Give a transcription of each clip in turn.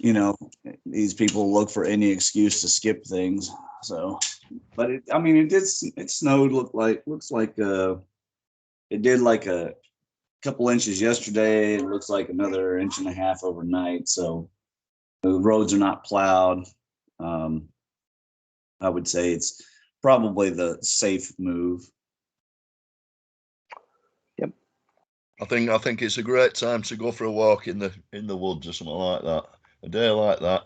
you know, these people look for any excuse to skip things. So, but I mean, it snowed. Looks like it did like a couple inches yesterday. It looks like another inch and a half overnight. So the roads are not plowed. Um, I would say it's probably the safe move. Yep. I think it's a great time to go for a walk in the woods or something like that. A day like that,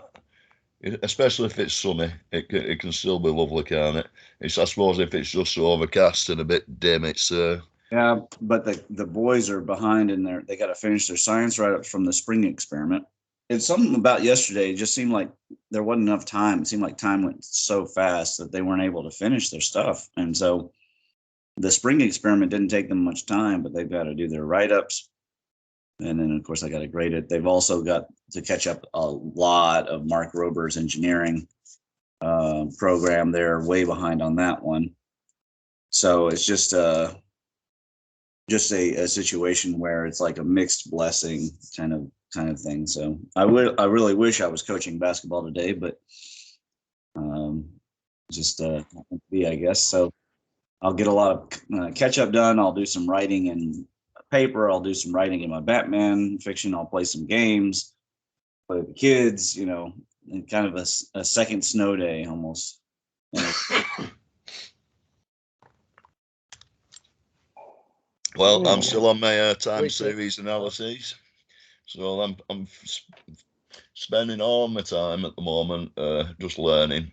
especially if it's sunny, it can still be lovely, can't it? It's, I suppose, if it's just overcast and a bit dim, it's Yeah, but the boys are behind in there. They got to finish their science write-ups from the spring experiment. It's something about yesterday. It just seemed like there wasn't enough time. It seemed like time went so fast that they weren't able to finish their stuff. And so the spring experiment didn't take them much time, but they've got to do their write-ups. And then, of course, I got to grade it. They've also got to catch up a lot of Mark Rober's engineering program. They're way behind on that one. So it's just a situation where it's like a mixed blessing kind of thing. So I really wish I was coaching basketball today, but just be, I guess. So I'll get a lot of catch up done. I'll do some writing in paper. I'll do some writing in my Batman fiction. I'll play some games, play with the kids. You know, and kind of a second snow day almost. Well, I'm still on my time series analyses, so I'm spending all my time at the moment just learning.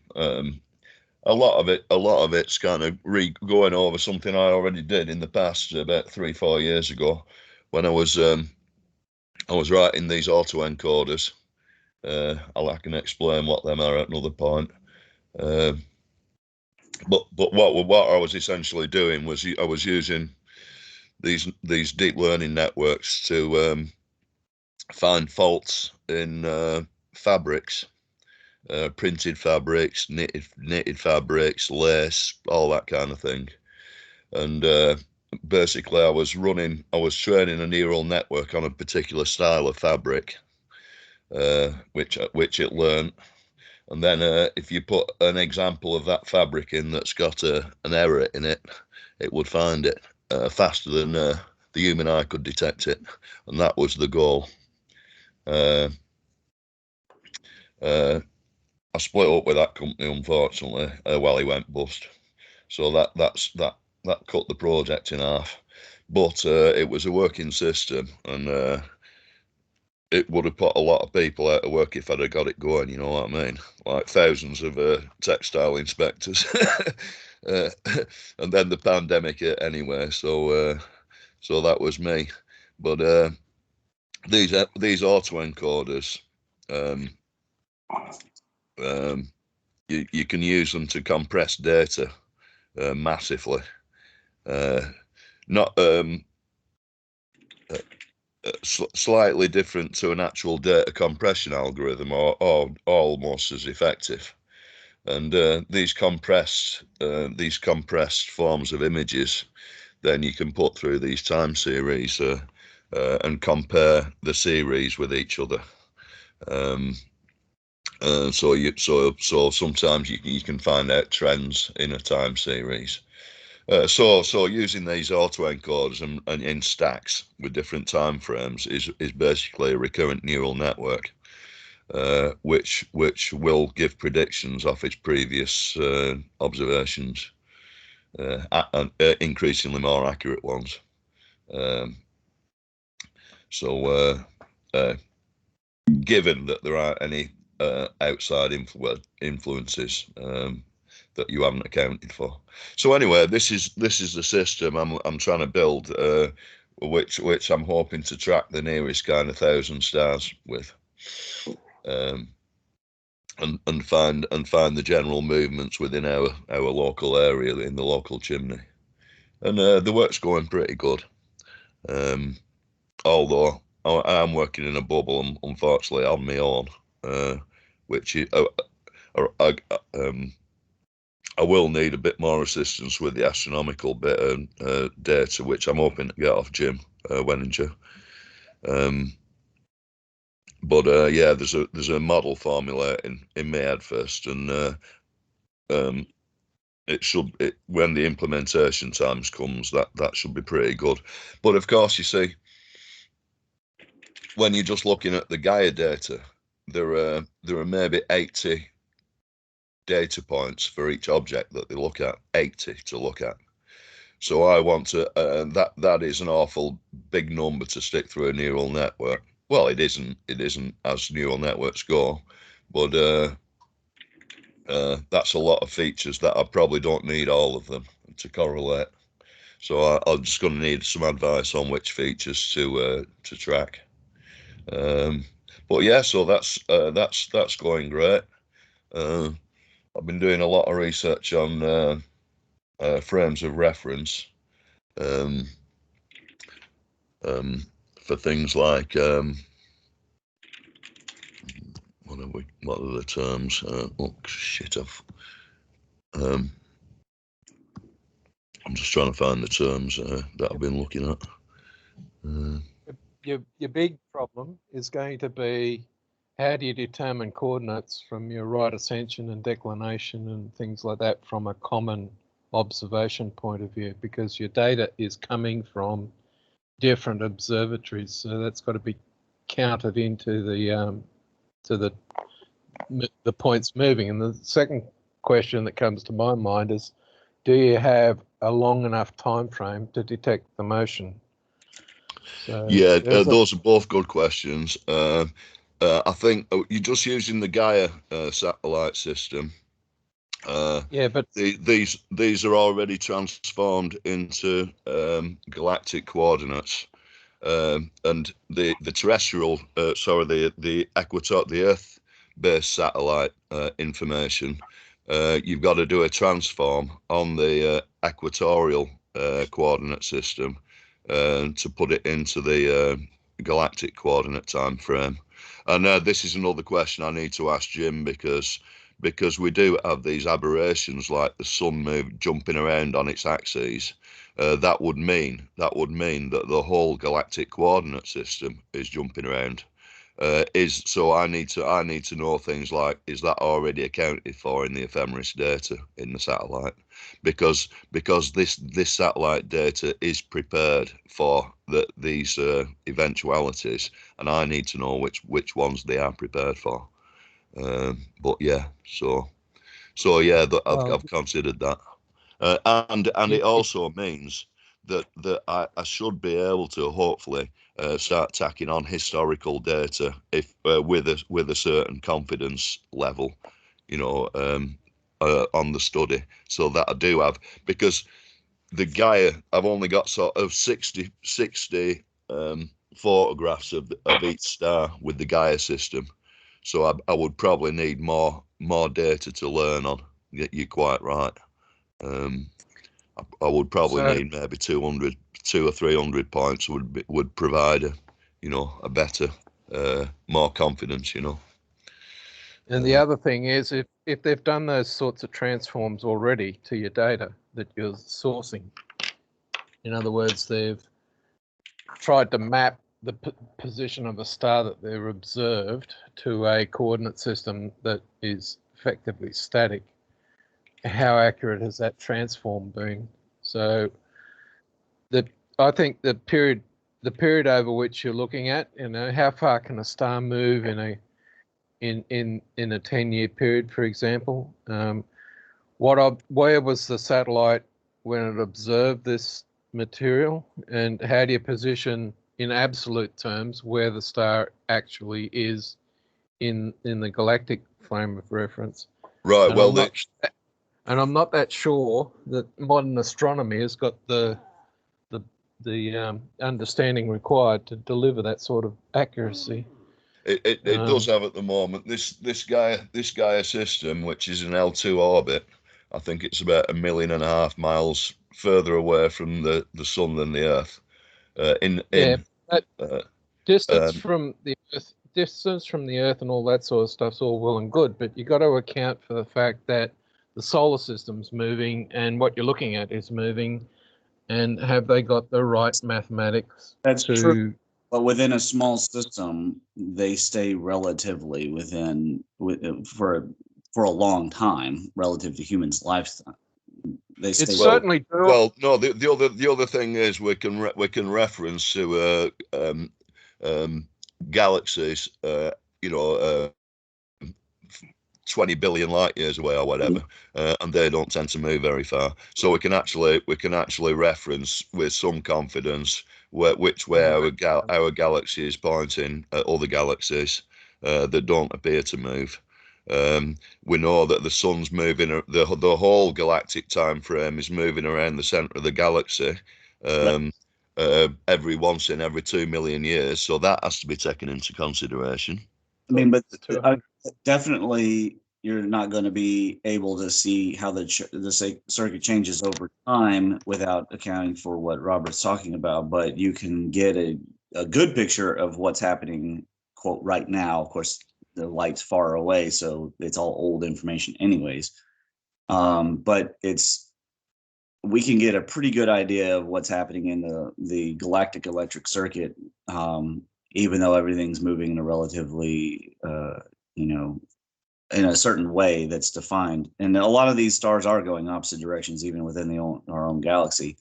A lot of it's kind of going over something I already did in the past about 3-4 years ago, when I was writing these autoencoders. I can explain what them are at another point. But what I was essentially doing was I was using these deep learning networks to find faults in fabrics, printed fabrics, knitted fabrics, lace, all that kind of thing. And basically, I was training a neural network on a particular style of fabric, which it learned. And then if you put an example of that fabric in that's got an error in it, it would find it faster than the human eye could detect it. And that was the goal. I split up with that company, unfortunately, while he went bust. So that cut the project in half. But it was a working system, and it would have put a lot of people out of work if I'd have got it going, you know what I mean? Like thousands of textile inspectors. And then the pandemic hit anyway, so that was me. But these autoencoders, you can use them to compress data massively. Not slightly different to an actual data compression algorithm, or almost as effective. And these compressed forms of images, then you can put through these time series and compare the series with each other. So sometimes you can find out trends in a time series. So using these autoencoders and in stacks with different time frames is basically a recurrent neural network, which will give predictions off its previous observations, and increasingly more accurate ones. Given that there aren't any outside influences that you haven't accounted for. So anyway, this is the system I'm trying to build, which I'm hoping to track the nearest kind of 1,000 stars with, and find the general movements within our local area, in the local chimney, and the work's going pretty good. Although I'm working in a bubble, unfortunately, on my own, which I will need a bit more assistance with the astronomical bit of data, which I'm hoping to get off Jim Wenninger. But yeah, there's a model formulating in my head first, and when the implementation times comes, that should be pretty good. But of course, you see, when you're just looking at the Gaia data, there are maybe 80 data points for each object that they look at, 80 to look at. So I want to that is an awful big number to stick through a neural network. Well, it isn't as neural networks go, but that's a lot of features that I probably don't need all of them to correlate. So I'm just going to need some advice on which features to track. But yeah, so that's going great. I've been doing a lot of research on frames of reference for things like what are the terms? Oh shit! I'm just trying to find the terms that I've been looking at. Your big problem is going to be, how do you determine coordinates from your right ascension and declination and things like that from a common observation point of view, because your data is coming from different observatories, so that's got to be counted into the points moving. And the second question that comes to my mind is, do you have a long enough time frame to detect the motion? So yeah, those are both good questions. I think you're just using the Gaia satellite system. Yeah, but these are already transformed into galactic coordinates, and the terrestrial, the Earth-based satellite information. You've got to do a transform on the equatorial coordinate system to put it into the galactic coordinate time frame. And this is another question I need to ask Jim, because we do have these aberrations like the sun jumping around on its axis. That would mean that the whole galactic coordinate system is jumping around. So I need to know things like, is that already accounted for in the ephemeris data in the satellite? Because this satellite data is prepared for these eventualities, and I need to know which ones they are prepared for. But yeah, so yeah, I've considered that, and it also means that I should be able to hopefully start tacking on historical data if with a certain confidence level, on the study, so that I do have, because the Gaia, I've only got sort of 60 photographs of each star with the Gaia system. So I would probably need more data to learn on. You're quite right. I would probably need maybe 200 or 300 points would provide a better, more confidence. And the other thing is, if they've done those sorts of transforms already to your data that you're sourcing, in other words, they've tried to map the position of a star that they've observed to a coordinate system that is effectively static, how accurate has that transform been? So I think the period over which you're looking at, how far can a star move in a 10-year period, for example? Where was the satellite when it observed this material, and how do you position in absolute terms where the star actually is in the galactic frame of reference? Right. And I'm not that sure that modern astronomy has got the understanding required to deliver that sort of accuracy. It does have at the moment. This Gaia system, which is an L2 orbit, I think it's about 1.5 million miles further away from the sun than the Earth. Distance from the Earth and all that sort of stuff's all well and good, but you got to account for the fact that the solar system's moving and what you're looking at is moving, and have they got the right mathematics? That's true. But within a small system, they stay relatively for a long time relative to humans' lifestyle. They stay. It's certainly doable. Well, no. The other thing is we can reference to galaxies. 20 billion light years away or whatever, and they don't tend to move very far. So we can actually reference with some confidence which way our galaxy is pointing at other galaxies that don't appear to move. We know that the sun's moving, the whole galactic time frame is moving around the center of the galaxy every 2 million years. So that has to be taken into consideration. I mean, but definitely you're not going to be able to see how the circuit changes over time without accounting for what Robert's talking about. But you can get a good picture of what's happening, quote, right now. Of course, the light's far away, so it's all old information anyways. But we can get a pretty good idea of what's happening in the galactic electric circuit, even though everything's moving in a relatively, in a certain way that's defined. And a lot of these stars are going opposite directions, even within our own galaxy.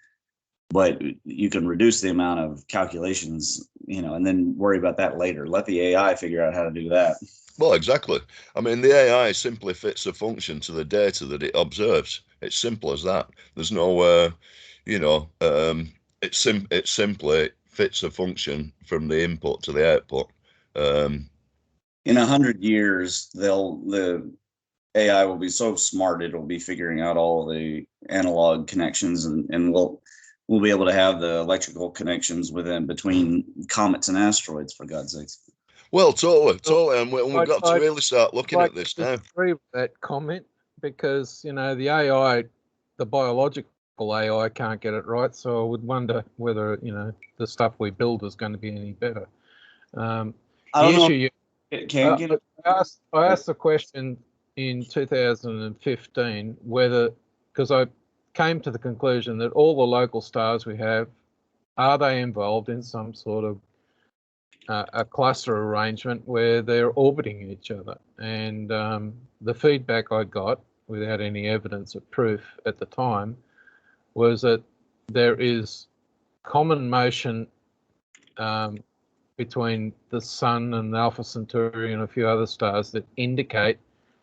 But you can reduce the amount of calculations, and then worry about that later. Let the AI figure out how to do that. Well, exactly. I mean, the AI simply fits a function to the data that it observes. It's simple as that. There's no, it simply fits a function from the input to the output. In 100 years, the AI will be so smart it'll be figuring out all the analog connections, and we'll be able to have the electrical connections between comets and asteroids, for God's sakes. Well, totally, and we've got to really start looking at this now. I agree with that comment because the AI, the biological AI, can't get it right. So I would wonder whether the stuff we build is going to be any better. I don't know. I asked the question in 2015 whether, because I came to the conclusion that all the local stars we have, are they involved in some sort of a cluster arrangement where they're orbiting each other? And the feedback I got, without any evidence of proof at the time, was that there is common motion between the Sun and Alpha Centauri and a few other stars that indicate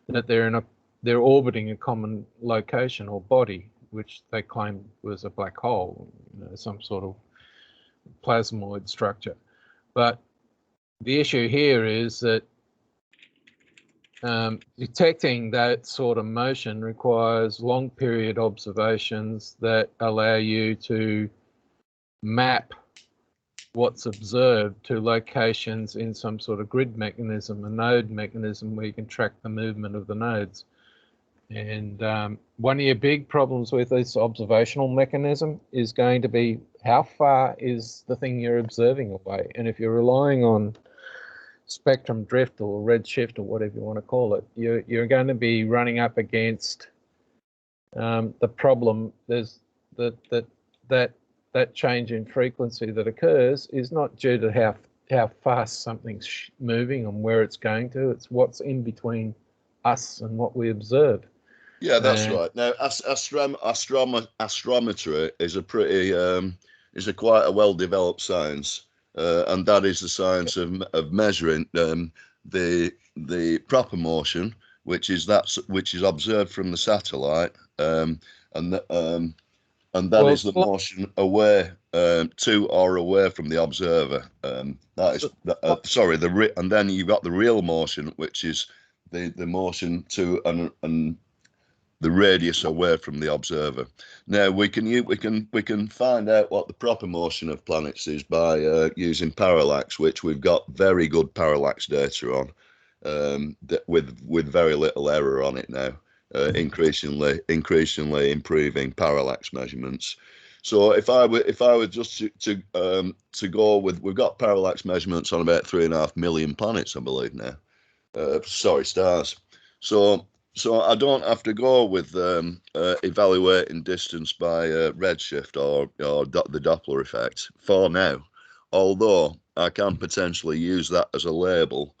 that they're orbiting a common location or body, which they claim was a black hole, some sort of plasmoid structure. But the issue here is that detecting that sort of motion requires long period observations that allow you to map what's observed to locations in some sort of grid mechanism, a node mechanism where you can track the movement of the nodes. And one of your big problems with this observational mechanism is going to be how far is the thing you're observing away. And if you're relying on spectrum drift or redshift or whatever you want to call it, you're going to be running up against the problem. There's that change in frequency that occurs is not due to how fast something's moving and where it's going to. It's what's in between us and what we observe. Yeah, that's right. Now, astrometry is a quite a well-developed science, and that is the science of measuring the proper motion, which is observed from the satellite, and that is the motion away to or away from the observer. That is and then you've got the real motion, which is the motion to and the radius away from the observer. Now we can find out what the proper motion of planets is by using parallax, which we've got very good parallax data on, with very little error on it now. Increasingly improving parallax measurements. So if I were just to go with, we've got parallax measurements on about 3.5 million planets, I believe now. Stars. So I don't have to go with evaluating distance by redshift or the Doppler effect for now. although I can potentially use that as a label,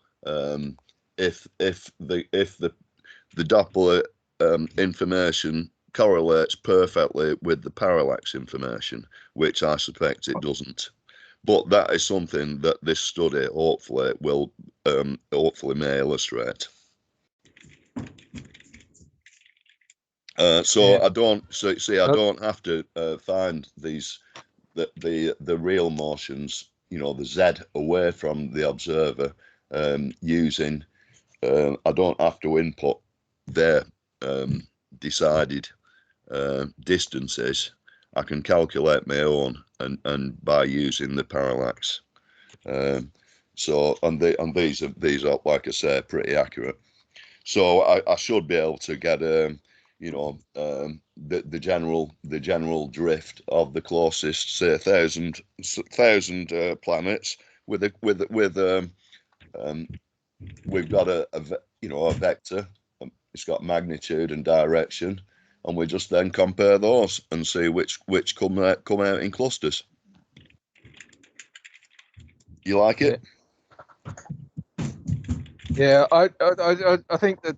if the Doppler information correlates perfectly with the parallax information, which I suspect it doesn't. But that is something that this study hopefully may illustrate. So I don't have to find the real motions, the Z away from the observer, using. I don't have to input their decided distances. I can calculate my own, and by using the parallax. So these are, like I say, pretty accurate. So I should be able to get the general drift of the closest, say, thousand planets with we've got a vector. It's got magnitude and direction, and we just then compare those and see which come out in clusters. You like it? Yeah, I think that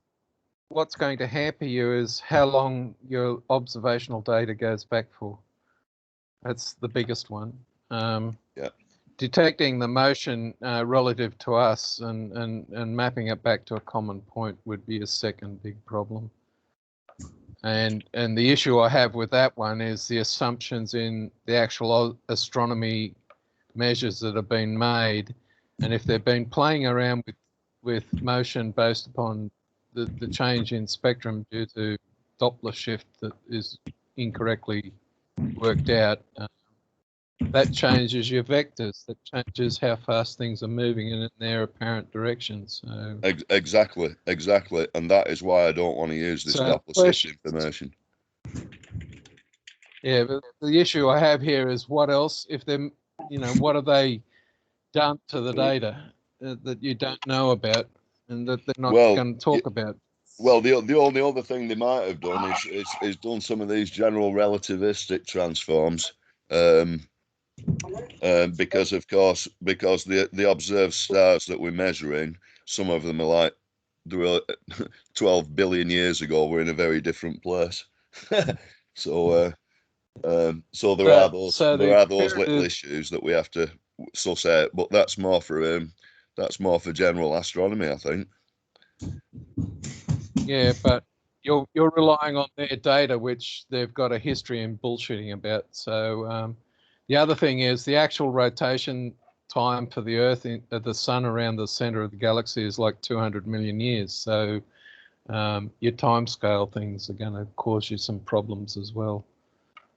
what's going to hamper you is how long your observational data goes back for. That's the biggest one. Yeah. Detecting the motion relative to us and mapping it back to a common point would be a second big problem. And the issue I have with that one is the assumptions in the actual astronomy measures that have been made, and if they've been playing around with motion based upon the change in spectrum due to Doppler shift that is incorrectly worked out, that changes your vectors, that changes how fast things are moving in their apparent directions. So, exactly, and that is why I don't want to use this Doppler shift information. Yeah, but the issue I have here is what else, if they're, what have they done to the data that you don't know about and that they're not going to talk about? Well, the only other thing they might have done is done some of these general relativistic transforms, because the observed stars that we're measuring, some of them are like 12 billion years ago, we're in a very different place. So there are those little issues that we have to suss out, but that's more for general astronomy, I think. Yeah, but you're relying on their data, which they've got a history in bullshitting about. So the other thing is the actual rotation time for the Earth, the sun around the center of the galaxy is like 200 million years. So your timescale things are going to cause you some problems as well.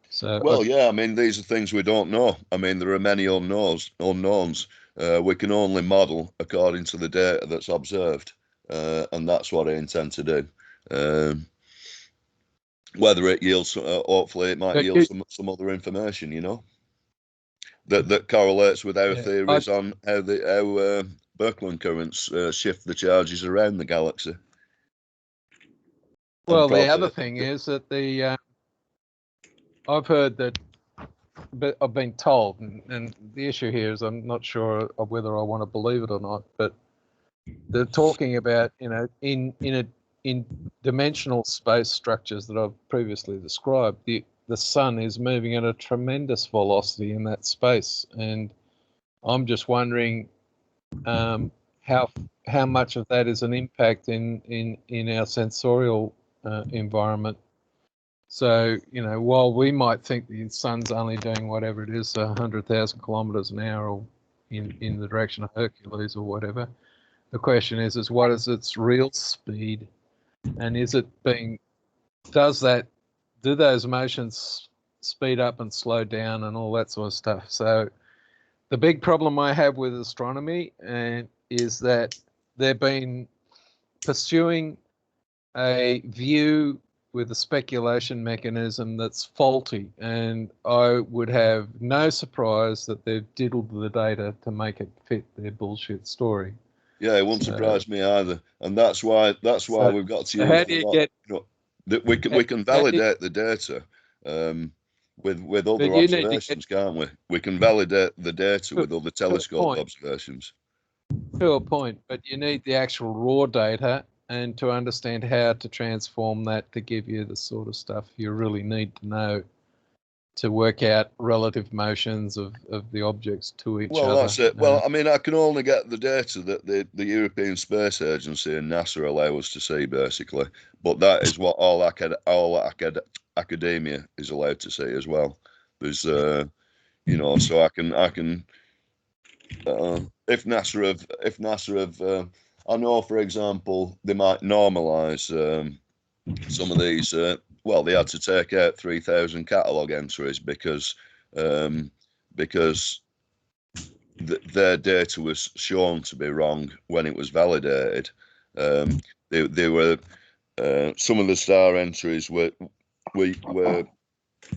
So yeah, I mean, these are things we don't know. I mean, there are many unknowns. We can only model according to the data that's observed, and that's what I intend to do. Whether it yields, hopefully, it might yield some other information, that correlates with our theories on how Birkeland currents shift the charges around the galaxy. Well, the other thing is that I've heard that, but I've been told, and the issue here is I'm not sure of whether I want to believe it or not, but they're talking about, in dimensional space structures that I've previously described, the sun is moving at a tremendous velocity in that space, and I'm just wondering how much of that is an impact in our sensorial environment. So, while we might think the sun's only doing whatever it is, 100,000 kilometers an hour, or in the direction of Hercules or whatever, the question is what is its real speed, and do those motions speed up and slow down and all that sort of stuff? So, the big problem I have with astronomy is that they've been pursuing a view with a speculation mechanism that's faulty, and I would have no surprise that they've diddled the data to make it fit their bullshit story. Yeah, it won't surprise me either, and that's why we've got to use. How do you get? We can validate the data, with other you need to observations, can't we? We can validate the data with other telescope point. observations. To a point, but you need the actual raw data and to understand how to transform that to give you the sort of stuff you really need to know to work out relative motions of the objects to each other. Well, that's it. Well, I mean, I can only get the data that the European Space Agency and NASA allow us to see, basically. But that is what all academia is allowed to see as well. There's, you know, so I can, if NASA have, I know, for example, they might normalise some of these. Well, they had to take out 3,000 catalogue entries because their data was shown to be wrong when it was validated. They were some of the star entries were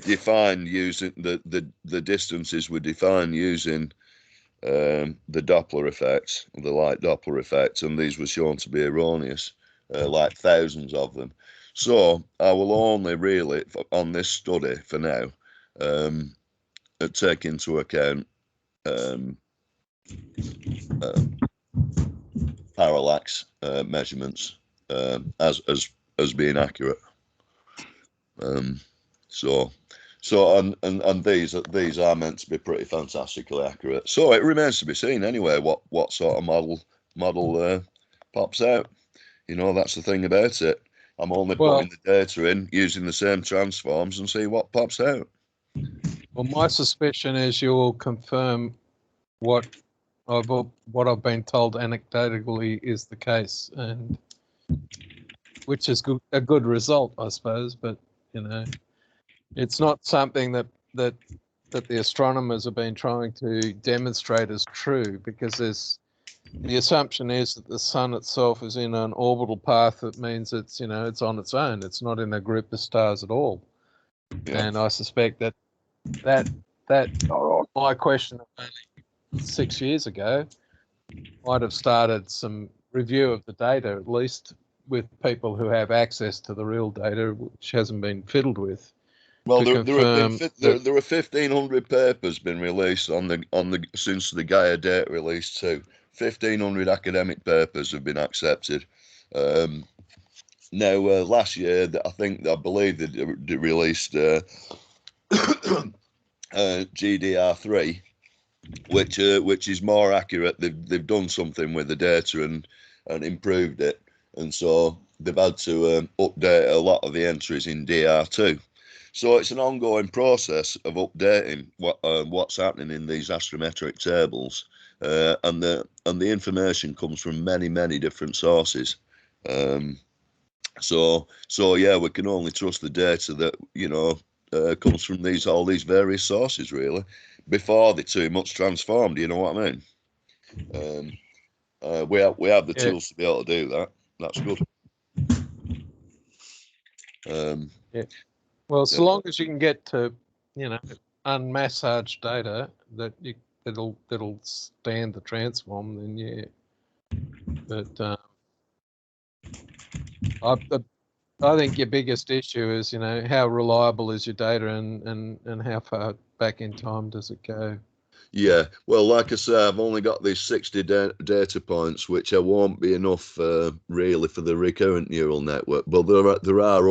defined using the distances were defined using the Doppler effects, the light Doppler effect, and these were shown to be erroneous, like thousands of them. So I will only really, on this study for now, take into account parallax measurements as being accurate. So these are meant to be pretty fantastically accurate. So it remains to be seen anyway what sort of model pops out. You know, that's the thing about it. I'm only putting the data in using the same transforms and see what pops out. Well, my suspicion is you'll confirm what I've been told anecdotally is the case, and which is a good result, I suppose. But you know, it's not something that the astronomers have been trying to demonstrate as true, because the assumption is that the sun itself is in an orbital path that means it's on its own. It's not in a group of stars at all. Yeah. And I suspect that my question only 6 years ago might have started some review of the data, at least with people who have access to the real data, which hasn't been fiddled with. Well, there are 1,500 papers been released since the Gaia date release too. 1,500 academic papers have been accepted. Now, last year, I believe they released GDR3, which is more accurate. They've done something with the data and improved it, and so they've had to update a lot of the entries in DR2. So it's an ongoing process of updating what's happening in these astrometric tables, and the information comes from many different sources. So yeah, we can only trust the data that comes from all these various sources, really, before they're too much transformed. You know what I mean? We have the tools to be able to do that. That's good. Yeah. Well, so long as you can get to, unmassaged data that'll stand the transform, then yeah. But I think your biggest issue is, how reliable is your data and how far back in time does it go? Yeah, well, like I say, I've only got these 60 data points, which won't be enough really for the recurrent neural network. But there are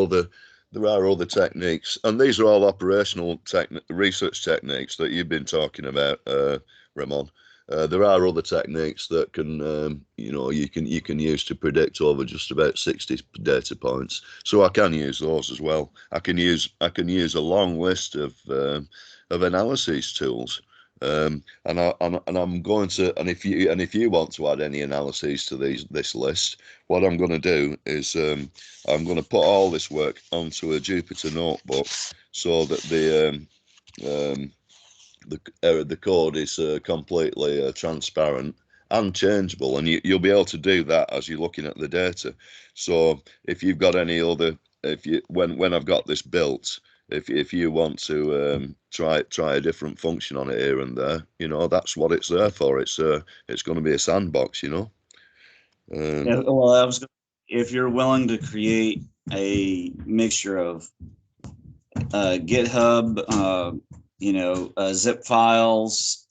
other techniques, and these are all operational research techniques that you've been talking about, Ramon. There are other techniques that can, you can use to predict over just about 60 data points. So I can use those as well. I can use a long list of analysis tools. And I'm going to, and if you want to add any analyses to this list, what I'm going to do is I'm going to put all this work onto a Jupyter notebook so that the code is completely transparent and changeable, and you'll be able to do that as you're looking at the data. So if you've got any other, when I've got this built, if you want to try a different function on it here and there, that's what it's there for. It's going to be a sandbox, Yeah, well, if you're willing to create a mixture of GitHub, zip files,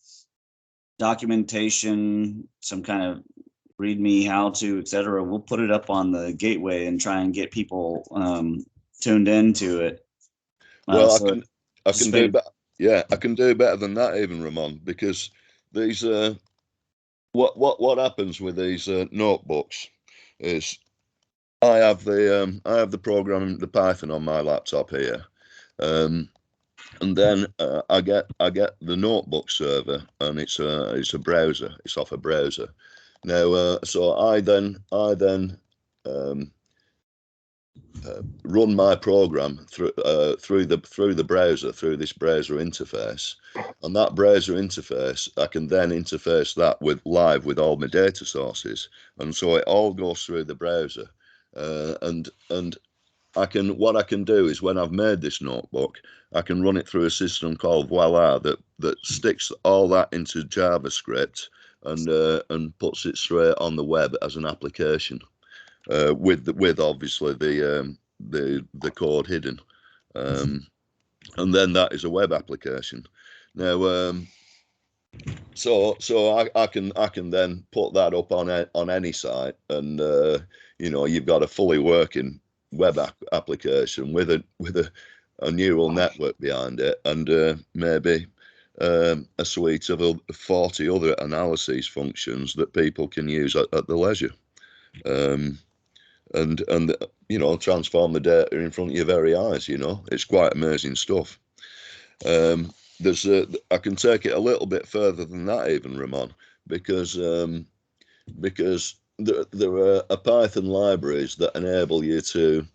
documentation, some kind of README, how to, etc. We'll put it up on the gateway and try and get people tuned into it. Well, So I can do better. Yeah, I can do better than that, even, Ramon, because these what happens with these notebooks is I have the program, the Python on my laptop here, and then I get the notebook server, and it's a browser. It's off a browser. Now, so I then run my program through the browser, through this browser interface, and that browser interface, I can then interface that with all my data sources, and so it all goes through the browser, and what I can do is, when I've made this notebook, I can run it through a system called Voila that sticks all that into JavaScript and puts it straight on the web as an application. With obviously the code hidden, and then that is a web application. Now, so I can then put that up on any site, and you've got a fully working web application with a neural network behind it, and maybe a suite of 40 other analysis functions that people can use at the leisure. And transform the data in front of your very eyes. It's quite amazing stuff. I can take it a little bit further than that, even, Ramon, because there are Python libraries that enable you to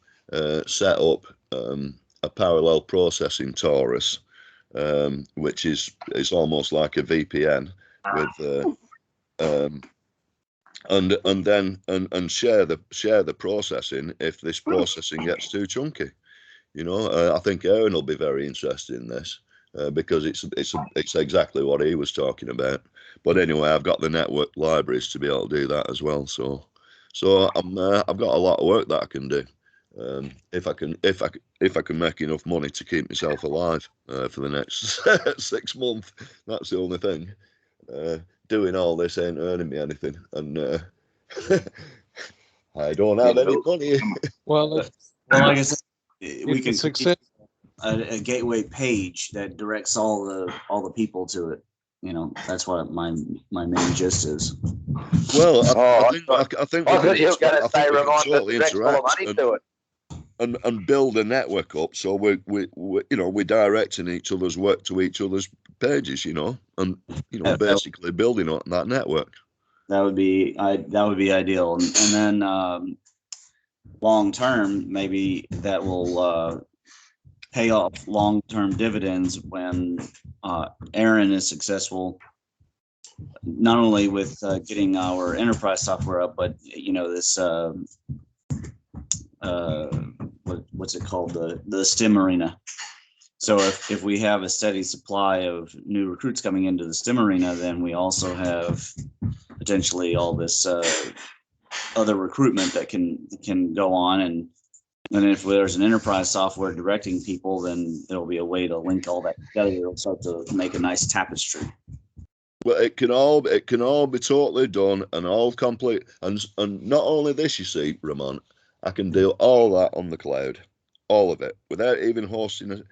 set up a parallel processing torus, which is almost like a VPN with and share the processing if this processing gets too chunky. I think Aaron will be very interested in this because it's exactly what he was talking about. But anyway, I've got the network libraries to be able to do that as well. So I've got a lot of work that I can do if I can make enough money to keep myself alive for the next 6 months. That's the only thing. Doing all this ain't earning me anything, and I don't have any money. Well, like I said, we can success. A gateway page that directs all the people to it. That's what my main gist is. Well, I think we can totally interact and build a network up, so we're directing each other's work to each other's pages, and basically building on that network. That would be ideal, and then long term, maybe that will pay off long-term dividends when Aaron is successful, not only with getting our enterprise software up, but this what's it called, the STEM arena. So if we have a steady supply of new recruits coming into the STEM arena, then we also have potentially all this other recruitment that can go on, and if there's an enterprise software directing people, then there'll be a way to link all that together. It'll start to make a nice tapestry. Well, it can all be totally done and all complete, and not only this, you see, Ramon, I can do all that on the cloud, all of it, without even hosting it.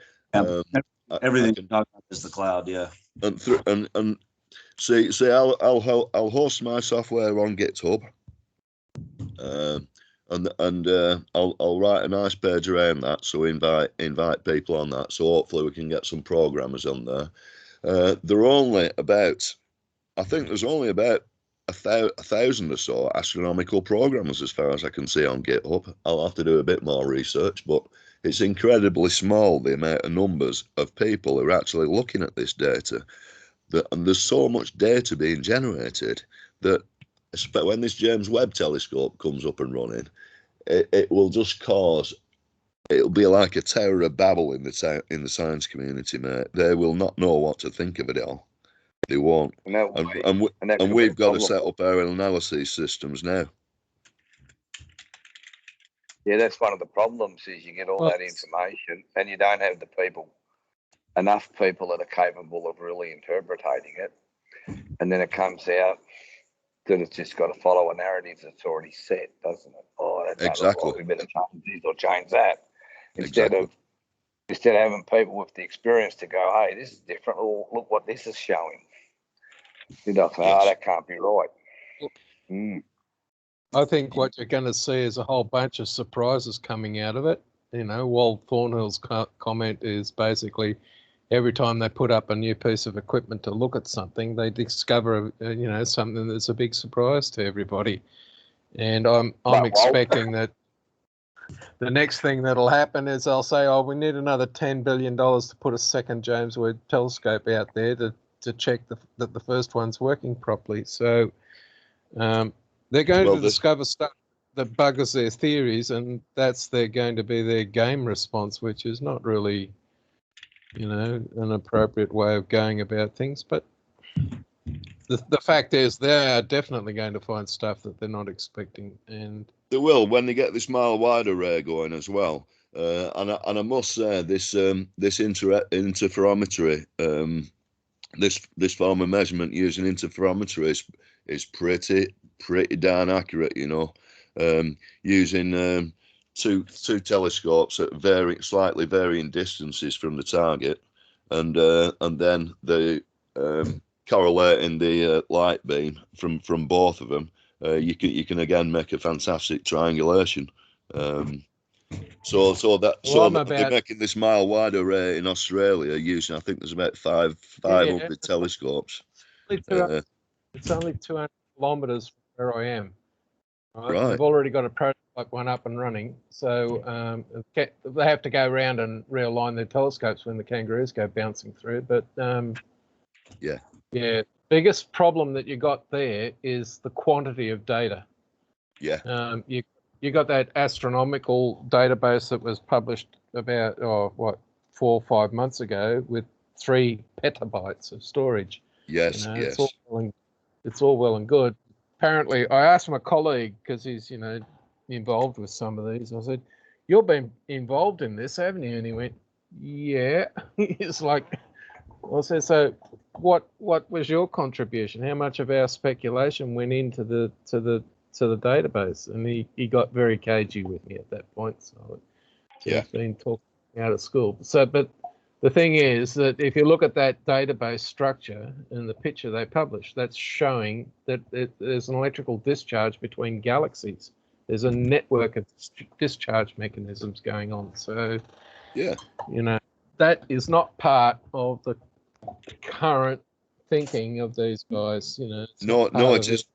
Everything you're talking about is the cloud, yeah. And see, I'll host my software on GitHub, and I'll write a nice page around that, so invite people on that, so hopefully we can get some programmers on there. There are only about, I think there's only about 1,000 or so astronomical programmers, as far as I can see, on GitHub. I'll have to do a bit more research, but it's incredibly small, the amount of numbers of people who are actually looking at this data. And there's so much data being generated that when this James Webb Telescope comes up and running, it will just cause, it'll be like a Tower of Babel in the science community, mate. They will not know what to think of it all. They won't. And we've got to set up our analysis systems now. Yeah, that's one of the problems is you get all Well, that information and you don't have the people, enough people that are capable of really interpreting it. And then it comes out that it's just got to follow a narrative that's already set, doesn't it? Oh, that don't look Exactly. right. We better change this or change that. Instead Exactly. of having people with the experience to go, hey, this is different. Or look what this is showing. You know, Yes. that can't be right. I think what you're going to see is a whole bunch of surprises coming out of it. You know, Walt Thornhill's comment is basically every time they put up a new piece of equipment to look at something, they discover, something that's a big surprise to everybody. And I'm expecting that the next thing that'll happen is they'll say, oh, we need another $10 billion to put a second James Webb telescope out there to check that the first one's working properly. So they're going to discover stuff that buggers their theories, and they're going to be their game response, which is not really, an appropriate way of going about things. But the fact is, they are definitely going to find stuff that they're not expecting, and they will when they get this mile wide array going as well. And I must say, this interferometry, this form of measurement using interferometry is pretty darn accurate. Using two telescopes at slightly varying distances from the target, and then the correlating the light beam from both of them. You can again make a fantastic triangulation. They're making this mile wide array in Australia using, I think there's about 500 telescopes. It's only 200 kilometers from where I am. Right. They've already got a prototype one up and running, so they have to go around and realign their telescopes when the kangaroos go bouncing through. But biggest problem that you got there is the quantity of data. Yeah. You got that astronomical database that was published about 4 or 5 months ago with 3 petabytes of storage. Yes. It's all well and good. Apparently, I asked my colleague, because he's involved with some of these. I said, "You've been involved in this, haven't you?" And he went, "Yeah." He's like, I said, "So, what was your contribution? How much of our speculation went into the database?" And he got very cagey with me at that point. So he's been talking out of school. So, but the thing is that if you look at that database structure and the picture they published, that's showing that there's an electrical discharge between galaxies. There's a network of discharge mechanisms going on. So, that is not part of the current thinking of these guys. No, it is.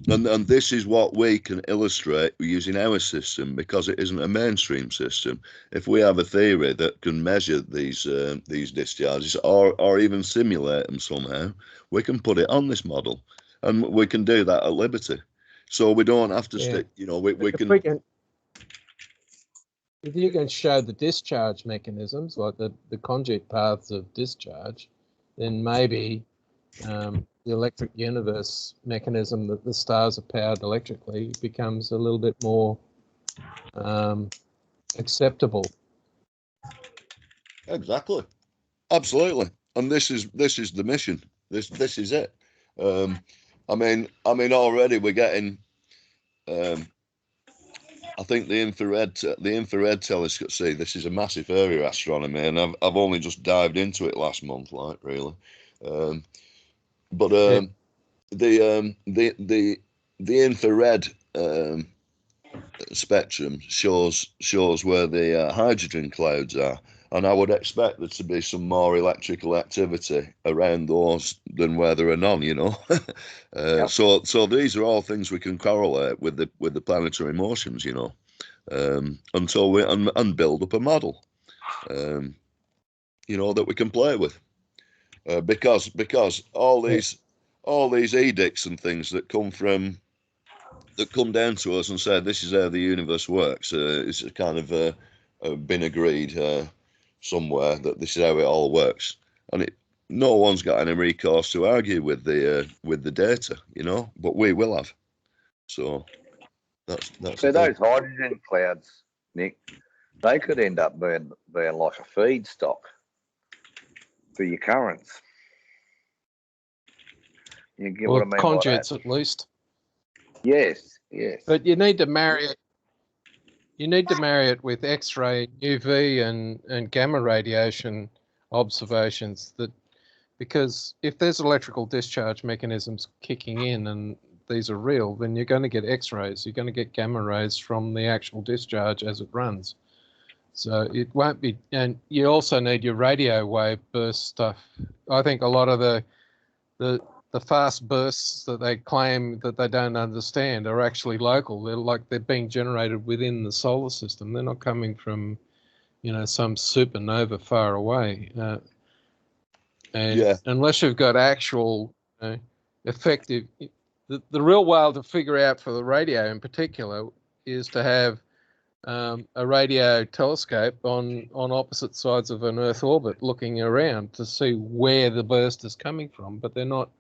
And this is what we can illustrate using our system, because it isn't a mainstream system. If we have a theory that can measure these discharges or even simulate them somehow, we can put it on this model, and we can do that at liberty. So we don't have to stick. We can. If you can show the discharge mechanisms, like the conjugate paths of discharge, then maybe the electric universe mechanism that the stars are powered electrically becomes a little bit more acceptable. Exactly, absolutely, and this is the mission. This is it. I mean, already we're getting. I think the infrared telescope. See, this is a massive area of astronomy, and I've only just dived into it last month, like really. The infrared spectrum shows where the hydrogen clouds are, and I would expect there to be some more electrical activity around those than where there are none. So these are all things we can correlate with the planetary motions. Until we and build up a model, that we can play with, because all these edicts and things that come down to us and say this is how the universe works, it's kind of been agreed somewhere that this is how it all works, and no one's got any recourse to argue with the data, but we will have. So that's so those hydrogen clouds Nick, they could end up being like a feedstock for your currents. You get what I mean by conduits that? at least. Yes, yes. But you need to marry it. You need to marry it with X-ray, UV, and gamma radiation observations. Because if there's electrical discharge mechanisms kicking in and these are real, then you're going to get X-rays. You're going to get gamma rays from the actual discharge as it runs. So it won't be, and you also need your radio wave burst stuff. I think a lot of the fast bursts that they claim that they don't understand are actually local. They're being generated within the solar system. They're not coming from, some supernova far away. And unless you've got actual effective, the real way to figure out for the radio in particular is to have a radio telescope on opposite sides of an Earth orbit looking around to see where the burst is coming from. But they're not.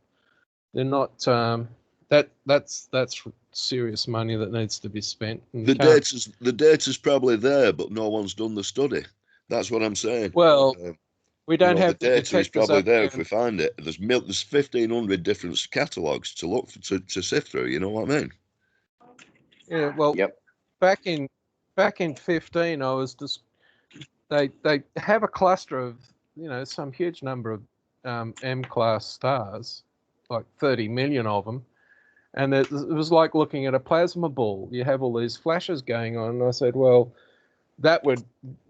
That's serious money that needs to be spent. The data's probably there, but no one's done the study. That's what I'm saying. Well, we don't have the data is probably there if we find it. There's 1,500 different catalogues to look to sift through. You know what I mean? Yeah. Well, yep. Back in 15, I was just they have a cluster of some huge number of M-class stars, like 30 million of them, and it was like looking at a plasma ball. You have all these flashes going on, and I said, well, that would,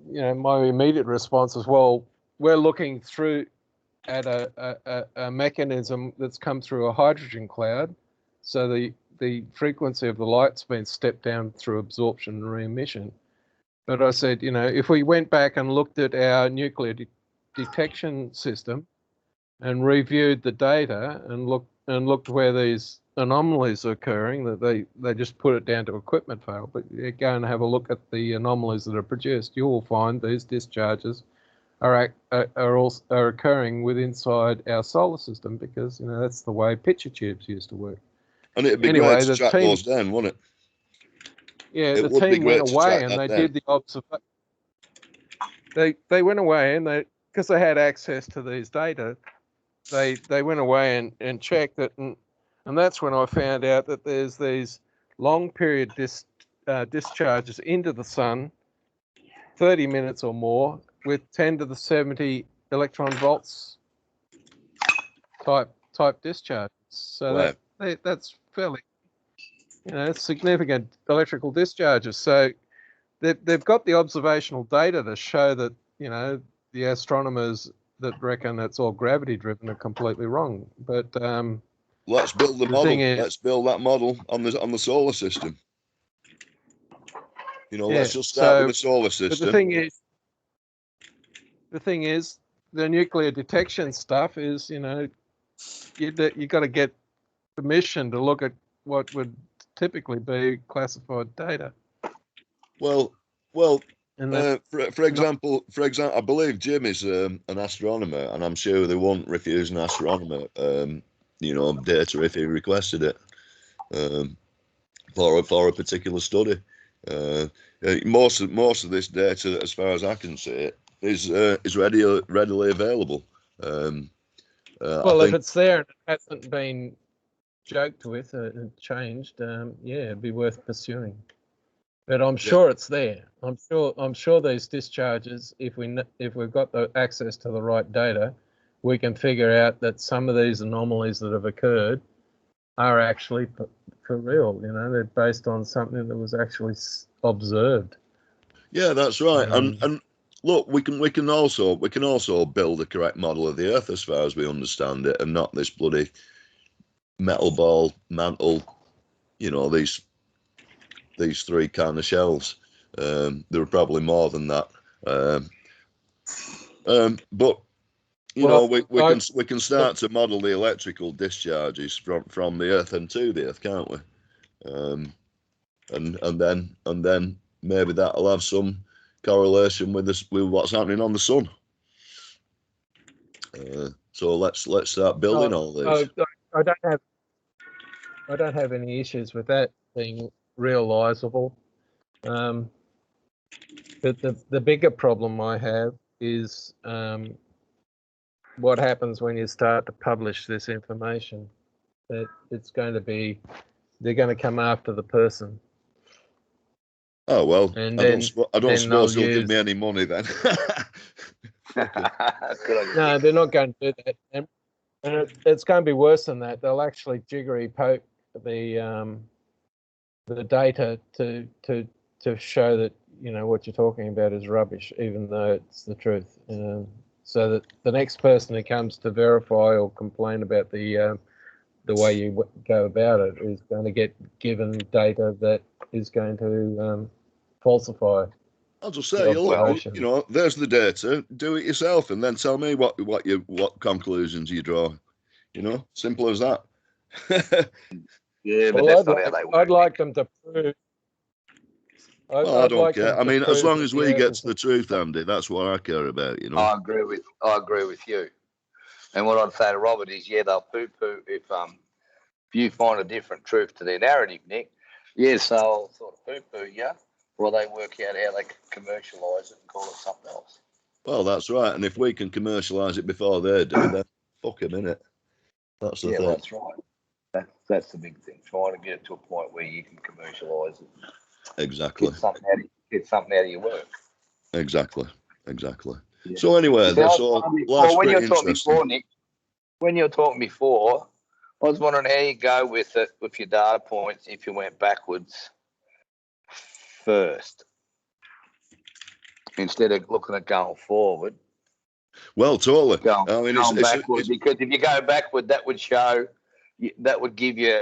my immediate response is, well, we're looking through at a mechanism that's come through a hydrogen cloud, so the frequency of the light's been stepped down through absorption and re-emission. But I said, if we went back and looked at our nuclear detection system and reviewed the data and looked where these anomalies are occurring, that they just put it down to equipment fail. But you go and have a look at the anomalies that are produced, you will find these discharges are occurring inside our solar system, because that's the way picture tubes used to work. And it'd be great to track those down, wouldn't it? Yeah, the team went away and they did the observation. They went away and because they had access to these data, they went away and checked it, and that's when I found out that there's these long period discharges into the sun, 30 minutes or more, with 10 to the 70 electron volts type discharges. So that's fairly, significant electrical discharges. So they've got the observational data to show that, the astronomers that reckon it's all gravity driven are completely wrong. But let's build the model. Let's build that model on the solar system. Let's just start with the solar system. But the thing is, the nuclear detection stuff is, you got to get permission to look at what would typically be classified data. Well, for example, I believe Jim is an astronomer, and I'm sure they won't refuse an astronomer, data if he requested it for a particular study. Most of this data, as far as I can see it, is readily available. If it's there and it hasn't been joked with and changed, it'd be worth pursuing. But I'm sure it's there. I'm sure these discharges, if we've got the access to the right data, we can figure out that some of these anomalies that have occurred are actually for real. They're based on something that was actually observed. Yeah, that's right. And look, we can also build a correct model of the Earth as far as we understand it, and not this bloody metal ball mantle. These three kind of shells. There are probably more than that. But we can start to model the electrical discharges from the Earth and to the Earth, can't we? And then maybe that'll have some correlation with what's happening on the sun. So let's start building all these. I don't have any issues with that being realizable. But the bigger problem I have is what happens when you start to publish this information. That it's going to be, they're going to come after the person. Oh well, And I don't suppose they'll he'll give me any money then. No, they're not going to do that. And it's going to be worse than that. They'll actually jiggery poke the data to show that, you know, what you're talking about is rubbish, even though it's the truth. So that the next person who comes to verify or complain about the way you go about it is going to get given data that is going to falsify. I'll just say, look, you know, there's the data. Do it yourself, and then tell me what conclusions you draw. You know, simple as that. Yeah, but that's not how they work. I'd like them to prove. I don't care. I mean, as long as we get to the truth, Andy, that's what I care about. You know. I agree with you. And what I'd say to Robert is, yeah, they'll poo-poo if you find a different truth to their narrative, Nick. Yes, they'll sort of poo-poo you, or they work out how they can commercialise it and call it something else. Well, that's right. And if we can commercialise it before they do, then fuck them, innit? That's the thing. Well, that's right. That's the big thing. Trying to get it to a point where you can commercialise it. Exactly. Get something out of your work. Exactly. Yeah. So life's anyway, when pretty you were talking interesting. before, Nick, when you were talking before, I was wondering how you go with it, with your data points, if you went backwards first instead of looking at going forward. Well, totally. Going backward, because if you go backward, that would show, that would give you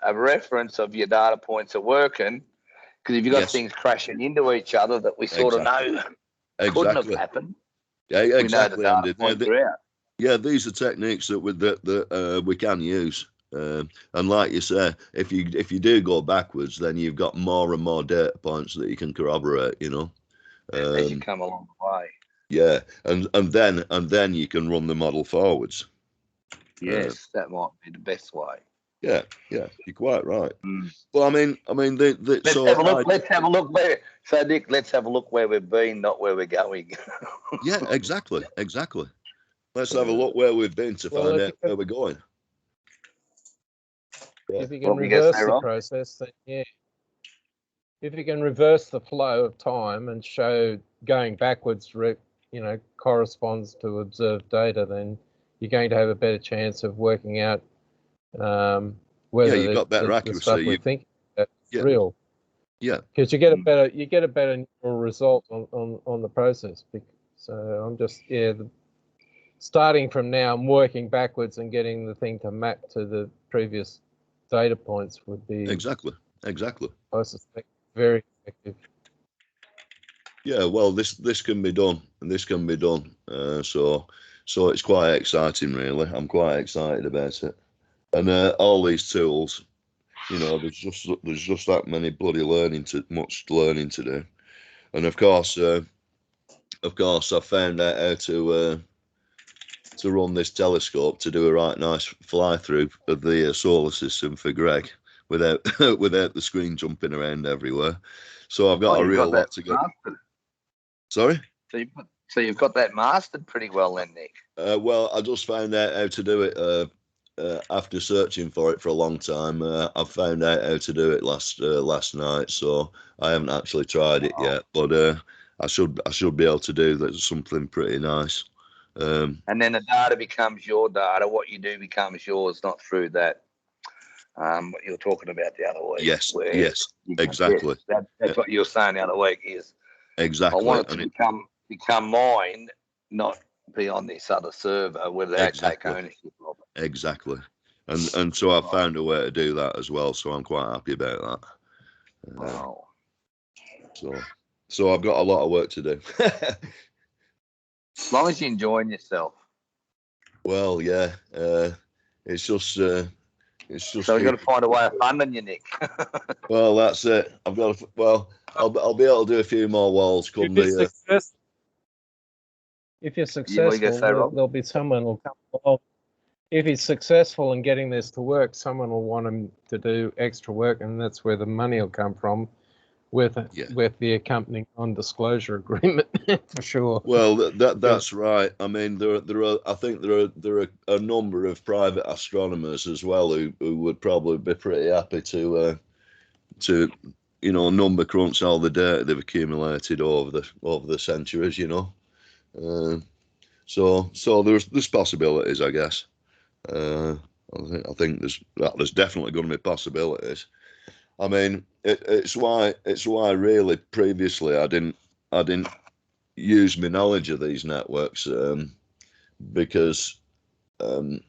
a reference of your data points are working. Because if you've got things crashing into each other that we sort of know couldn't have happened, yeah, exactly. We know the data points are out. Yeah, these are techniques that we can use. And like you say, if you do go backwards, then you've got more and more data points that you can corroborate. You know, as you come along the way. Yeah, and then you can run the model forwards. Yes, that might be the best way. Yeah, you're quite right. Well, I mean, let's have a look where. So, Nick, let's have a look where we've been, not where we're going. Yeah, exactly. Let's have a look where we've been to find out where we're going. Yeah. If you can reverse the process, then yeah. If you can reverse the flow of time and show going backwards, corresponds to observed data, then you're going to have a better chance of working out whether you've got better accuracy. The stuff we think is real. Yeah, because you get a better result on the process. So I'm just starting from now, I'm working backwards and getting the thing to map to the previous data points would be exactly. I suspect very effective. Yeah, well, this can be done, and this can be done. So it's quite exciting, really. I'm quite excited about it. And all these tools, you know, there's just that many bloody much learning to do. And of course, I found out how to run this telescope to do a right nice fly through of the solar system for Greg without the screen jumping around everywhere. So I've got a real lot to get. Sorry? So you've got that mastered pretty well then, Nick. Well, I just found out how to do it after searching for it for a long time. I found out how to do it last night, so I haven't actually tried it yet. But I should be able to do that, something pretty nice. And then the data becomes your data. What you do becomes yours, not through that. What you were talking about the other week. Yes, exactly. That's what you were saying the other week is. Exactly. I want it to become mine, not be on this other server where they take ownership of it. Exactly. And so I found a way to do that as well, so I'm quite happy about that. Wow. So I've got a lot of work to do. As long as you're enjoying yourself. Well, yeah. It's just. So you've got to find a way of funding you, Nick. Well, that's it. I've got to. Well, I'll be able to do a few more walls. If you're successful, there'll be someone who'll come along. If he's successful in getting this to work, someone will want him to do extra work, and that's where the money will come from. with Yeah. with the accompanying non-disclosure agreement for sure. Well, that's right. I mean, I think there are a number of private astronomers as well who would probably be pretty happy to number crunch all the data they've accumulated over the centuries. So there's possibilities, I guess. I think there's definitely going to be possibilities. I mean, it's why really previously I didn't use my knowledge of these networks, because I'd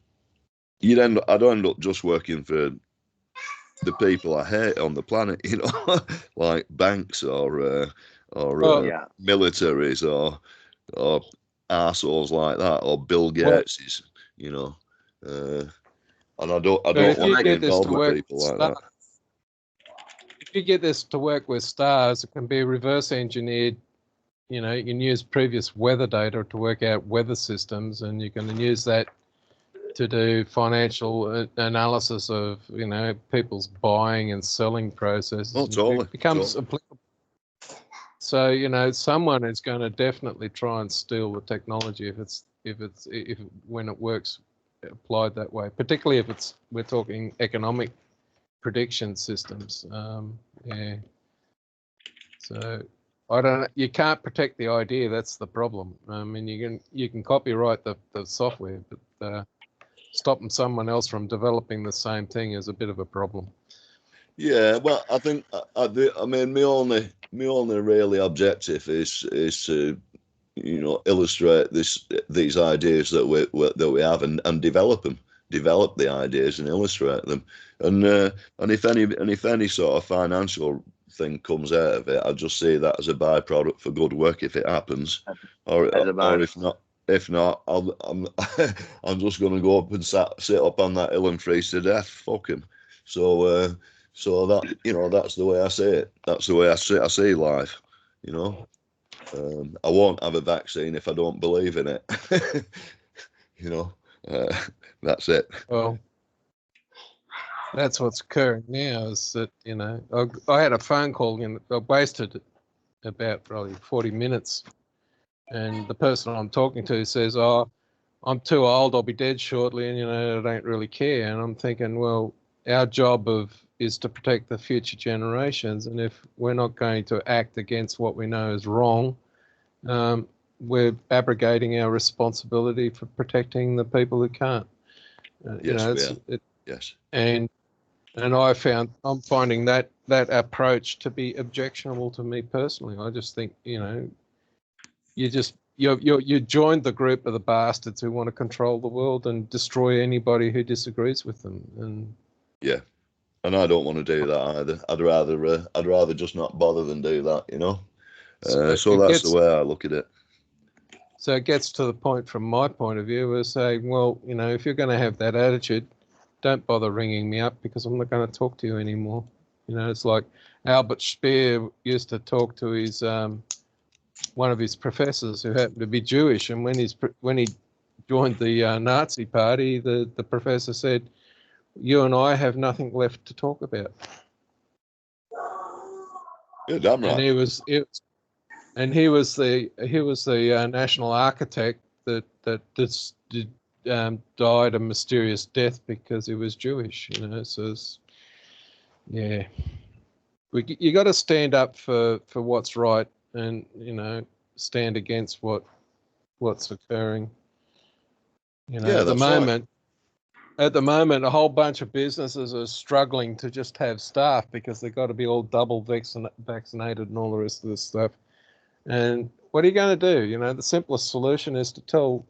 end up just working for the people I hate on the planet, like banks or Yeah. militaries or arseholes like that, or Bill Well- Gates, and I don't But want if you to be get this involved to with work people with like that. if you get this to work with stars, it can be reverse engineered. You can use previous weather data to work out weather systems, and you can use that to do financial analysis of people's buying and selling processes. Oh, totally. It becomes applicable. So someone is going to definitely try and steal the technology when it works applied that way. Particularly if we're talking economic prediction systems. Yeah. So you can't protect the idea. That's the problem. I mean, you can copyright the software, but stopping someone else from developing the same thing is a bit of a problem. Yeah, well, I think I mean my only really objective is to illustrate these ideas that we have and develop the ideas and illustrate them, and if any sort of financial thing comes out of it, I just see that as a byproduct for good work if it happens, or if not, I'm I'm just going to go up and sit up on that hill and freeze to death. Fuck him. So that that's the way I see it. That's the way I see life. I won't have a vaccine if I don't believe in it. That's it. Well, that's what's occurring now. Is that I had a phone call and I wasted about probably 40 minutes, and the person I'm talking to says, "Oh, I'm too old. I'll be dead shortly, and I don't really care." And I'm thinking, well, our job is to protect the future generations, and if we're not going to act against what we know is wrong, we're abrogating our responsibility for protecting the people who can't. Yes, yes. And I'm finding that approach to be objectionable to me personally. I just think you joined the group of the bastards who want to control the world and destroy anybody who disagrees with them. And yeah, and I don't want to do that either. I'd rather just not bother than do that. So that's the way I look at it. So it gets to the point, from my point of view, of saying, well, if you're going to have that attitude, don't bother ringing me up because I'm not going to talk to you anymore. It's like Albert Speer used to talk to his one of his professors who happened to be Jewish, and when he joined the Nazi Party, the professor said, "You and I have nothing left to talk about." Yeah, damn right. And he was the national architect that died a mysterious death because he was Jewish. So you got to stand up for what's right, and stand against what's occurring. At the moment, a whole bunch of businesses are struggling to just have staff because they've got to be all double vaccinated and all the rest of this stuff. And what are you going to do? The simplest solution is to tell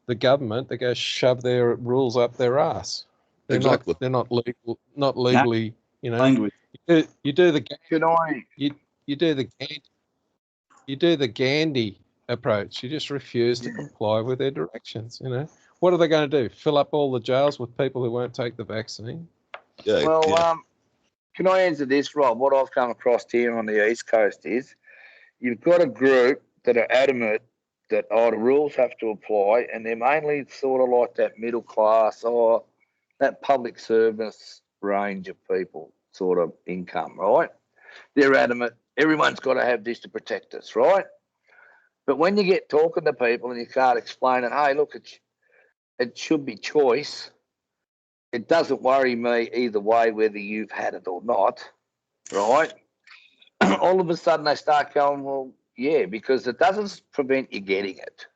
the government they go shove their rules up their ass. They're not legal, not legally. Language. You do the Can I? you do the Gandhi approach. You just refuse to comply with their directions. What are they going to do? Fill up all the jails with people who won't take the vaccine? Yeah. Well, can I answer this, Rob? What I've come across here on the East Coast is you've got a group that are adamant that the rules have to apply, and they're mainly sort of like that middle class or that public service range of people sort of income, right? they're adamant everyone's got to have this to protect us, right? But when you get talking to people and you can't explain it, hey, look, it should be choice. It doesn't worry me either way whether you've had it or not, right? All of a sudden they start going, well, yeah, because it doesn't prevent you getting it.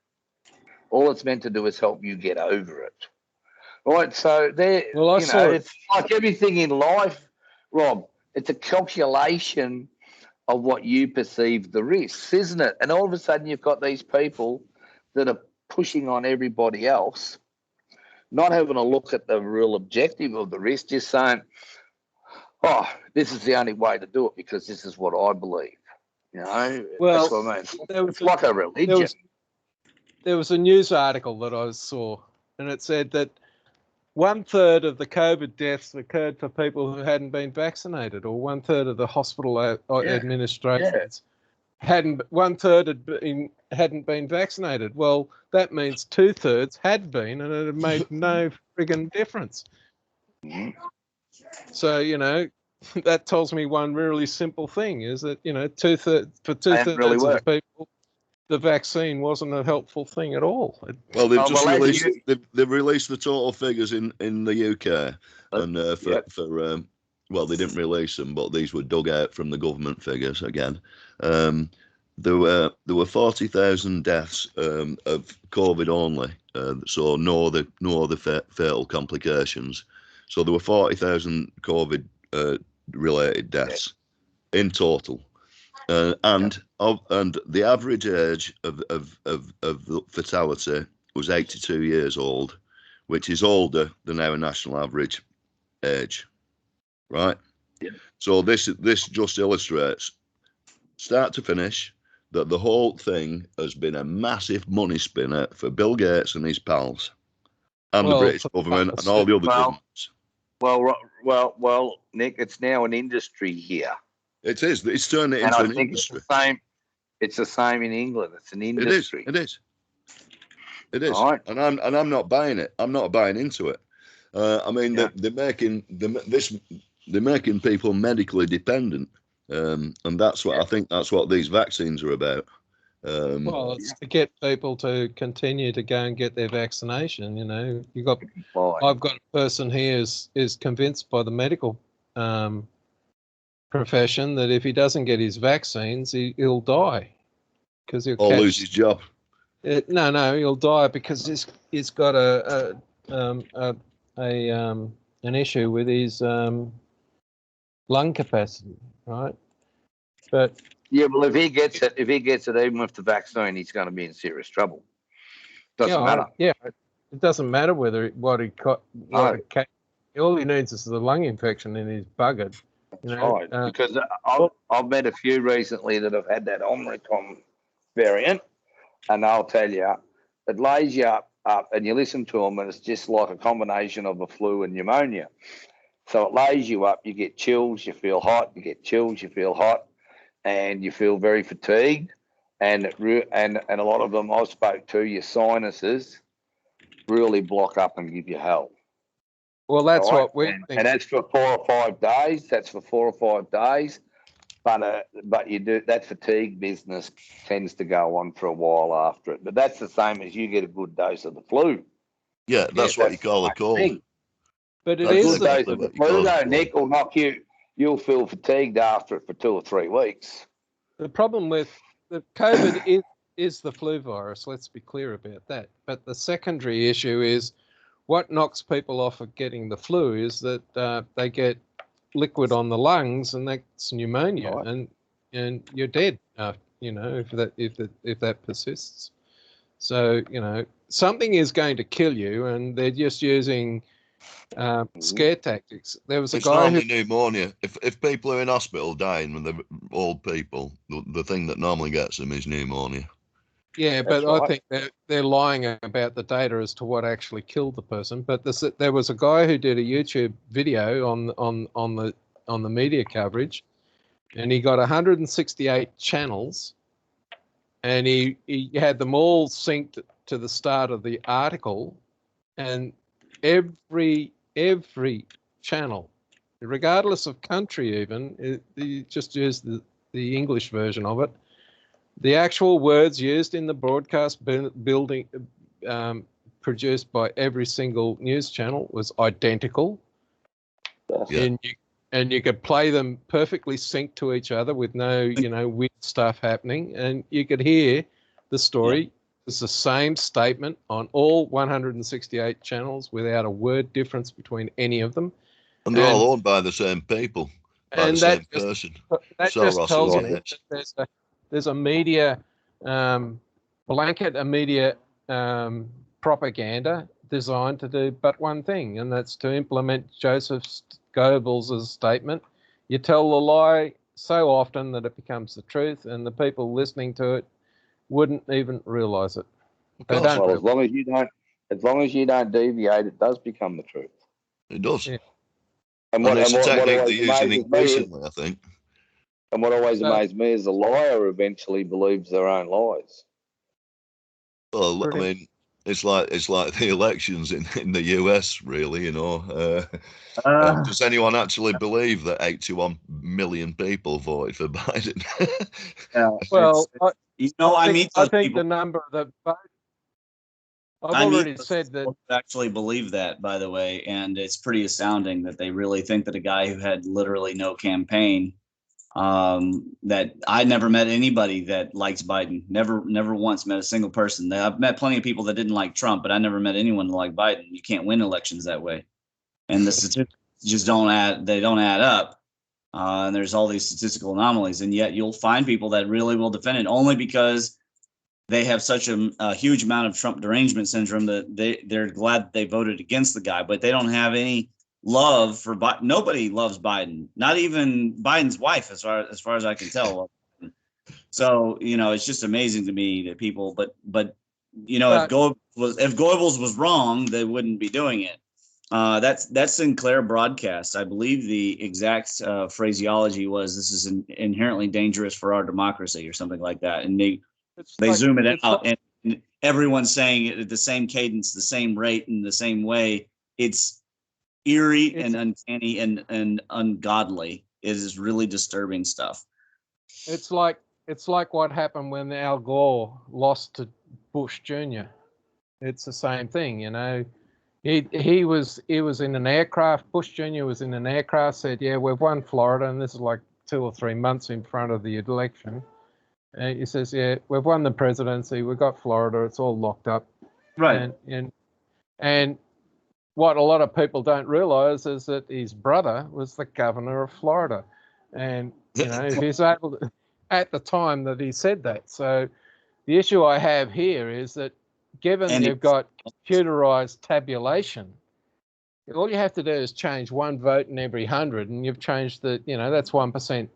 All it's meant to do is help you get over it. Right, so it's like everything in life, Rob. It's a calculation of what you perceive the risks, isn't it? And all of a sudden you've got these people that are pushing on everybody else, not having a look at the real objective of the risk, just saying, oh, this is the only way to do it because this is what I believe. Well, that's what I mean. It's like a religion. There was a news article that I saw, and it said that 1/3 of the COVID deaths occurred for people who hadn't been vaccinated, or 1/3 of the hospital administrations hadn't 1/3 hadn't been vaccinated. Well, that means 2/3 had been, and it had made no friggin' difference. So that tells me one really simple thing is that 2/3 for 2/3 of the people, the vaccine wasn't a helpful thing at all. Well, they've just released. They've released the total figures in the UK, and well, they didn't release them, but these were dug out from the government figures again. There were 40,000 deaths of COVID only, so no other fatal complications. So there were 40,000 COVID related deaths in total. And the average age of fatality was 82 years old, which is older than our national average age, right? Yeah. So this just illustrates, start to finish, that the whole thing has been a massive money spinner for Bill Gates and his pals, and the British government and all the other governments. Well, Nick, it's now an industry here. It is. It's turned it into an industry. It's the same in England. It's an industry. It is. Right. And I'm not buying it. I'm not buying into it. I mean, they're making people medically dependent, and that's what I think. That's what these vaccines are about. Well, it's to get people to continue to go and get their vaccination. I've got a person here is convinced by the medical profession that if he doesn't get his vaccines, he'll die because he'll lose his job. No, he'll die because he's got an issue with his lung capacity, right? But well, if he gets it, even with the vaccine, he's going to be in serious trouble. Doesn't matter. It doesn't matter what he got. All he needs is the lung infection, and he's buggered. Right, because I've met a few recently that have had that Omicron variant, and I'll tell you, it lays you up, and you listen to them, and it's just like a combination of a flu and pneumonia. So it lays you up, you get chills, you feel hot, you get chills, you feel hot, and you feel very fatigued, and a lot of them I spoke to, your sinuses really block up and give you hell. Well, that's what we think. And that's for 4 or 5 days. But you do that fatigue business tends to go on for a while after it. But that's the same as you get a good dose of the flu. Yeah, that's what you call a cold. But it is a dose of the flu, though, Nick, will knock you. You'll feel fatigued after it for 2 or 3 weeks. The problem with the COVID is the flu virus. Let's be clear about that. But the secondary issue is what knocks people off of getting the flu is that they get liquid on the lungs, and that's pneumonia, right. and you're dead. If that persists. So something is going to kill you, and they're just using scare tactics. There was a guy normally pneumonia. If people are in hospital dying when they're old people, the thing that normally gets them is pneumonia. Yeah, but I think they're lying about the data as to what actually killed the person. But there was a guy who did a YouTube video on the media coverage, and he got 168 channels, and he had them all synced to the start of the article, and every channel regardless of country even, you just use the English version of it. The actual words used in the broadcast building produced by every single news channel was identical. Yeah. And you could play them perfectly synced to each other with no, weird stuff happening. And you could hear the story. Yeah. It's the same statement on all 168 channels without a word difference between any of them. And they're all owned by the same people, by the same person. That just tells you that there's a media blanket, a media propaganda designed to do but one thing, and that's to implement Joseph Goebbels' statement. You tell the lie so often that it becomes the truth, and the people listening to it wouldn't even realise it. Well, as long as you don't deviate, it does become the truth. It does. Yeah. And it's a technique they're using increasingly, I think. And what always amazed me is the liar eventually believes their own lies. Well, I mean, it's like the elections in the US, really. Does anyone actually believe that 81 million people voted for Biden? Yeah, well, I think the number that voted. I've already said that actually believe that, by the way, and it's pretty astounding that they really think that a guy who had literally no campaign, that I never met anybody that likes Biden. Never once met a single person. I've met plenty of people that didn't like Trump, but I never met anyone that liked Biden. You can't win elections that way, and the statistics just don't add up. And there's all these statistical anomalies, and yet you'll find people that really will defend it only because they have such a huge amount of Trump derangement syndrome that they're glad that they voted against the guy, but they don't have any love for Biden. Nobody loves Biden, not even Biden's wife, as far as I can tell. So it's just amazing to me that people, but if Goebbels was wrong, they wouldn't be doing it. That's Sinclair broadcast. I believe the exact phraseology was, "This is inherently dangerous for our democracy," or something like that, and they zoom it out, and everyone's saying it at the same cadence, the same rate, in the same way. It's eerie and uncanny and ungodly. It is really disturbing stuff. It's like what happened when Al Gore lost to Bush Jr. It's the same thing, He was in an aircraft. Bush Jr. was in an aircraft. Said, "Yeah, we've won Florida," and this is like 2 or 3 months in front of the election. He says, "Yeah, we've won the presidency. We've got Florida. It's all locked up." Right. And what a lot of people don't realise is that his brother was the governor of Florida, and he's able to, at the time that he said that. So the issue I have here is that given you've got computerized tabulation, all you have to do is change one vote in every 100, and you've changed that's 1%.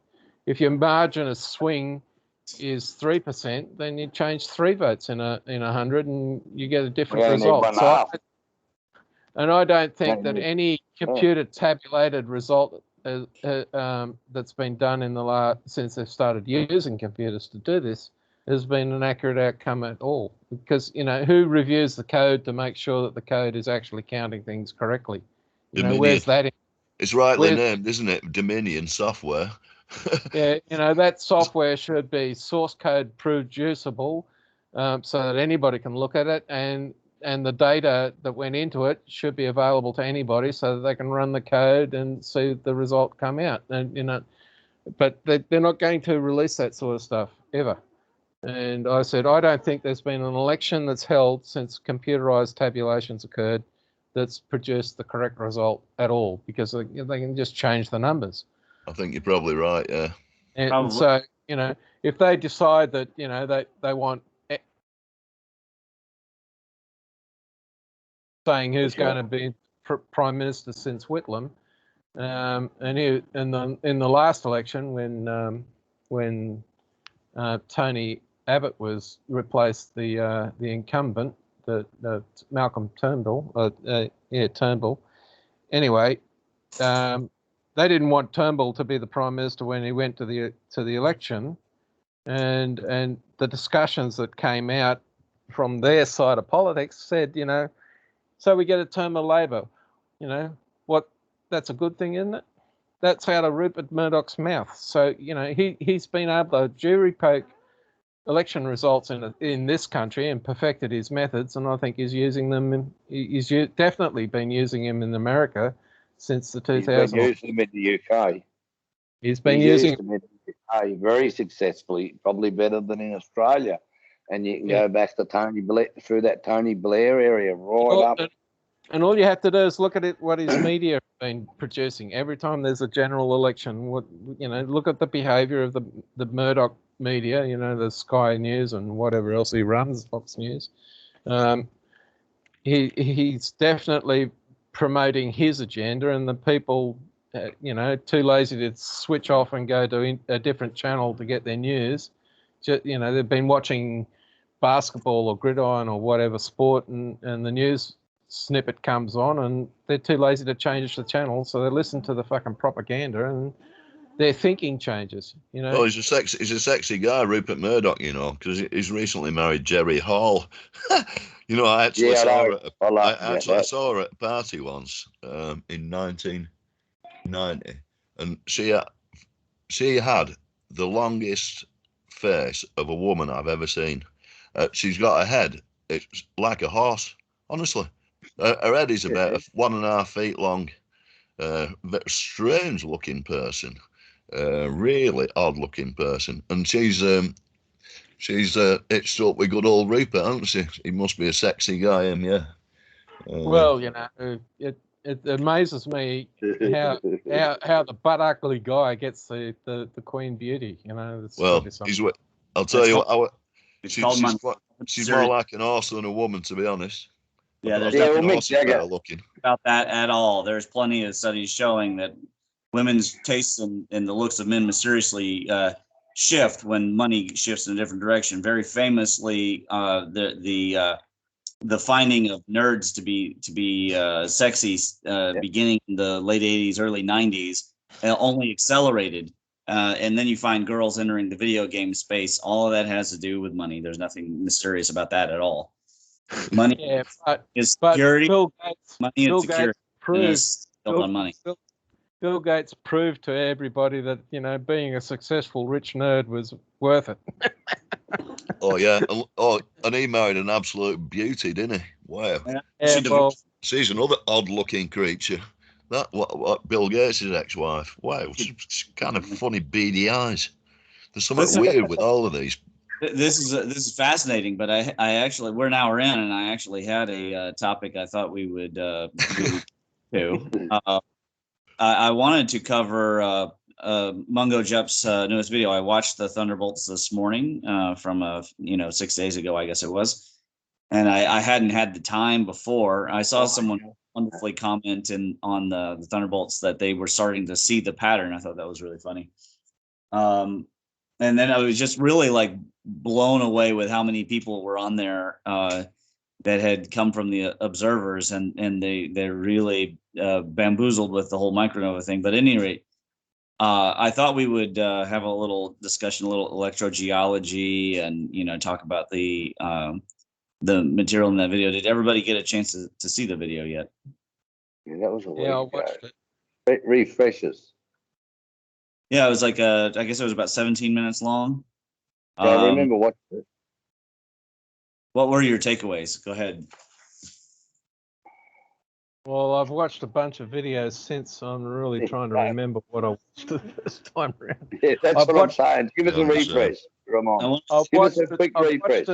If your margin of swing is 3%, then you change 3 votes in 100, and you get a different result. And I don't think that any computer tabulated result that's been done since they've started using computers to do this has been an accurate outcome at all. Because who reviews the code to make sure that the code is actually counting things correctly? Where's that? It's rightly named, isn't it? Dominion software. Yeah, that software should be source code producible, so that anybody can look at it, and the data that went into it should be available to anybody so that they can run the code and see the result come out. And but they're not going to release that sort of stuff ever. And I said, I don't think there's been an election that's held since computerized tabulations occurred that's produced the correct result at all, because they can just change the numbers. I think you're probably right, yeah. And so, if they decide that, they want saying who's going to be Prime Minister since Whitlam, and in the last election when Tony Abbott was replaced the incumbent, the Malcolm Turnbull, Turnbull. Anyway, they didn't want Turnbull to be the Prime Minister when he went to the election, and the discussions that came out from their side of politics said, so we get a term of Labor, that's a good thing, isn't it? that's out of Rupert Murdoch's mouth. So he's been able to jury poke election results in this country and perfected his methods, and I think he's using them. He's definitely been using them in America since the 2000s. He's been using them in the UK. He's been using them in the UK very successfully, probably better than in Australia. And you can go back to Tony Blair, through that Tony Blair area right up. And all you have to do is look at what his media have been producing every time there's a general election. Look at the behaviour of the Murdoch media. The Sky News and whatever else he runs, Fox News. He's definitely promoting his agenda, and the people, too lazy to switch off and go to a different channel to get their news. They've been watching basketball or gridiron or whatever sport, and the news snippet comes on, and they're too lazy to change the channel, so they listen to the fucking propaganda, and their thinking changes. Oh, he's a sexy guy, Rupert Murdoch. Because he's recently married Jerry Hall. I actually saw her at a party once in 1990, and she had the longest face of a woman I've ever seen. She's got a head, it's like a horse, honestly. Her head is about 1.5 feet long. Very strange looking person, really odd looking person, and she's hitched up with good old Rupert, hasn't she? He must be a sexy guy, yeah. Well, it amazes me how the butt ugly guy gets the Queen Beauty. I'll tell you what. She's more like an horse than a woman, to be honest. Yeah, there's nothing looking about that at all. There's plenty of studies showing that women's tastes and the looks of men mysteriously shift when money shifts in a different direction. Very famously, the finding of nerds to be sexy beginning in the late 80s, early 90s only accelerated. And then you find girls entering the video game space. All of that has to do with money. There's nothing mysterious about that at all. Money is security. Money is security. On money. Bill Gates proved to everybody that being a successful rich nerd was worth it. Oh yeah. And he married an absolute beauty, didn't he? Wow. Yeah, she's another odd-looking creature. That what Bill Gates' ex-wife. Wow, she's kind of funny, beady eyes. There's something weird with all of these. This is fascinating, but I actually, we're an hour in, and I actually had a topic I thought we would do. I wanted to cover Mungo Jupp's newest video. I watched the Thunderbolts this morning from 6 days ago, I guess it was, and I hadn't had the time before. I saw someone wonderfully comment on the Thunderbolts that they were starting to see the pattern. I thought that was really funny. And then I was just really like blown away with how many people were on there that had come from the observers, and they're really bamboozled with the whole micronova thing. But at any rate, I thought we would have a little discussion, a little electrogeology, and talk about the material in that video. Did everybody get a chance to see the video yet? Yeah, that was a I watched it. Refreshes. Yeah, it was like I guess it was about 17 minutes long. Yeah, I remember watching it. What were your takeaways? Go ahead. Well, I've watched a bunch of videos since. I'm really trying to remember what I watched the first time around. Yeah, that's what I'm saying. Give us a refresh, Ramon. Give us a quick refresh.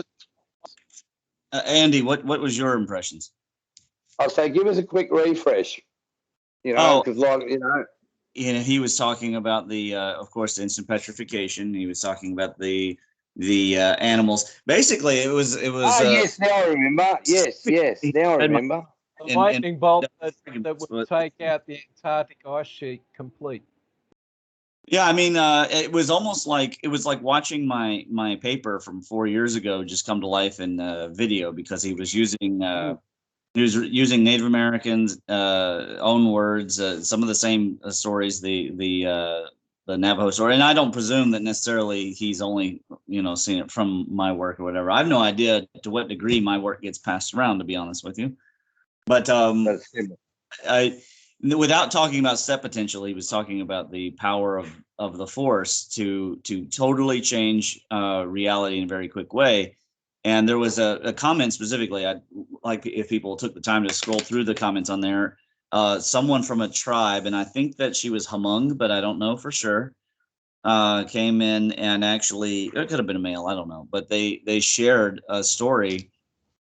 Andy, what was your impressions? I'll say, give us a quick refresh. Because he was talking about the, of course, the instant petrification. He was talking about the animals. Basically, it was. Oh yes, now I remember. Yes, now I remember. The lightning bolt that would take out the Antarctic ice sheet complete. Yeah, I mean, it was almost like watching my paper from 4 years ago just come to life in video, because he was using Native Americans' own words, some of the same stories, the Navajo story, and I don't presume that necessarily he's only seen it from my work or whatever. I have no idea to what degree my work gets passed around, to be honest with you. But without talking about set potential, he was talking about the power of the force to totally change reality in a very quick way. And there was a comment specifically, I'd like if people took the time to scroll through the comments on there, someone from a tribe, and I think that she was Hmong, but I don't know for sure, came in and actually, it could have been a male, I don't know, but they shared a story,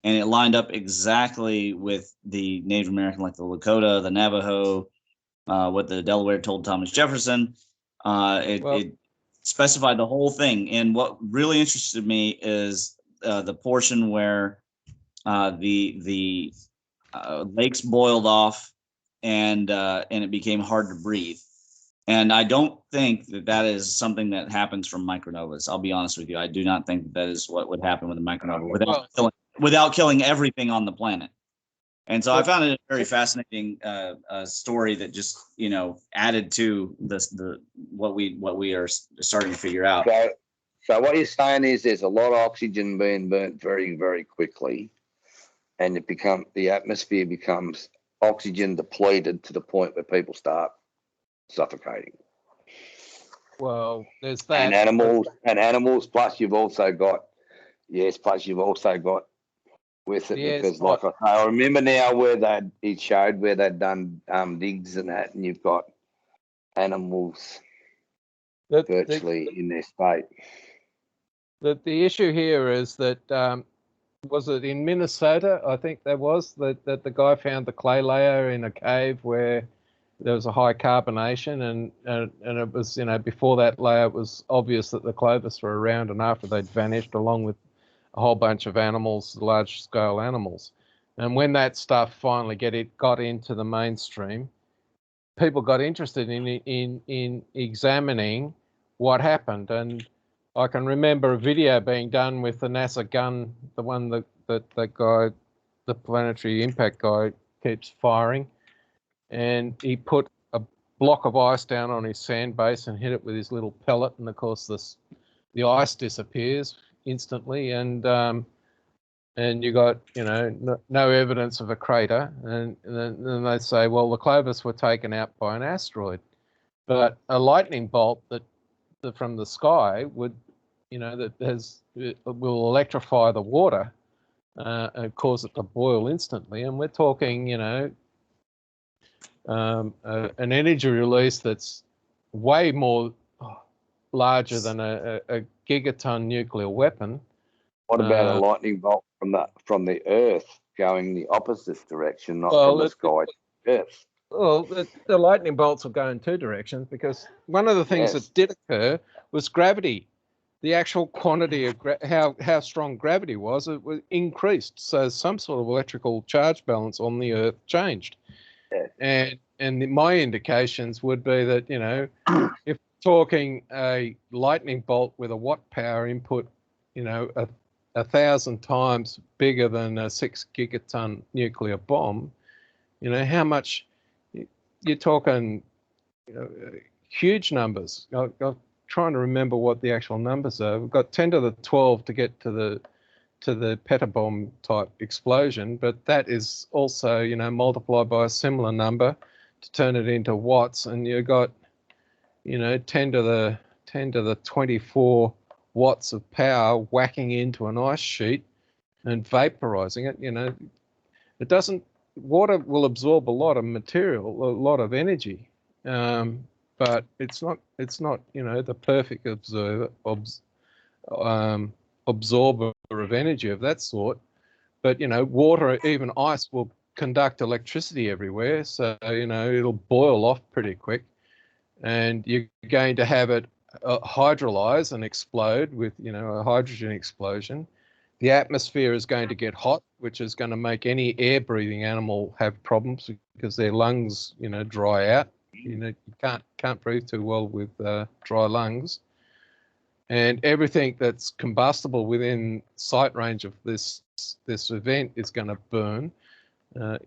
and it lined up exactly with the Native American, like the Lakota, the Navajo, what the Delaware told Thomas Jefferson. It specified the whole thing. And what really interested me is the portion where the lakes boiled off and it became hard to breathe. And I don't think that is something that happens from micronovas. I'll be honest with you. I do not think that is what would happen with a micronova without killing everything on the planet. And so I found it a very fascinating story that just, added to what we are starting to figure out. So what you're saying is there's a lot of oxygen being burnt very, very quickly, and the atmosphere becomes oxygen depleted to the point where people start suffocating. Well, there's that. And animals, plus you've also got with it, because like I remember now where it showed where they'd done digs and that, and you've got animals virtually in their state. The issue here is that was it in Minnesota? I think there was that the guy found the clay layer in a cave where there was a high carbonation, and it was, before that layer it was obvious that the Clovis were around, and after they'd vanished along with a whole bunch of animals, large scale animals. And when that stuff finally got into the mainstream, people got interested in examining what happened. And I can remember a video being done with the NASA gun, the one that guy, the planetary impact guy, keeps firing. And he put a block of ice down on his sand base and hit it with his little pellet. And of course, the ice disappears instantly, and you got no evidence of a crater, and then they say, well, the Clovis were taken out by an asteroid, but a lightning bolt that from the sky would will electrify the water and cause it to boil instantly, and we're talking an energy release that's way more larger than a gigaton nuclear weapon. What about a lightning bolt from the Earth going the opposite direction, not from the sky to Earth? Well, the lightning bolts will go in two directions, because one of the things that did occur was gravity. The actual quantity of how strong gravity was, it was increased. So some sort of electrical charge balance on the Earth changed. Yeah. And my indications would be that, if talking a lightning bolt with a watt power input, 1,000 times bigger than a 6 gigaton nuclear bomb, how much you're talking, huge numbers. I'm trying to remember what the actual numbers are. We've got 10 to the 12 to get to the petabomb type explosion, but that is also, multiplied by a similar number to turn it into watts, and you got 10 to the 24 watts of power whacking into an ice sheet and vaporizing it. It doesn't. Water will absorb a lot of material, a lot of energy, but it's not the perfect absorber of energy of that sort. But water, even ice, will conduct electricity everywhere, so it'll boil off pretty quick, and you're going to have it hydrolyze and explode with a hydrogen explosion. The atmosphere is going to get hot, which is going to make any air breathing animal have problems, because their lungs dry out. You can't breathe too well with dry lungs, and everything that's combustible within sight range of this event is going to burn. And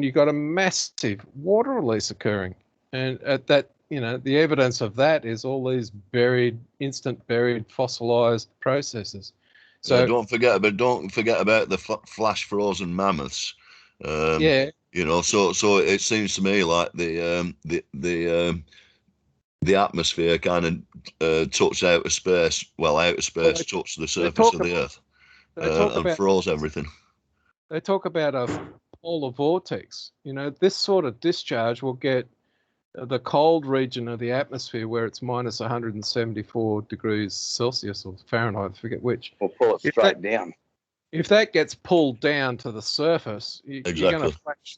you've got a massive water release occurring, and at that, the evidence of that is all these instant buried fossilized processes. So don't forget about the flash frozen mammoths. You know, so it seems to me like the atmosphere kind of touched outer space. Well, outer space touched the surface of the Earth and froze everything. They talk about a polar vortex. You know, this sort of discharge will get the cold region of the atmosphere where it's minus 174 degrees Celsius or Fahrenheit, I forget which. Or pull it straight down. If that gets pulled down to the surface, Exactly.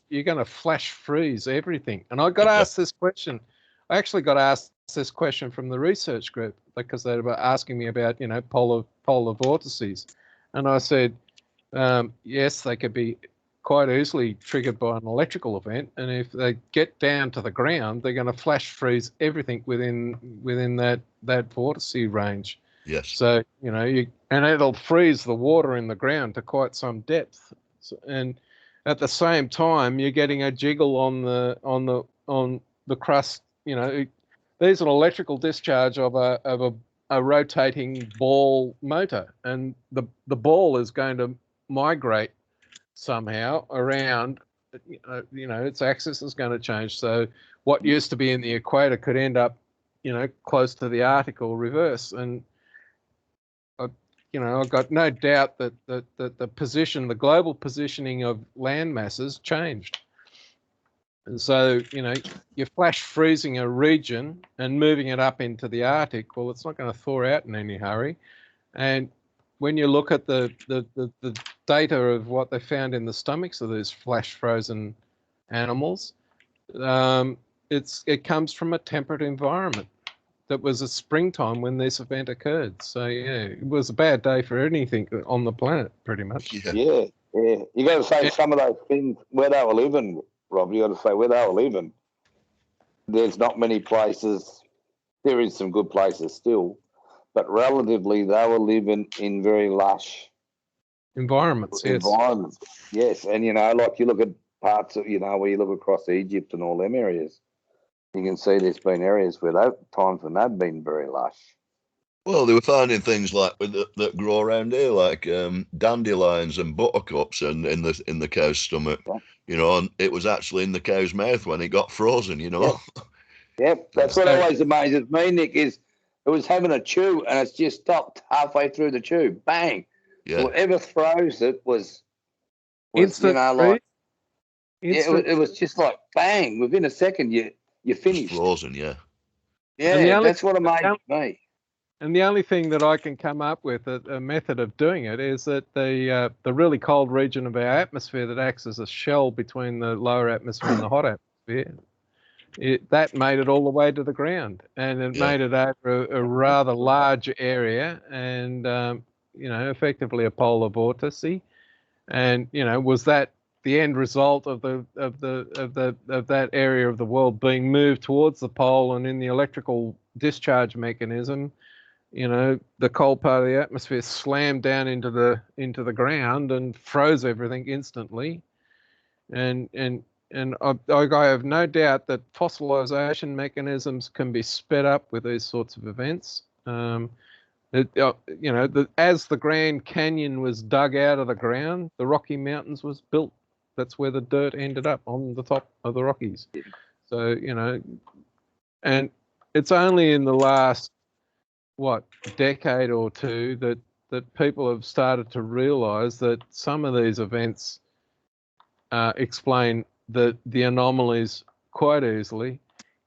you're gonna flash freeze everything. And I got asked this question. I actually got asked this question from the research group because they were asking me about, you know, polar vortices, and I said, yes, they could be quite easily triggered by an electrical event, and if they get down to the ground, they're going to flash freeze everything within that vortice range. Yes. So, you know, and it'll freeze the water in the ground to quite some depth. So, and at the same time, you're getting a jiggle on the crust. You know, there's an electrical discharge of a rotating ball motor, and the ball is going to migrate somehow around. You know, its axis is going to change. So what used to be in the equator could end up, you know, close to the Arctic or reverse. And you know, I've got no doubt that the global positioning of land masses changed. And so, you know, you're flash freezing a region and moving it up into the Arctic. Well, it's not going to thaw out in any hurry. And when you look at the data of what they found in the stomachs of these flash frozen animals, it comes from a temperate environment. That was a springtime when this event occurred. So yeah, it was a bad day for anything on the planet, pretty much. Yeah. You got to say some of those things where they were living, Rob. You got to say where they were living. There's not many places. There is some good places still, but relatively they were living in very lush environments. Yes, and you know, like you look at parts of, you know, where you look across Egypt and all them areas. You can see there's been areas where times when they've been very lush. Well, they were finding things like that grow around here, like dandelions and buttercups, and in the cow's stomach. Yeah. You know, and it was actually in the cow's mouth when it got frozen. You know. Yep. That's what always amazes me, Nick. Is it was having a chew and it's just stopped halfway through the chew. Bang. Yeah. Whatever froze it was instant, you know, like it was just like bang. Within a second, you finished. Frozen, yeah. Yeah, that's what amazed me. And the only thing that I can come up with, a method of doing it, is that the really cold region of our atmosphere that acts as a shell between the lower atmosphere and the hot atmosphere, that made it all the way to the ground, and it made it over a rather large area, and you know, effectively a polar vortice. And you know, was that the end result of that area of the world being moved towards the pole, and in the electrical discharge mechanism, you know, the cold part of the atmosphere slammed down into the ground and froze everything instantly. And I have no doubt that fossilization mechanisms can be sped up with these sorts of events. You know, as the Grand Canyon was dug out of the ground, the Rocky Mountains was built. That's where the dirt ended up, on the top of the Rockies. So, you know, and it's only in the last, decade or two that people have started to realize that some of these events explain the anomalies quite easily.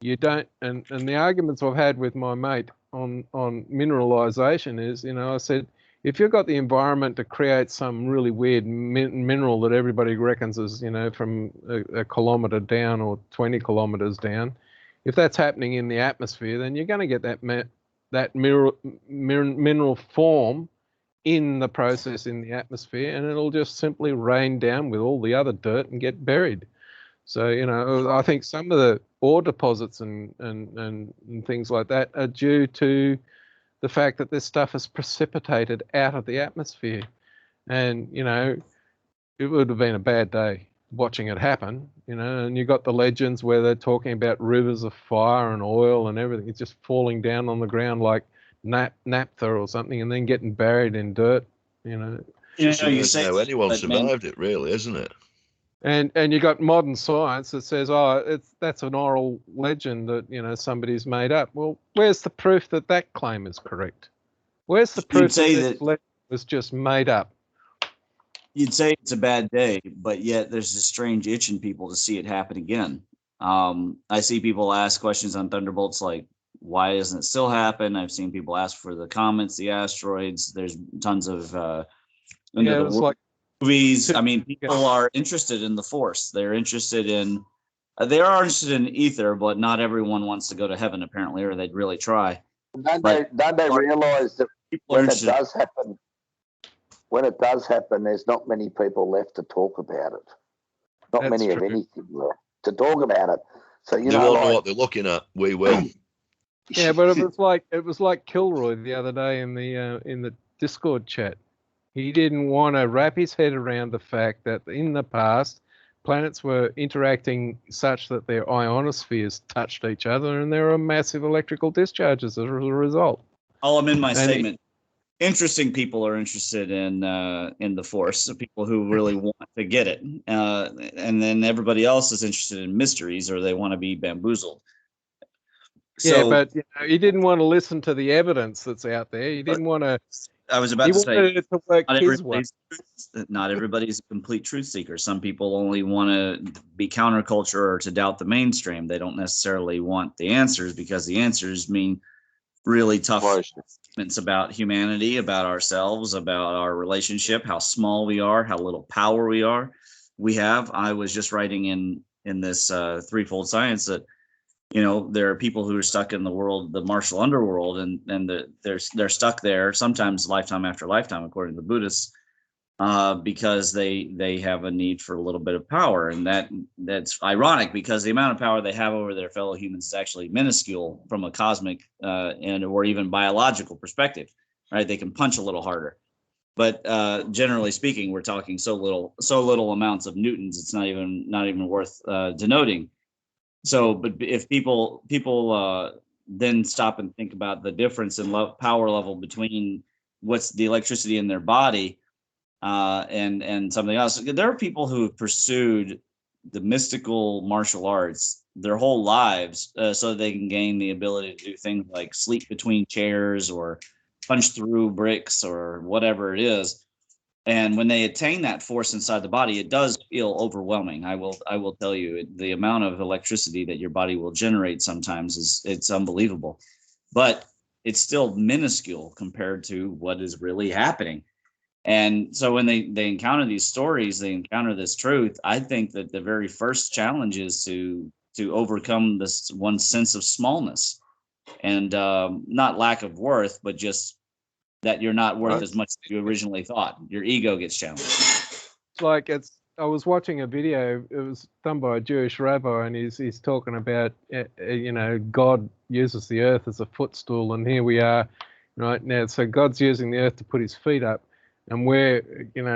You don't, and the arguments I've had with my mate on mineralization is, you know, I said, if you've got the environment to create some really weird mineral that everybody reckons is, you know, from a kilometer down or 20 kilometers down, if that's happening in the atmosphere, then you're going to get that mineral form in the process in the atmosphere, and it'll just simply rain down with all the other dirt and get buried. So, you know, I think some of the ore deposits and things like that are due to the fact that this stuff is precipitated out of the atmosphere. And, you know, it would have been a bad day watching it happen, you know, and you got the legends where they're talking about rivers of fire and oil and everything. It's just falling down on the ground like naphtha or something, and then getting buried in dirt, you know. You say anyone survived it, really, isn't it? And you got modern science that says, oh, that's an oral legend that somebody's made up. Well, where's the proof that that claim is correct? Where's the proof that this legend was just made up? You'd say it's a bad day, but yet there's this strange itch in people to see it happen again. I see people ask questions on Thunderbolts like, why doesn't it still happen? I've seen people ask for the comets, the asteroids. There's tons of movies. I mean, people are interested in the Force. They're interested in ether, but not everyone wants to go to heaven apparently, or they'd really try. Don't they realize that when it does happen? When it does happen, there's not many people left to talk about it. Not many of anything left to talk about it. So they won't know what they're looking at. We will. Yeah, but it was like Kilroy the other day in the Discord chat. He didn't want to wrap his head around the fact that in the past, planets were interacting such that their ionospheres touched each other, and there were massive electrical discharges as a result. I'll amend my statement. Interesting people are interested in the Force, so people who really want to get it, and then everybody else is interested in mysteries, or they want to be bamboozled. So, yeah, but he didn't want to listen to the evidence that's out there. He didn't want to. I was about to say, it to work his way. Not everybody's a complete truth seeker. Some people only want to be counterculture or to doubt the mainstream. They don't necessarily want the answers, because the answers mean really tough statements about humanity, about ourselves, about our relationship, how small we are, how little power we have. I was just writing in this threefold science that there are people who are stuck in the world, the martial underworld, and they're stuck there sometimes lifetime after lifetime, according to the Buddhists, because they have a need for a little bit of power. And that's ironic, because the amount of power they have over their fellow humans is actually minuscule from a cosmic or even biological perspective, right? They can punch a little harder. But generally speaking, we're talking so little amounts of newtons, it's not even worth denoting. So, but if people then stop and think about the difference in power level between what's the electricity in their body and something else, there are people who have pursued the mystical martial arts their whole lives so they can gain the ability to do things like sleep between chairs or punch through bricks or whatever it is. And when they attain that force inside the body, it does feel overwhelming. I will tell you, the amount of electricity that your body will generate sometimes it's unbelievable, but it's still minuscule compared to what is really happening. And so when they encounter these stories, they encounter this truth. I think that the very first challenge is to overcome this one sense of smallness and not lack of worth, but just that you're not worth as much as you originally thought. Your ego gets challenged. It's like I was watching a video. It was done by a Jewish rabbi, and he's talking about God uses the earth as a footstool, and here we are right now. So God's using the earth to put his feet up, and we're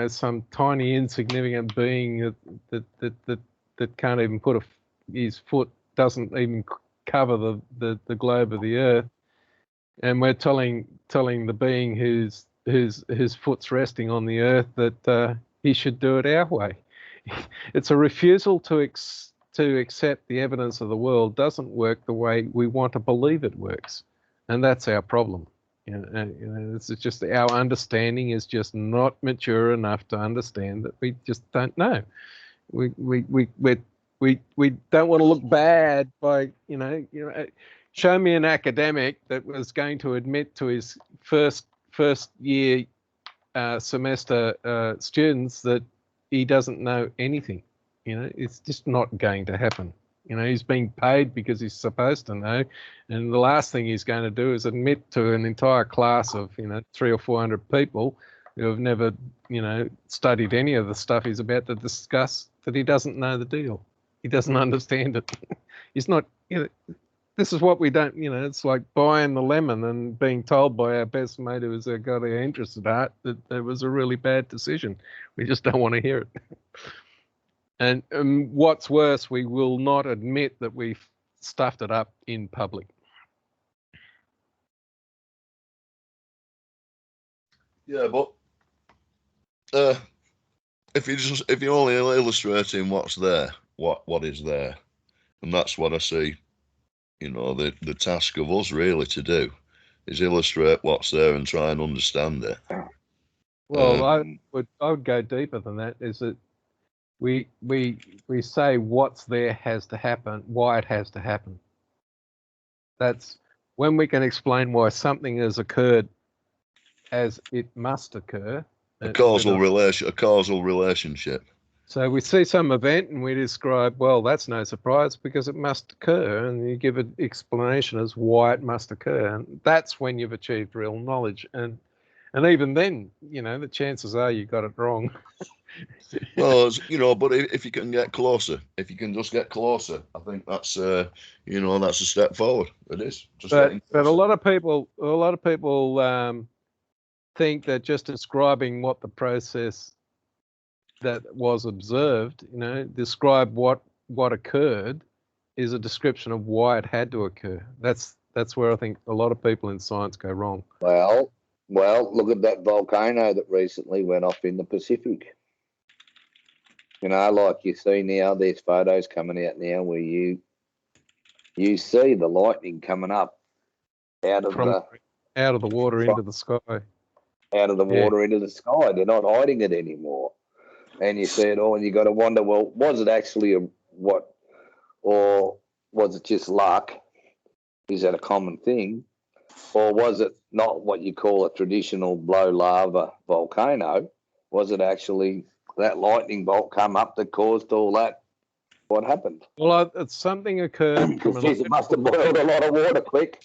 some tiny insignificant being that can't even put his foot, doesn't even cover the globe of the earth. And we're telling the being whose foot's resting on the earth that he should do it our way. It's a refusal to accept the evidence of the world doesn't work the way we want to believe it works, and that's our problem. It's just our understanding is just not mature enough to understand that we just don't know. We don't want to look bad by show me an academic that was going to admit to his first year semester students that he doesn't know anything. It's just not going to happen. He's being paid because he's supposed to know, and the last thing he's going to do is admit to an entire class of 300 or 400 people who have never studied any of the stuff he's about to discuss that he doesn't know the deal. He doesn't understand it. He's not. This is what we don't, it's like buying the lemon and being told by our best mate who's got our interest at heart that it was a really bad decision. We just don't want to hear it. And what's worse, we will not admit that we've stuffed it up in public. Yeah, but if you're only illustrating what's there, what is there, and that's what I see. You know, the task of us really to do is illustrate what's there and try and understand it. Well, I would go deeper than that. Is that we say what's there has to happen, why it has to happen. That's when we can explain why something has occurred as it must occur. A causal relationship. So we see some event and we describe, well, that's no surprise because it must occur, and you give an explanation as why it must occur, and that's when you've achieved real knowledge. And even then, you know, the chances are you got it wrong. Well, you know, but if you can get closer, if you can just get closer, I think that's you know, that's a step forward. It is. But a lot of people think that just describing what the process that was observed, you know, describe what occurred, is a description of why it had to occur. That's where I think a lot of people in science go wrong. Well, look at that volcano that recently went off in the Pacific. You know, like you see now, there's photos coming out now where you see the lightning coming up out of the water into the sky. Out of the water into the sky. They're not hiding it anymore. And you see it all, and you got to wonder, well, was it actually or was it just luck? Is that a common thing? Or was it not what you call a traditional blow lava volcano? Was it actually that lightning bolt come up that caused all that? What happened? Well, something occurred. It must have boiled a lot of water quick.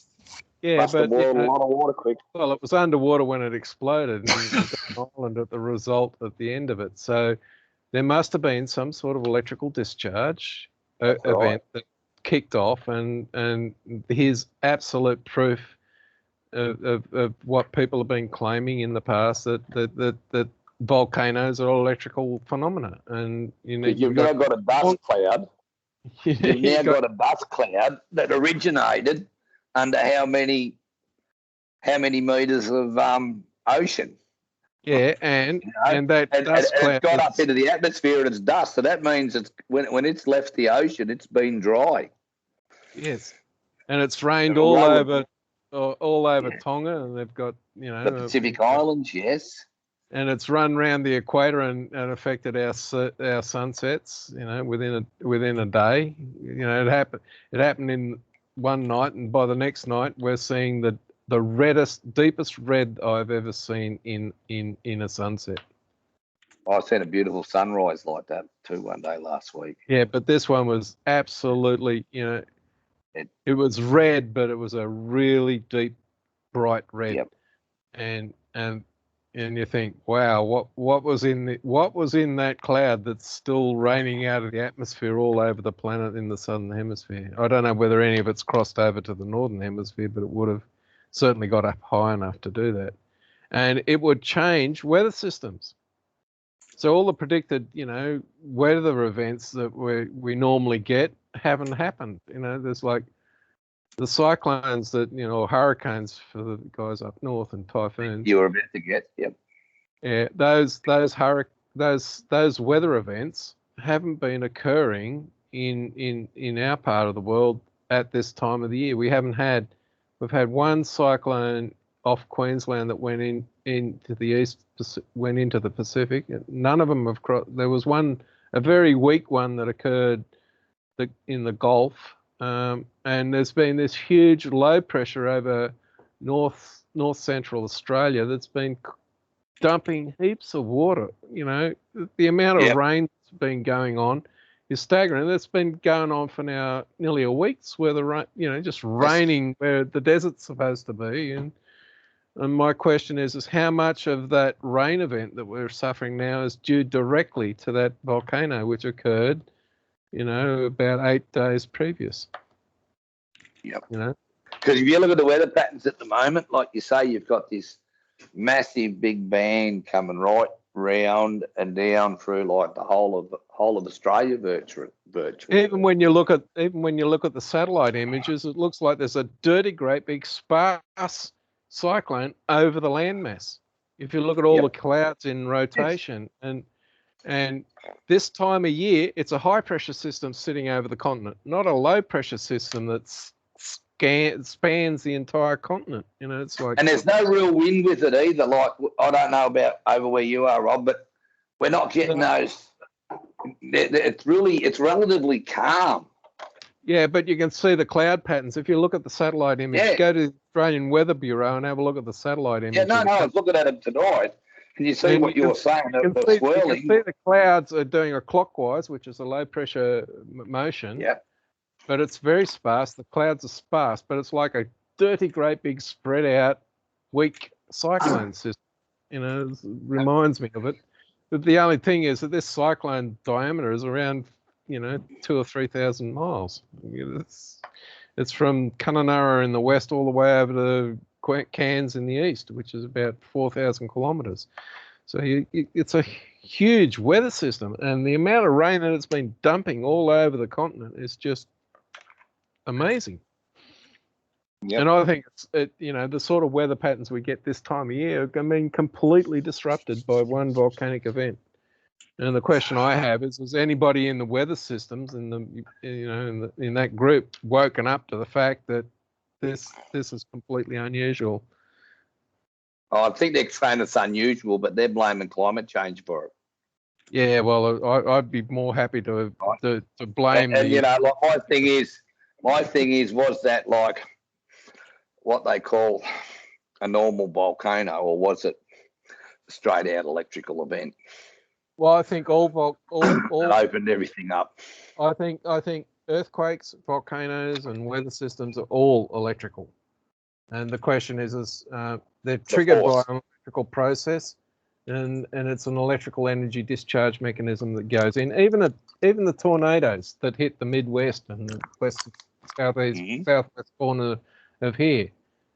Yeah, must have boiled a lot of water quick. Well, it was underwater when it exploded, and it was an island at the result at the end of it. So there must have been some sort of electrical discharge event that kicked off, and here's absolute proof of what people have been claiming in the past, that volcanoes are electrical phenomena. And you've now got a dust cloud. You've now got a dust cloud that originated under how many meters of ocean? Yeah, and that dust cloud it's got up into the atmosphere and it's dust. So that means it's when it's left the ocean, it's been dry. Yes, and it's rained all over Tonga, and they've got the Pacific Islands. Yes, and it's run around the equator and affected our sunsets. You know, within a day. You know, it happened in one night, and by the next night, we're seeing the deepest red I've ever seen in a sunset. I seen a beautiful sunrise like that too one day last week. Yeah, but this one was absolutely, it was red, but it was a really deep, bright red. Yep. And you think, wow, what was in that cloud that's still raining out of the atmosphere all over the planet in the southern hemisphere? I don't know whether any of it's crossed over to the northern hemisphere, but it would have certainly got up high enough to do that. And it would change weather systems. So all the predicted, weather events that we normally get haven't happened. There's like the cyclones that, or hurricanes for the guys up north, and typhoons. You were about to get, yep. Yeah, those weather events haven't been occurring in our part of the world at this time of the year. We've had one cyclone off Queensland that went into the east, went into the Pacific. None of them have crossed. There was one, a very weak one that occurred in the Gulf, and there's been this huge low pressure over north central Australia that's been dumping heaps of water. The amount of rain that's been going on is staggering. That's been going on for now nearly a week's worth of rain, just raining where the desert's supposed to be. And my question is how much of that rain event that we're suffering now is due directly to that volcano, which occurred, about 8 days previous? Yep. Because if you look at the weather patterns at the moment, like you say, you've got this massive big band coming right round and down through like the whole of Australia virtually. Even when you look at the satellite images, it looks like there's a dirty, great big sparse cyclone over the landmass. If you look at all the clouds in rotation, and And this time of year, it's a high pressure system sitting over the continent, not a low pressure system that spans the entire continent. You know, it's like, And there's no real wind with it either. Like, I don't know about over where you are, Rob, but we're not getting those. It's relatively calm. yeah, but you can see the cloud patterns. If you look at the satellite image, go to the Australian Weather Bureau and have a look at the satellite image. Yeah, no, I was looking at it tonight. Can you see what you were saying? You can see the clouds are doing a clockwise, which is a low pressure motion. Yeah. But it's very sparse. The clouds are sparse, but it's like a dirty, great big spread out, weak cyclone system. You know, it reminds me of it. But the only thing is that this cyclone diameter is around, 2,000 or 3,000 miles. It's from Kununurra in the west all the way over to Cairns in the east, which is about 4,000 kilometres. So it's a huge weather system, and the amount of rain that it's been dumping all over the continent is just amazing. Yep. And I think the sort of weather patterns we get this time of year are being completely disrupted by one volcanic event. And the question I have is: has anybody in the weather systems in that group woken up to the fact that this is completely unusual? Oh, I think they're saying it's unusual, but they're blaming climate change for it. Yeah, well, I'd be more happy to blame. And like my thing is, was that like what they call a normal volcano, or was it a straight out electrical event? Well, I think all opened everything up. I think earthquakes, volcanoes, and weather systems are all electrical, and the question is they're triggered by an electrical process, and it's an electrical energy discharge mechanism that goes in. Even the tornadoes that hit the Midwest and the southwest corner of here,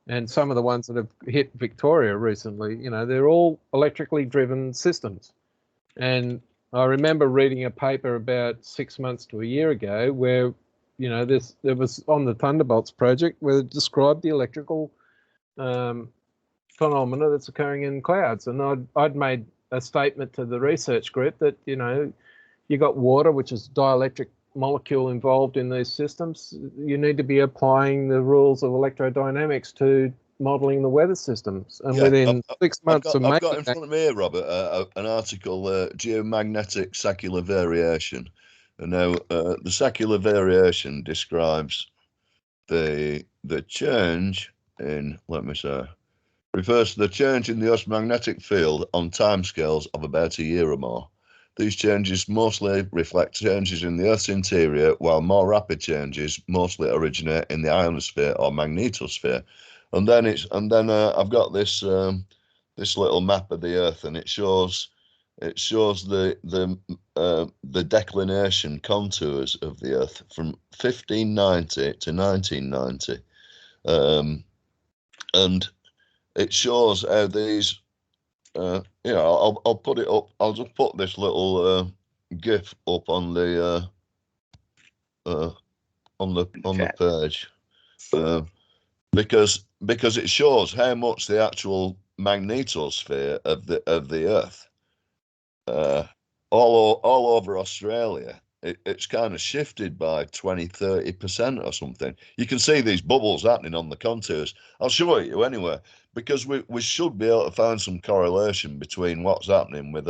and some of the ones that have hit Victoria recently, they're all electrically driven systems. And I remember reading a paper about 6 months to a year ago where, there was on the Thunderbolts project where it described the electrical phenomena that's occurring in clouds. And I'd made a statement to the research group that, you got water, which is dielectric molecule involved in these systems. You need to be applying the rules of electrodynamics to modelling the weather systems, and within 6 months I've got in front of me here, Robert, an article, geomagnetic secular variation. And now the secular variation describes the change in, refers to the change in the Earth's magnetic field on timescales of about a year or more. These changes mostly reflect changes in the Earth's interior, while more rapid changes mostly originate in the ionosphere or magnetosphere. And then I've got this little map of the Earth, and it shows the declination contours of the Earth from 1590 to 1990, and it shows how these. I'll put it up. I'll just put this little GIF up on the page. Because it shows how much the actual magnetosphere of the Earth, all over Australia, it's kind of shifted by 20-30% or something. You can see these bubbles happening on the contours. I'll show it you anyway, because we should be able to find some correlation between what's happening with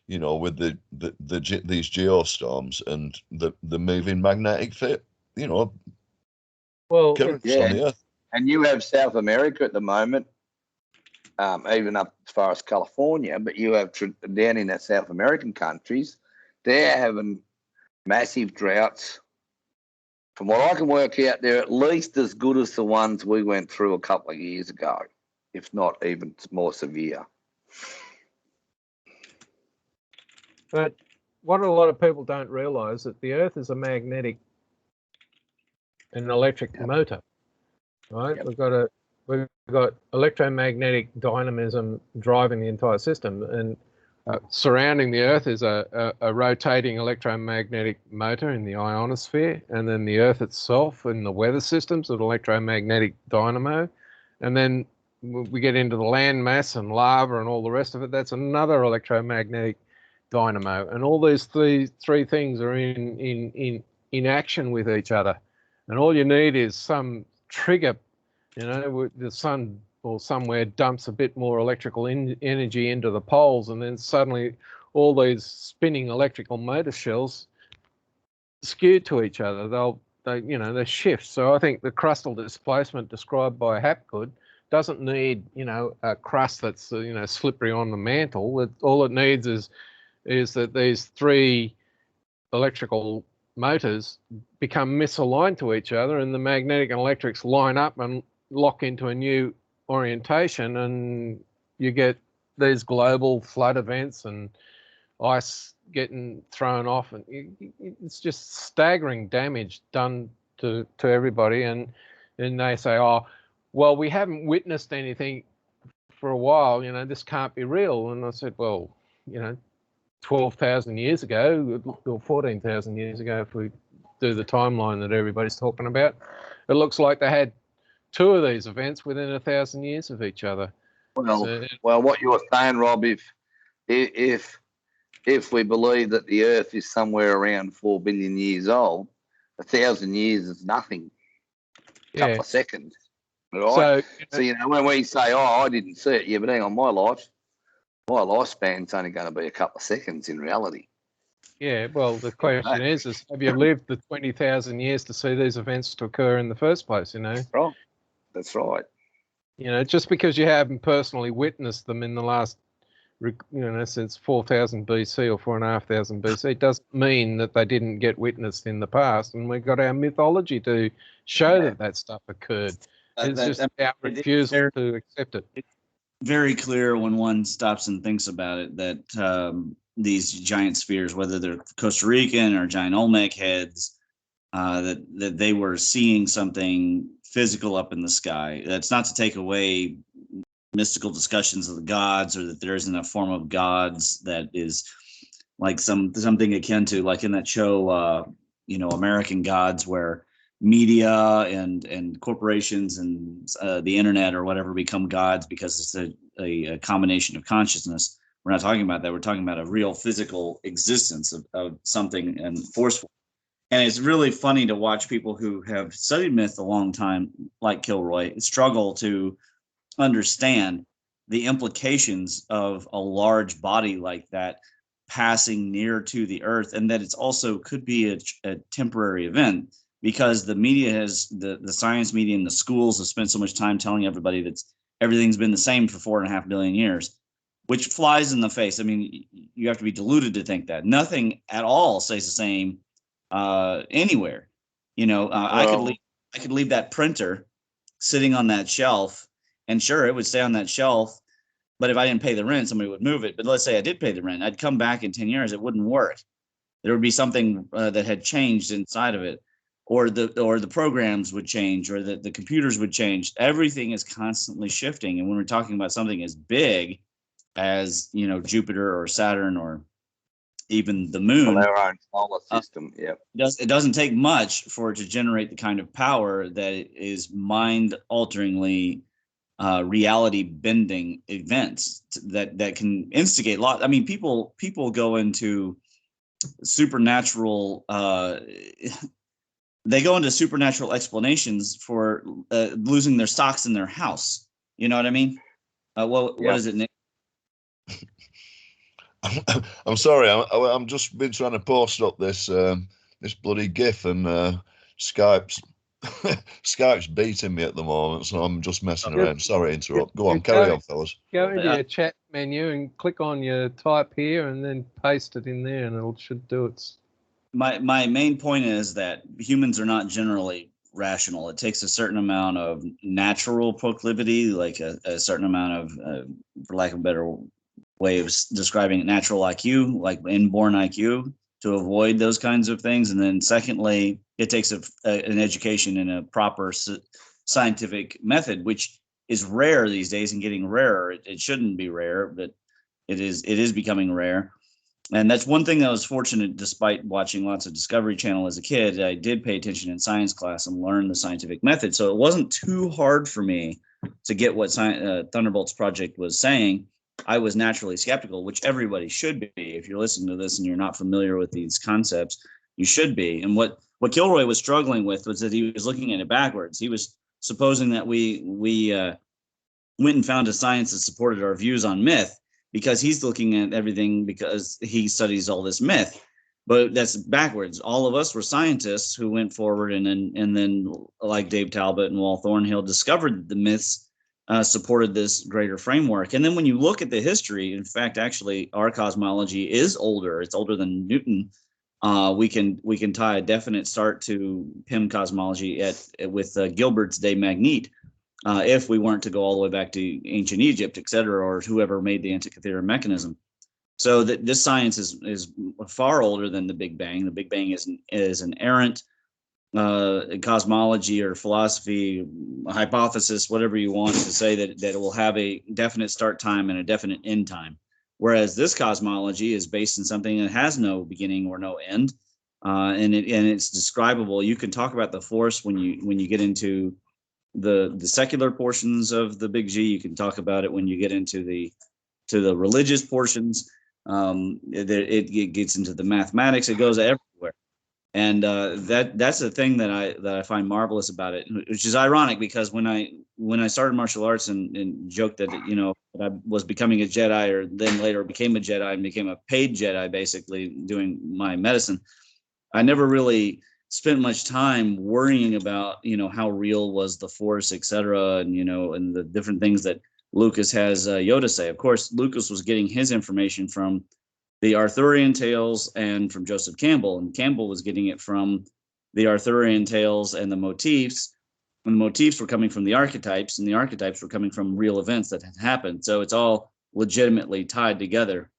these geostorms and the moving magnetic field, currents on the Earth. And you have South America at the moment, even up as far as California, but you have down in the South American countries, they're having massive droughts. From what I can work out, they're at least as good as the ones we went through a couple of years ago, if not even more severe. But what a lot of people don't realise that the Earth is an electric motor. Right, yep. We've got electromagnetic dynamism driving the entire system, and surrounding the Earth is a rotating electromagnetic motor in the ionosphere, and then the Earth itself in the weather systems, an electromagnetic dynamo, and then we get into the land mass and lava and all the rest of it. That's another electromagnetic dynamo, and all these three things are in action with each other, and all you need is some trigger. You know, the sun or somewhere dumps a bit more electrical energy into the poles, and then suddenly all these spinning electrical motor shells skew to each other. They shift. So I think the crustal displacement described by Hapgood doesn't need, a crust that's, slippery on the mantle. All it needs is that these three electrical motors become misaligned to each other, and the magnetic and electrics line up and lock into a new orientation, and you get these global flood events and ice getting thrown off, and it's just staggering damage done to everybody. And they say, oh, well, we haven't witnessed anything for a while, this can't be real. And I said, well, 12,000 years ago or 14,000 years ago, if we do the timeline that everybody's talking about, it looks like they had two of these events within 1,000 years of each other. Well, what you were saying, Rob, if we believe that the Earth is somewhere around 4 billion years old, 1,000 years is nothing. A couple of seconds. Right? So, when we say, oh, I didn't see it, but hang on, my lifespan's only going to be a couple of seconds in reality. Yeah, well, the question is have you lived the 20,000 years to see these events to occur in the first place, Right. That's right. Just because you haven't personally witnessed them in the last, since 4,000 BC or 4,500 BC, doesn't mean that they didn't get witnessed in the past. And we've got our mythology to show that stuff occurred. It's just our refusal to accept it. It's very clear when one stops and thinks about it that these giant spheres, whether they're Costa Rican or giant Olmec heads, that they were seeing something physical up in the sky. That's not to take away mystical discussions of the gods, or that there isn't a form of gods that is like something akin to, like in that show, American Gods, where media and corporations and the internet or whatever become gods because it's a combination of consciousness. We're not talking about that. We're talking about a real physical existence of something and forceful. And it's really funny to watch people who have studied myth a long time, like Kilroy, struggle to understand the implications of a large body like that passing near to the Earth, and that it's also could be a temporary event, because the media has, the science media and the schools have spent so much time telling everybody that everything's been the same for 4.5 billion years, which flies in the face. I mean, you have to be deluded to think that. Nothing at all stays the same anywhere. I could leave that printer sitting on that shelf, and sure, it would stay on that shelf, but if I didn't pay the rent, somebody would move it. But let's say I did pay the rent, I'd come back in 10 years, it wouldn't work. There would be something that had changed inside of it, or the programs would change, or the computers would change. Everything is constantly shifting. And when we're talking about something as big as Jupiter or Saturn or even the moon, our own solar system, it doesn't take much for it to generate the kind of power that is mind-alteringly reality-bending events that can instigate a lot. I mean, people go into supernatural. They go into supernatural explanations for losing their socks in their house. You know what I mean? What is it, Nick? I'm sorry. I'm just been trying to post up this bloody GIF, and Skype's beating me at the moment, so I'm just messing around. Sorry to interrupt. Go on, carry on, fellas. Go into your chat menu and click on your type here, and then paste it in there, and it should do it. My main point is that humans are not generally rational. It takes a certain amount of natural proclivity, like a certain amount of, for lack of a better way of describing it, natural IQ, like inborn IQ, to avoid those kinds of things. And then secondly, it takes an education in a proper scientific method, which is rare these days and getting rarer. It shouldn't be rare, but it is becoming rare. And that's one thing that I was fortunate, despite watching lots of Discovery Channel as a kid, I did pay attention in science class and learn the scientific method. So it wasn't too hard for me to get what Thunderbolt's project was saying. I was naturally skeptical, which everybody should be. If you're listening to this and you're not familiar with these concepts, you should be. And what Kilroy was struggling with was that he was looking at it backwards. He was supposing that we went and found a science that supported our views on myth, because he's looking at everything because he studies all this myth. But that's backwards. All of us were scientists who went forward and then like Dave Talbot and Wal Thornhill discovered the myths, supported this greater framework. And then when you look at the history, in fact, actually our cosmology is older. It's older than Newton. We can tie a definite start to Pym cosmology with Gilbert's De Magnete, if we weren't to go all the way back to ancient Egypt, et cetera, or whoever made the Antikythera mechanism. So that this science is far older than the Big Bang. The Big Bang is an errant cosmology or philosophy, hypothesis, whatever you want to say, that it will have a definite start time and a definite end time. Whereas this cosmology is based in something that has no beginning or no end, and it's describable. You can talk about the force when you get into the secular portions of the Big G. You can talk about it when you get into the religious portions. It gets into the mathematics. It goes everywhere, and that's the thing that I find marvelous about it, which is ironic because when I started martial arts and joked that that I was becoming a Jedi, or then later became a Jedi and became a paid Jedi, basically doing my medicine, I never really spent much time worrying about how real was the Force, etc., and and the different things that Lucas has Yoda say. Of course, Lucas was getting his information from the Arthurian tales and from Joseph Campbell, and Campbell was getting it from the Arthurian tales and the motifs, and the motifs were coming from the archetypes, and the archetypes were coming from real events that had happened. So it's all legitimately tied together,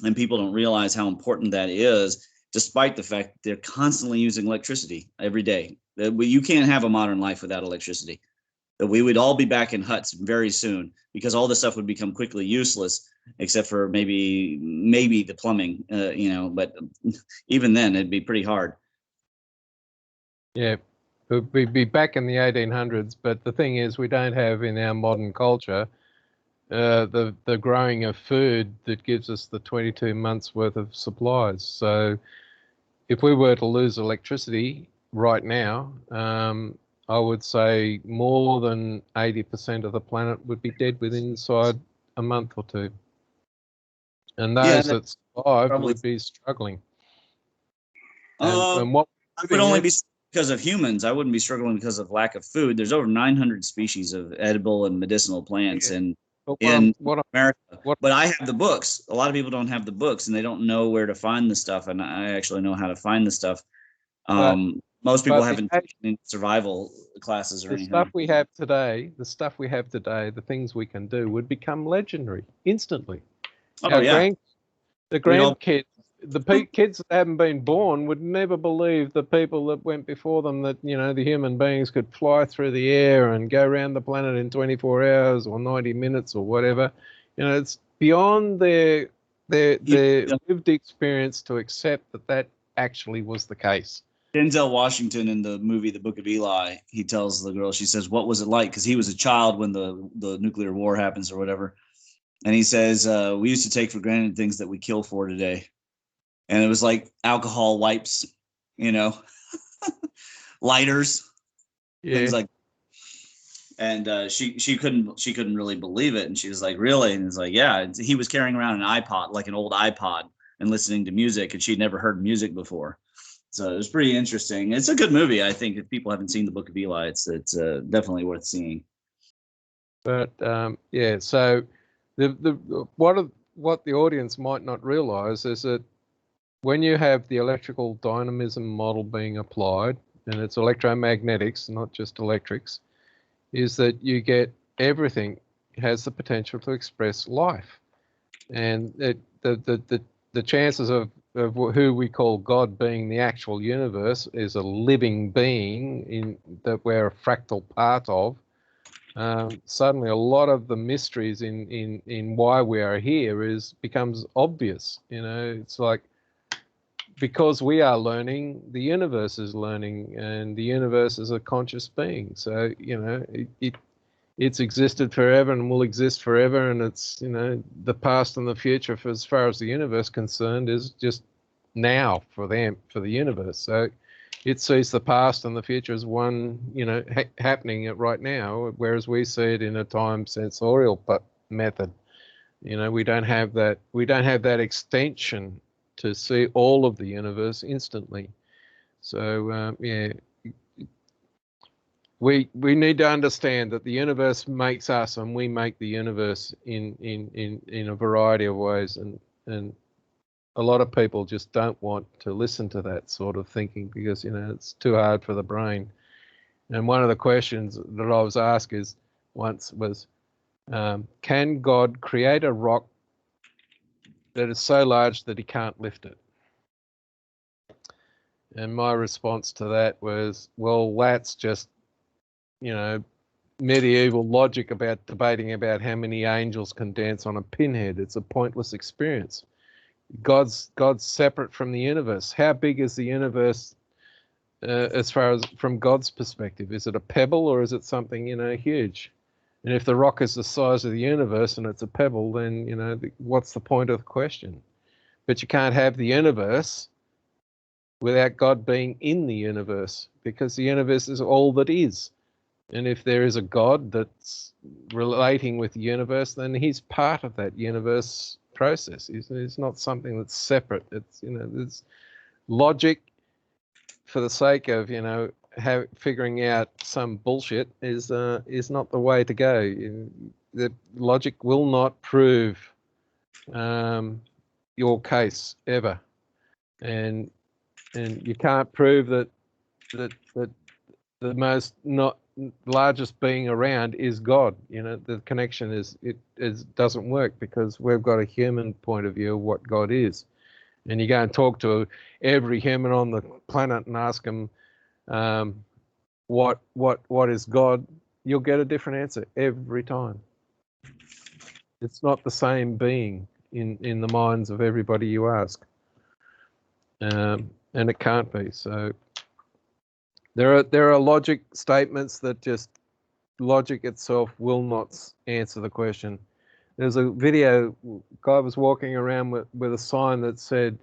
and people don't realize how important that is, despite the fact they're constantly using electricity every day. You can't have a modern life without electricity. That we would all be back in huts very soon, because all this stuff would become quickly useless, except for maybe the plumbing, but even then it'd be pretty hard. Yeah, we'd be back in the 1800s, but the thing is, we don't have in our modern culture the growing of food that gives us the 22 months worth of supplies. So if we were to lose electricity right now, I would say more than 80% of the planet would be dead within inside a month or two. And those that survived would be struggling. And what would only be because of humans. I wouldn't be struggling because of lack of food. There's over 900 species of edible and medicinal plants in America. But I have the books. A lot of people don't have the books, and they don't know where to find the stuff. And I actually know how to find the stuff. Most people haven't taken any survival classes or anything. The stuff we have today, the things we can do would become legendary instantly. Oh, yeah. The grandkids, the kids that haven't been born would never believe the people that went before them, that, the human beings could fly through the air and go around the planet in 24 hours or 90 minutes or whatever. It's beyond their lived experience to accept that actually was the case. Denzel Washington in the movie The Book of Eli, he tells the girl, she says, what was it like? Because he was a child when the nuclear war happens or whatever. And he says, we used to take for granted things that we kill for today. And it was like alcohol wipes, lighters, things like. And she couldn't really believe it. And she was like, really? And it's like, yeah. He was carrying around an iPod, like an old iPod, and listening to music. And she'd never heard music before. So it was pretty interesting. It's a good movie. I think if people haven't seen The Book of Eli, it's definitely worth seeing. But so what the audience might not realize is that when you have the electrical dynamism model being applied, and it's electromagnetics, not just electrics, is that you get everything has the potential to express life, and the chances of who we call God being the actual universe is a living being that we're a fractal part of. Suddenly a lot of the mysteries in why we are here becomes obvious. It's like, because we are learning, the universe is learning, and the universe is a conscious being. So, it's existed forever and will exist forever, and it's, you know, the past and the future, for as far as the universe is concerned, is just now for them, for the universe. So it sees the past and the future as one, you know, happening right now, whereas we see it in a time sensorial method. You know, we don't have that extension to see all of the universe instantly. So yeah, we need to understand that the universe makes us, and we make the universe in a variety of ways, and a lot of people just don't want to listen to that sort of thinking because, you know, it's too hard for the brain. And one of the questions that I was asked once was, can God create a rock that is so large that he can't lift it? And my response to that was, well, that's just, you know, medieval logic about debating about how many angels can dance on a pinhead. It's a pointless experience. God's separate from the universe. How big is the universe as far as from God's perspective? Is it a pebble or is it something, you know, huge? And if the rock is the size of the universe and it's a pebble, then, you know, what's the point of the question? But you can't have the universe without God being in the universe, because the universe is all that is. And if there is a God that's relating with the universe, then he's part of that universe process. It's not something that's separate. It's, you know, there's logic for the sake of, you know, figuring out some bullshit is not the way to go. The logic will not prove your case ever, and you can't prove that the most largest being around is God. You know, the connection doesn't work because we've got a human point of view of what God is. And you go and talk to every human on the planet and ask them what is God, you'll get a different answer every time. It's not the same being in the minds of everybody you ask, and it can't be. So there are logic statements that just logic itself will not answer the question. There's a video, guy was walking around with a sign that said,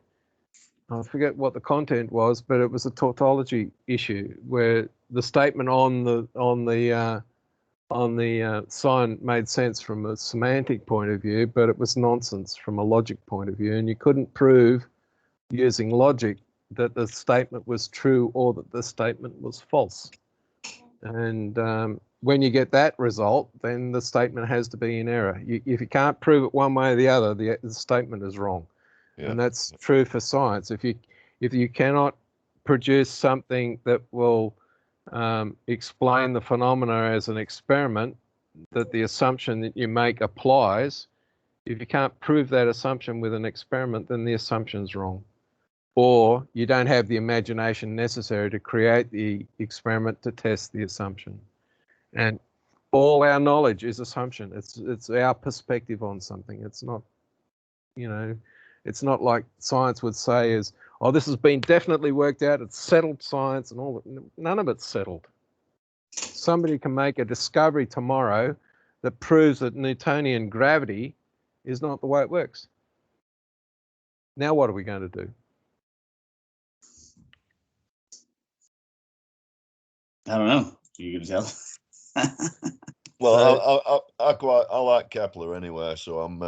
I forget what the content was, but it was a tautology issue where the statement on the sign made sense from a semantic point of view, but it was nonsense from a logic point of view, and you couldn't prove using logic that the statement was true or that the statement was false. And when you get that result, then the statement has to be in error. If you can't prove it one way or the other, the statement is wrong. Yeah. And that's true for science. If you cannot produce something that will explain the phenomena as an experiment, that the assumption that you make applies, if you can't prove that assumption with an experiment, then the assumption's wrong. Or you don't have the imagination necessary to create the experiment to test the assumption. And all our knowledge is assumption. It's our perspective on something. It's not, you know, it's not like science would say is, oh, this has been definitely worked out, it's settled science and all that. None of it's settled. Somebody can make a discovery tomorrow that proves that Newtonian gravity is not the way it works. Now what are we going to do? I don't know. You can tell. Well, I like Kepler anyway, so I'm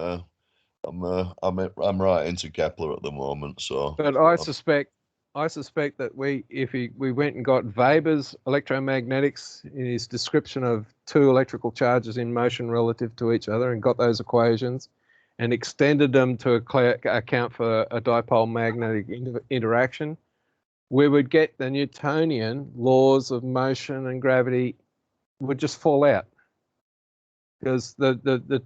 right into Kepler at the moment. So, but I suspect that if we went and got Weber's electromagnetics in his description of two electrical charges in motion relative to each other and got those equations and extended them to account for a dipole magnetic interaction, we would get the Newtonian laws of motion and gravity would just fall out, because the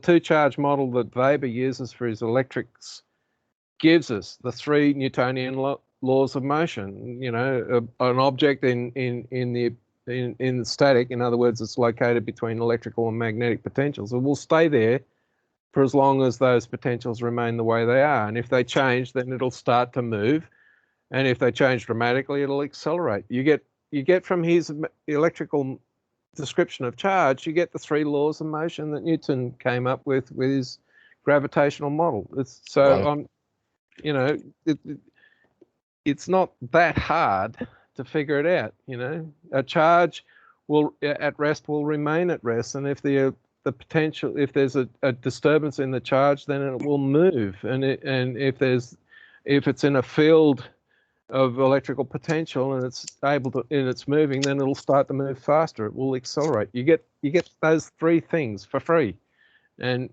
two-charge model that Weber uses for his electrics gives us the three Newtonian laws of motion. You know, an object in static, in other words, it's located between electrical and magnetic potentials. It will stay there for as long as those potentials remain the way they are. And if they change, then it'll start to move. And if they change dramatically, it'll accelerate. You get from his electrical description of charge, you get the 3 laws of motion that Newton came up with his gravitational model. It's so Right. you know, it's not that hard to figure it out. You know, a charge will at rest will remain at rest, and if the potential, if there's a disturbance in the charge, then it will move, and if it's in a field of electrical potential and it's able to, and it's moving, then it'll start to move faster. It will accelerate. You get those 3 things for free, and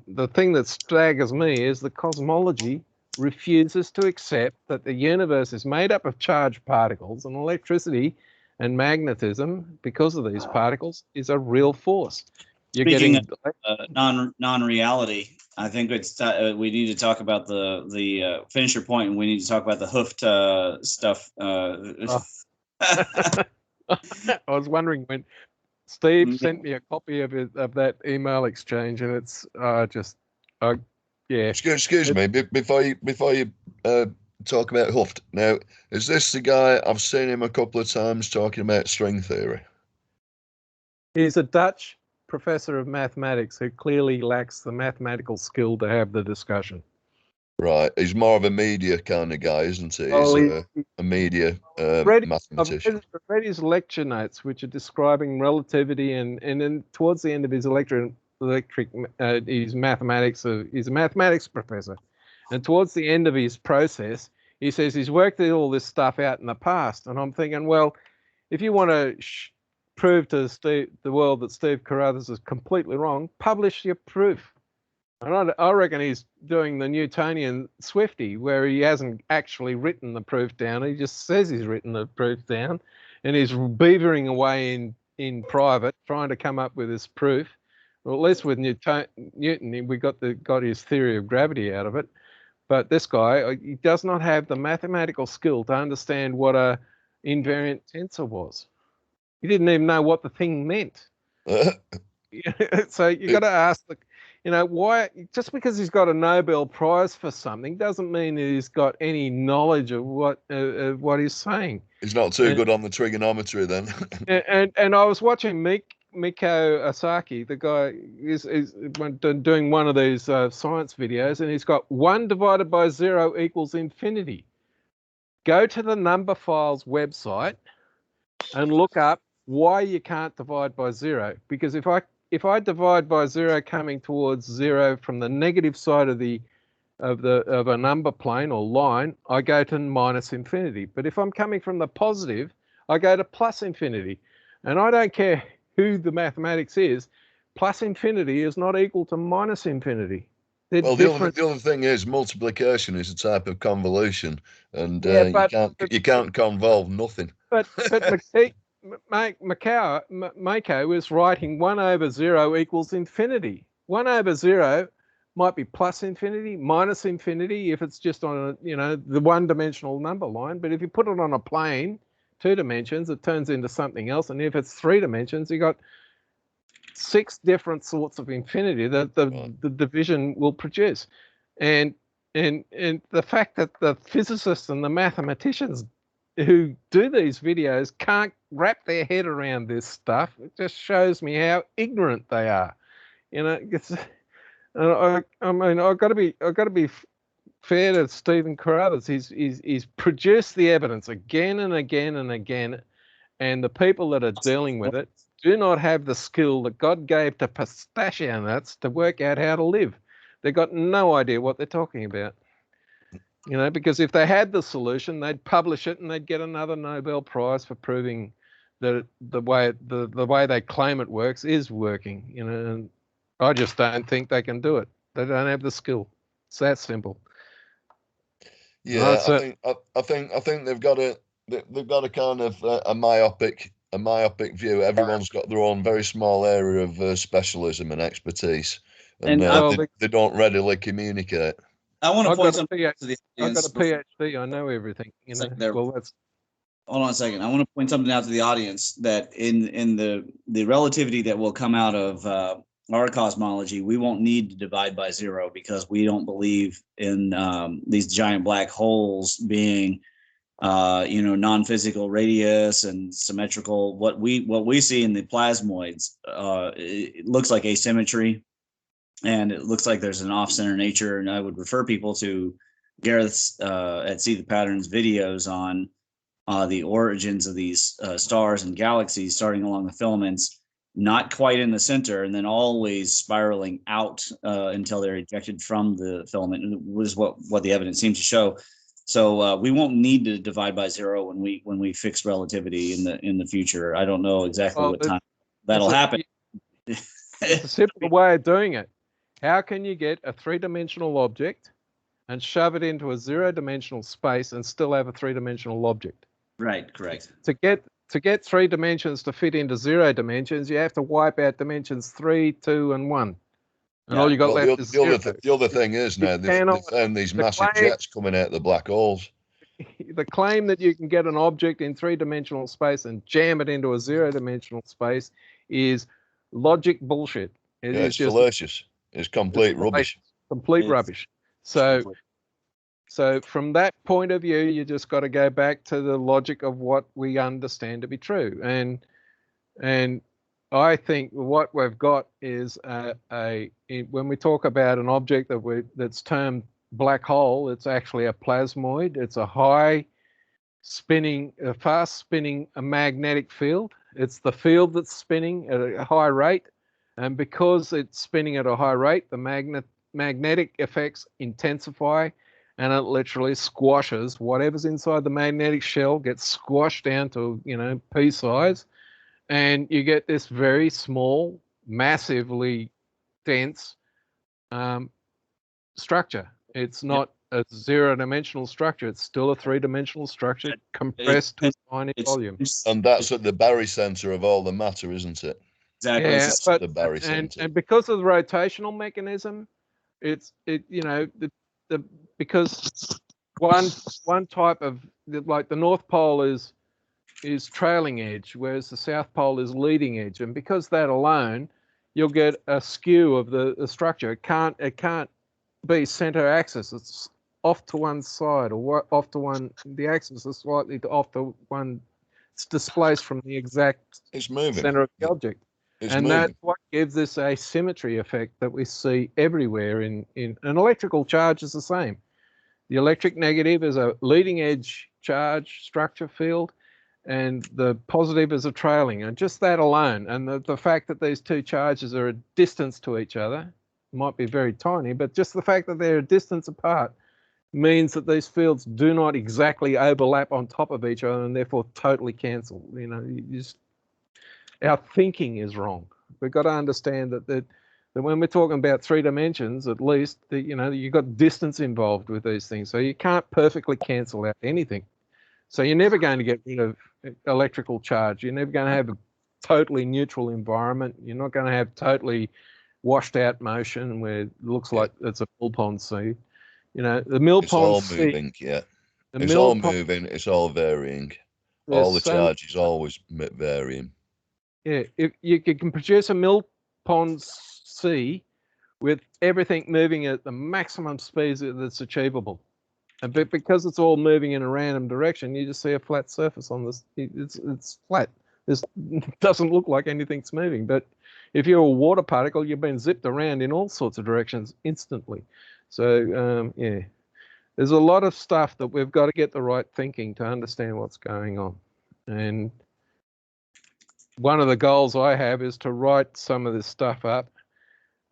the thing that staggers me is the cosmology refuses to accept that the universe is made up of charged particles, and electricity and magnetism, because of these particles, is a real force. You're Speaking getting of non-reality, I think it's we need to talk about the finish your point, and we need to talk about the hoofed stuff. I was wondering when Steve sent me a copy of that email exchange, and it's yeah. Excuse me, before you talk about Hooft. Now, is this the guy? I've seen him a couple of times talking about string theory. He's a Dutch professor of mathematics who clearly lacks the mathematical skill to have the discussion. Right, he's more of a media kind of guy, isn't he? Oh, He's a media mathematician. I've read his lecture notes, which are describing relativity, and then towards the end of his he's a mathematics professor, and towards the end of his process, he says he's worked all this stuff out in the past, and I'm thinking, well, if you want to prove to the world that Steve Carruthers is completely wrong, publish your proof. And I reckon he's doing the Newtonian Swifty, where he hasn't actually written the proof down. He just says he's written the proof down, and he's beavering away in private, trying to come up with his proof. Well, at least with Newton, we got his theory of gravity out of it. But this guy, he does not have the mathematical skill to understand what a invariant tensor was. He didn't even know what the thing meant. So you got to ask why, just because he's got a Nobel Prize for something doesn't mean that he's got any knowledge of what he's saying. He's not too good on the trigonometry then. and I was watching Miko Asaki, the guy is doing one of these science videos, and he's got 1 divided by 0 equals infinity. Go to the Number Files website and look up why you can't divide by 0, because if I divide by 0 coming towards 0 from the negative side of a number plane or line, I go to minus infinity. But if I'm coming from the positive, I go to plus infinity. And I don't care who the mathematics is, plus infinity is not equal to minus infinity. Well, the other thing is multiplication is a type of convolution, and you can't convolve nothing. But Mako is writing 1 over 0 equals infinity. 1 over 0 might be plus infinity, minus infinity if it's just on the one-dimensional number line. But if you put it on a plane, 2 dimensions, it turns into something else. And if it's 3 dimensions, you got 6 different sorts of infinity that the division will produce. And the fact that the physicists and the mathematicians who do these videos can't wrap their head around this stuff, it just shows me how ignorant they are. I've got to be fair to Stephen Carruthers. He's produced the evidence again and again and again, and the people that are dealing with it do not have the skill that God gave to pistachio nuts to work out how to live. They've got no idea what they're talking about. Because if they had the solution, they'd publish it and they'd get another Nobel Prize for proving that the way they claim it works is working. And I just don't think they can do it. They don't have the skill. It's that simple. Yeah, I think they've got a kind of a myopic view. Everyone's got their own very small area of specialism and expertise, and they don't readily communicate. I want to point something out to the audience. I've got a PhD. I know everything. Hold on a second. I want to point something out to the audience that in the relativity that will come out of our cosmology, we won't need to divide by 0 because we don't believe in these giant black holes being non-physical radius and symmetrical. What we see in the plasmoids, it looks like asymmetry, and it looks like there's an off-center nature. And I would refer people to Gareth's at See the Patterns videos on the origins of these stars and galaxies, starting along the filaments, not quite in the center, and then always spiraling out until they're ejected from the filament. And it was what the evidence seems to show. So we won't need to divide by zero when we fix relativity in the future. I don't know exactly what time that'll happen. It's a simple way of doing it. How can you get a three-dimensional object and shove it into a zero-dimensional space and still have a three-dimensional object? Right, correct. To get 3 dimensions to fit into 0 dimensions, you have to wipe out dimensions 3, 2, and 1. And all you got left is zero. The other thing is now they found these massive jets coming out of the black holes. The claim that you can get an object in 3-dimensional space and jam it into a 0-dimensional space is logic bullshit. It's fallacious. It's complete rubbish. Complete rubbish. So from that point of view, you just got to go back to the logic of what we understand to be true. And I think what we've got is when we talk about an object that's termed black hole, it's actually a plasmoid. It's a fast spinning magnetic field. It's the field that's spinning at a high rate. And because it's spinning at a high rate, the magnetic effects intensify, and it literally squashes whatever's inside the magnetic shell, gets squashed down to, pea size, and you get this very small, massively dense structure. It's not a 0-dimensional structure. It's still a 3-dimensional structure compressed to a tiny volume. And that's at the barycenter of all the matter, isn't it? Exactly. Yeah, but, the barycenter. And because of the rotational mechanism, because one type of, like, the North Pole is trailing edge, whereas the South Pole is leading edge, and because that alone, you'll get a skew of the structure. It can't be center axis. It's off to one side, or off to one. The axis is slightly off to one. It's displaced from the exact center of the object. That's what gives this asymmetry effect that we see everywhere in an electrical charge is the same. The electric negative is a leading edge charge structure field, and the positive is a trailing. And just that alone, and the fact that these two charges are a distance to each other, might be very tiny, but just the fact that they're a distance apart means that these fields do not exactly overlap on top of each other and therefore totally cancel. Our thinking is wrong. We've got to understand that when we're talking about 3 dimensions, at least, you've got distance involved with these things. So you can't perfectly cancel out anything. So you're never going to get rid of electrical charge. You're never going to have a totally neutral environment. You're not going to have totally washed out motion where it looks like it's a mill pond sea. The mill pond sea. It's all moving, yeah. It's all moving. It's all varying. All the charge is always varying. Yeah, if you can produce a mill pond sea with everything moving at the maximum speed that's achievable, and because it's all moving in a random direction, you just see a flat surface on this. It's flat. This doesn't look like anything's moving. But if you're a water particle, you've been zipped around in all sorts of directions instantly. So there's a lot of stuff that we've got to get the right thinking to understand what's going on. And one of the goals I have is to write some of this stuff up,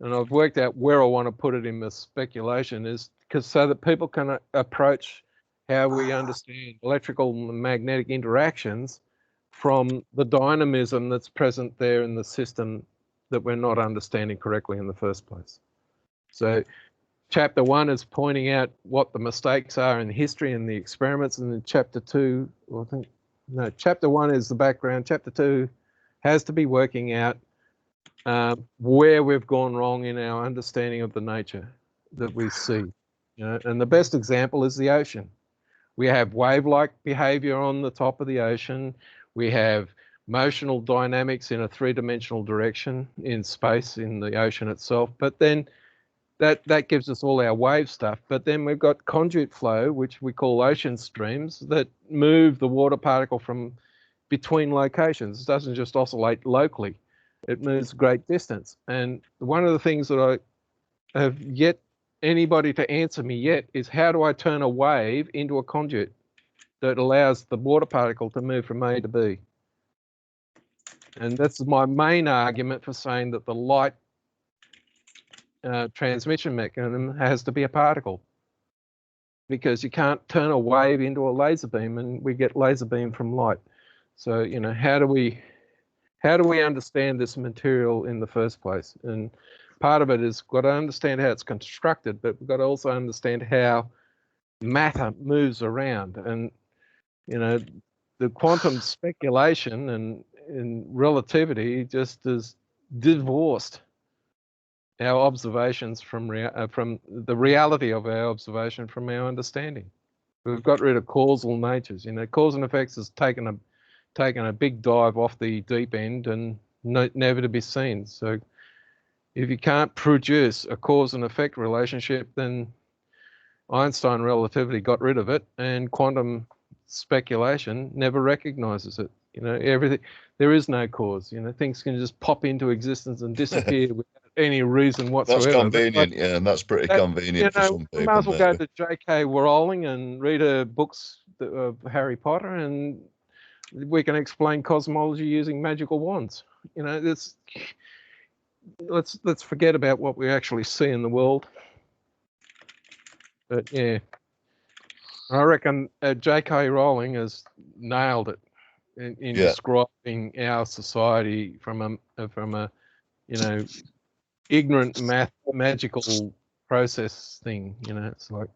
and I've worked out where I want to put it in the speculation, is so that people can approach how we understand electrical and magnetic interactions from the dynamism that's present there in the system that we're not understanding correctly in the first place. So chapter 1 is pointing out what the mistakes are in history and the experiments, and then chapter 2, chapter 1 is the background. Chapter 2 has to be working out where we've gone wrong in our understanding of the nature that we see. And the best example is the ocean. We have wave-like behavior on the top of the ocean. We have motional dynamics in a 3-dimensional direction in space, in the ocean itself. But then that gives us all our wave stuff. But then we've got conduit flow, which we call ocean streams, that move the water particle from between locations. It doesn't just oscillate locally. It moves a great distance. And one of the things that I have yet anybody to answer me yet is, how do I turn a wave into a conduit that allows the water particle to move from A to B? And that's my main argument for saying that the light transmission mechanism has to be a particle, because you can't turn a wave into a laser beam, and we get laser beam from light. So, you know, how do we understand this material in the first place? And part of it is we've got to understand how it's constructed, but we've got to also understand how matter moves around. And, you know, the quantum speculation and relativity just is divorced our observations from the reality of our observation from our understanding. We've got rid of causal natures. You know, cause and effects has taken a big dive off the deep end and never to be seen. So if you can't produce a cause and effect relationship, then Einstein relativity got rid of it, and quantum speculation never recognizes it. You know, everything, there is no cause. You know, things can just pop into existence and disappear without any reason whatsoever. That's convenient, yeah, and that's pretty convenient for some people. We might as well go to J.K. Rowling and read her books of Harry Potter, and we can explain cosmology using magical wands. You know, let's forget about what we actually see in the world. But yeah, I reckon J.K. Rowling has nailed it in describing our society from a you know, ignorant magical process thing. You know, it's like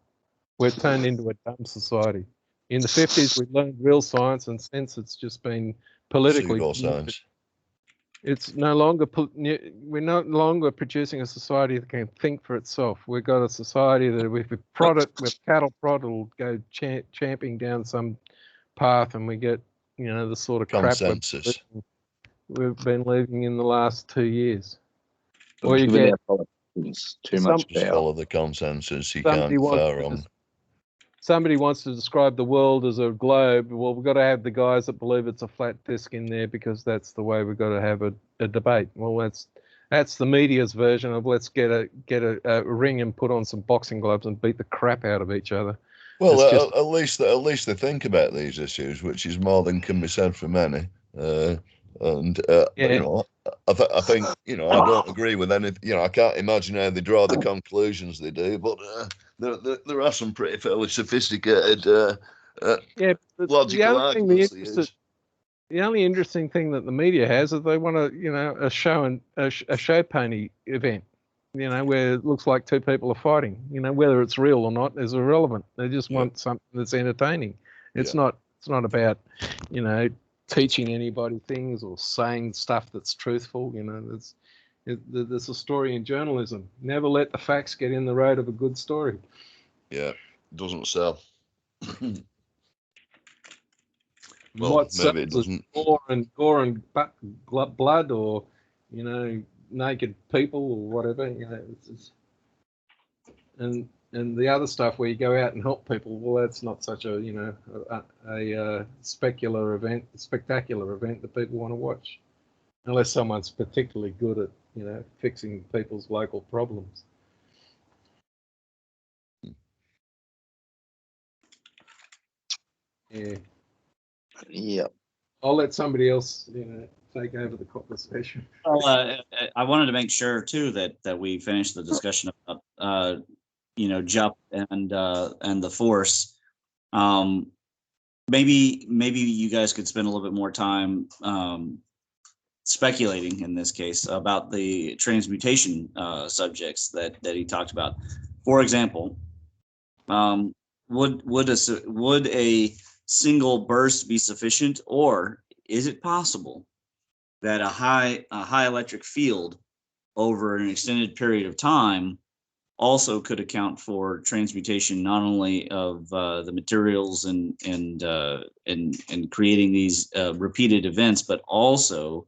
we're turned into a dumb society. In the 50s, we learned real science, and since it's just been politically science. It's no longer we're no longer producing a society that can think for itself. We've got a society that if we prod it with cattle prod, it'll go champing down some path, and we get, you know, the sort of consensus crap we've been living in the last 2 years. Or you get too much power. Follow the consensus. You can't fire on. Somebody wants to describe the world as a globe. Well, we've got to have the guys that believe it's a flat disc in there, because that's the way we've got to have a debate. Well, that's the media's version of let's get a ring and put on some boxing gloves and beat the crap out of each other. Well, at least they think about these issues, which is more than can be said for many. You know, I think, you know, I don't agree with anything. You know, I can't imagine how they draw the conclusions they do, but there are some pretty fairly sophisticated logical arguments. The only interesting thing that the media has is they want to, you know, a show pony event, you know, where it looks like two people are fighting. You know, whether it's real or not is irrelevant. They just want something that's entertaining. It's not about, you know, teaching anybody things or saying stuff that's truthful. You know, there's a story in journalism. Never let the facts get in the road of a good story. Yeah, it doesn't sell. Well, what maybe it doesn't. Gore and blood, or, you know, naked people or whatever. You know, and the other stuff where you go out and help people, well, that's not such a, you know, a spectacular event that people want to watch, unless someone's particularly good at, you know, fixing people's local problems. Yeah. Yep. I'll let somebody else, you know, take over the conversation. Well, I wanted to make sure too that we finished the discussion about you know, Jupp and the Force. Maybe you guys could spend a little bit more time speculating in this case about the transmutation subjects that he talked about. For example, would a single burst be sufficient, or is it possible that a high electric field over an extended period of time also could account for transmutation, not only of the materials and creating these repeated events, but also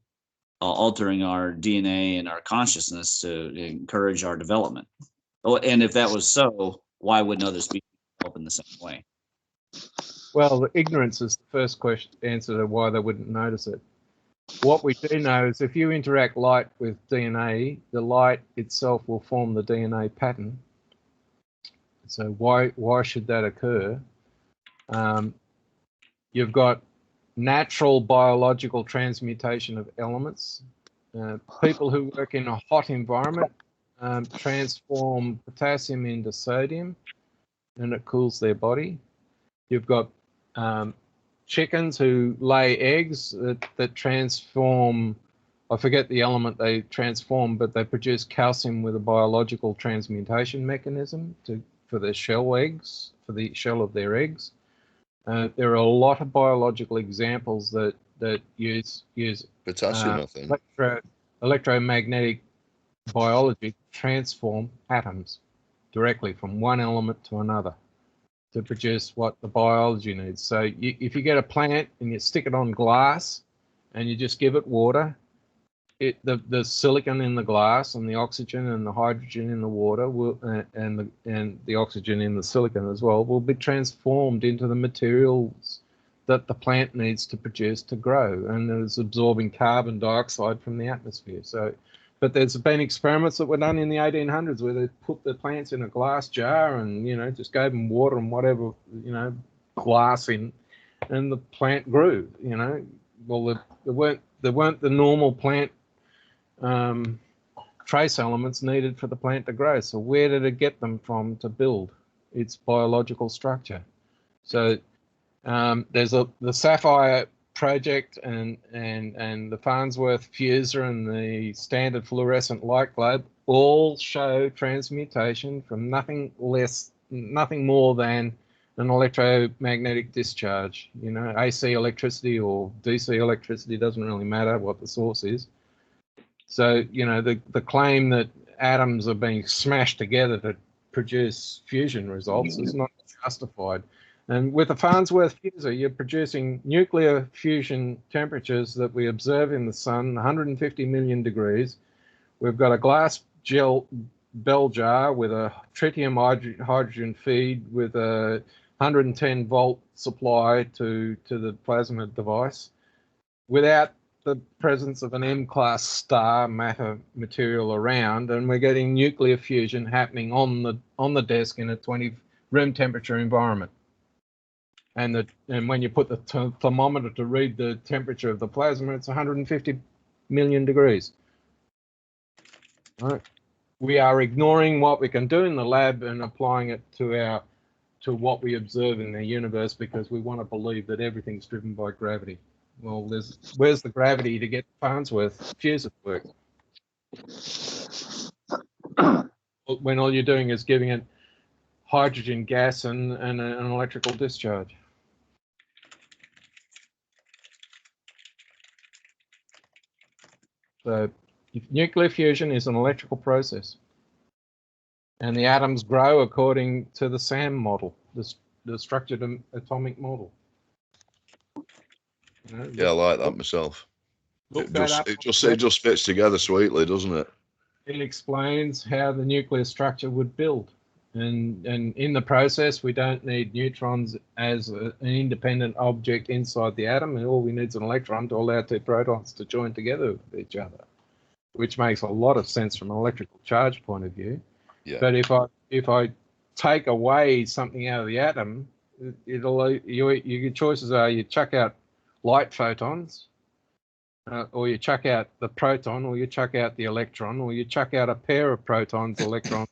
altering our DNA and our consciousness to encourage our development? Oh, and if that was so, why wouldn't other species develop in the same way? Well, the ignorance is the first question answer to why they wouldn't notice it. What we do know is if you interact light with DNA, the light itself will form the DNA pattern. So why should that occur? You've got natural biological transmutation of elements. People who work in a hot environment transform potassium into sodium, and it cools their body. You've got chickens who lay eggs that transform, I forget the element they transform, but they produce calcium with a biological transmutation mechanism for their shell eggs, for the shell of their eggs. There are a lot of biological examples that use Potassium, I think. electromagnetic biology to transform atoms directly from one element to another to produce what the biology needs. So if you get a plant and you stick it on glass and you just give it water, the silicon in the glass and the oxygen and the hydrogen in the water will, and the oxygen in the silicon as well, will be transformed into the materials that the plant needs to produce to grow, and it's absorbing carbon dioxide from the atmosphere. So, but there's been experiments that were done in the 1800s where they put the plants in a glass jar and just gave them water and whatever glass in, and the plant grew. Well, there weren't the normal plant trace elements needed for the plant to grow. So where did it get them from to build its biological structure? So there's the Sapphire project and the Farnsworth fuser and the standard fluorescent light globe all show transmutation from nothing more than an electromagnetic discharge. AC electricity or DC electricity, doesn't really matter what the source is. So, the claim that atoms are being smashed together to produce fusion results is not justified. And with the Farnsworth fuser, you're producing nuclear fusion temperatures that we observe in the sun, 150 million degrees. We've got a glass bell jar with a tritium hydrogen feed with a 110 volt supply to the plasma device without the presence of an M-class star matter material around, and we're getting nuclear fusion happening on the desk in a 20 room temperature environment. And when you put the thermometer to read the temperature of the plasma, it's 150 million degrees. Right? We are ignoring what we can do in the lab and applying it to what we observe in the universe because we want to believe that everything's driven by gravity. Well, where's the gravity to get Farnsworth fuser to work? When all you're doing is giving it hydrogen gas and an electrical discharge. So nuclear fusion is an electrical process. And the atoms grow according to the SAM model, the structured atomic model. Yeah, I like that myself. Look It that up. just fits together sweetly, doesn't it? It explains how the nuclear structure would build. And in the process, we don't need neutrons as an independent object inside the atom, and all we need is an electron to allow two protons to join together with each other, which makes a lot of sense from an electrical charge point of view. Yeah. But if I take away something out of the atom, your choices are you chuck out light photons, or you chuck out the proton, or you chuck out the electron, or you chuck out a pair of protons, electrons,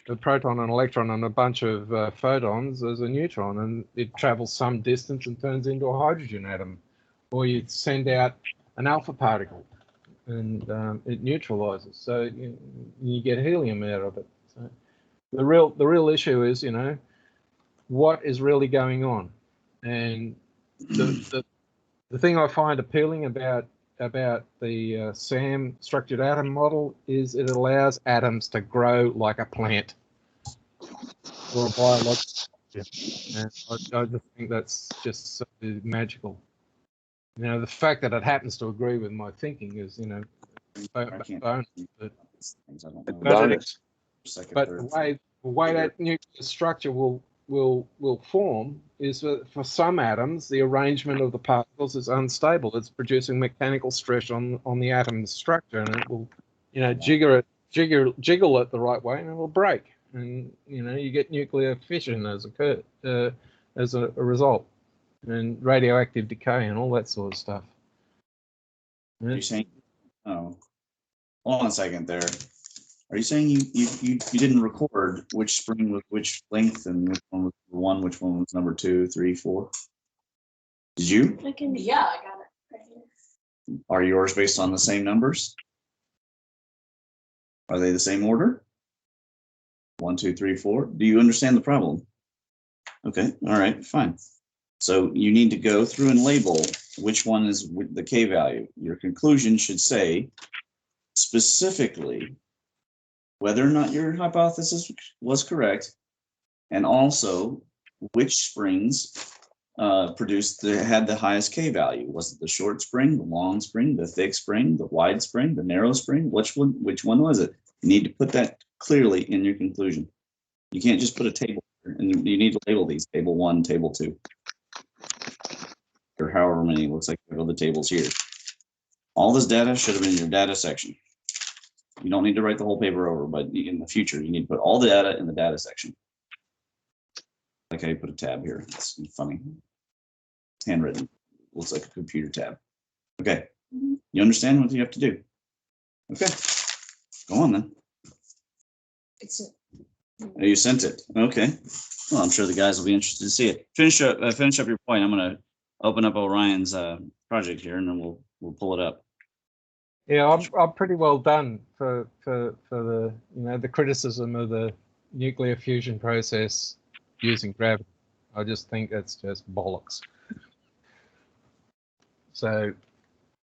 a proton and electron and a bunch of photons as a neutron, and it travels some distance and turns into a hydrogen atom. Or you send out an alpha particle and it neutralizes. So you get helium out of it. So the real issue is, what is really going on? And the thing I find appealing about the SAM structured atom model is it allows atoms to grow like a plant or a biological object. And I just think that's just so magical. The fact that it happens to agree with my thinking is, bonus. I can't. But Things I don't know. Bonus. second, But third. the way that nuclear structure will form is for some atoms, the arrangement of the particles is unstable. It's producing mechanical stress on the atom's structure, and it will, jiggle it the right way, and it will break. And you get nuclear fission as a result, and radioactive decay and all that sort of stuff. Are you saying? Oh, hold on a second there. Are you saying you didn't record which spring was which length and which one was one, which one was number 2, 3, 4? Did you? I got it right here. Are yours based on the same numbers? Are they the same order? 1, 2, 3, 4. Do you understand the problem? Okay, all right, fine. So you need to go through and label which one is the K value. Your conclusion should say specifically whether or not your hypothesis was correct, and also which springs had the highest K value. Was it the short spring, the long spring, the thick spring, the wide spring, the narrow spring? Which one was it? You need to put that clearly in your conclusion. You can't just put a table, and you need to label these, table 1, table 2, or however many. Looks like there are the tables here. All this data should have been in your data section. You don't need to write the whole paper over, but in the future, you need to put all the data in the data section. Like how you put a tab here. It's funny. It's handwritten. Looks like a computer tab. Okay. You understand what you have to do? Okay. Go on then. Oh, you sent it. Okay. Well, I'm sure the guys will be interested to see it. Finish up your point. I'm going to open up Orion's project here, and then we'll pull it up. Yeah, I'm pretty well done for the the criticism of the nuclear fusion process using gravity. I just think that's just bollocks. So,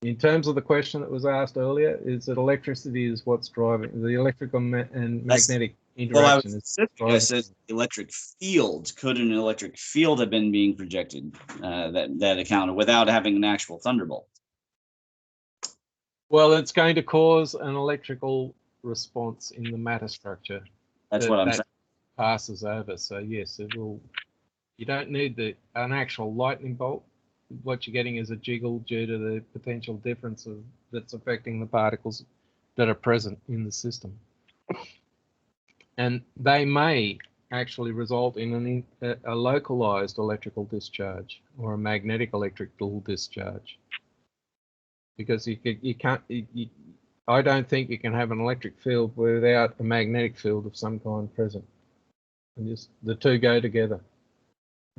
in terms of the question that was asked earlier, is that electricity is what's driving the electrical and magnetic interaction? I said electric field. Could an electric field have been being projected that accounted without having an actual thunderbolt? Well, it's going to cause an electrical response in the matter structure. That's what I'm saying. Passes over. So yes, it will. You don't need an actual lightning bolt. What you're getting is a jiggle due to the potential difference that's affecting the particles that are present in the system. And they may actually result in a localized electrical discharge or a magnetic electrical discharge. Because I don't think you can have an electric field without a magnetic field of some kind present. And just the two go together,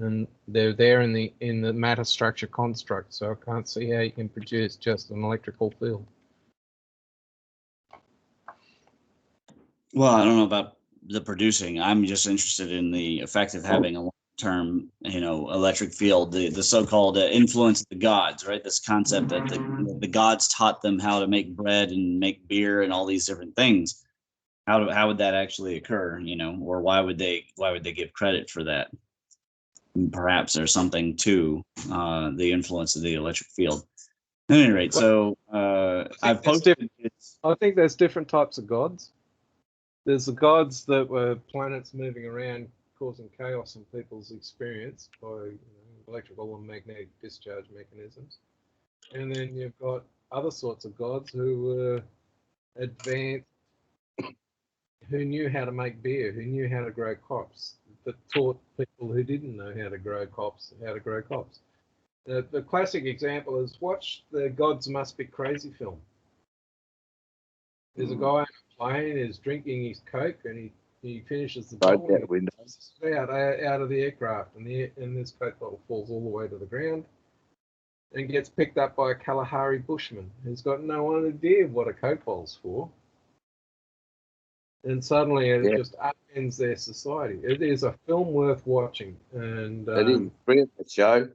and they're there in the matter structure construct. So I can't see how you can produce just an electrical field. Well, I don't know about the producing. I'm just interested in the effect of having a long-term, electric field. The so-called influence of the gods, right? This concept that the gods taught them how to make bread and make beer and all these different things. How would that actually occur? Or why would they give credit for that? Perhaps there's something to the influence of the electric field. At any rate, so I've posted. I think there's different types of gods. There's the gods that were planets moving around causing chaos in people's experience by electrical and magnetic discharge mechanisms. And then you've got other sorts of gods who were advanced, who knew how to make beer, who knew how to grow crops, that taught people who didn't know how to grow crops how to grow crops. The classic example is watch the Gods Must Be Crazy film. There's a guy on a plane, is drinking his Coke, and he finishes the bottle out of the aircraft, and this Coke bottle falls all the way to the ground and gets picked up by a Kalahari bushman who's got no idea what a Coke bottle's for. And suddenly it just upends their society. It is a film worth watching. And it is brilliant show.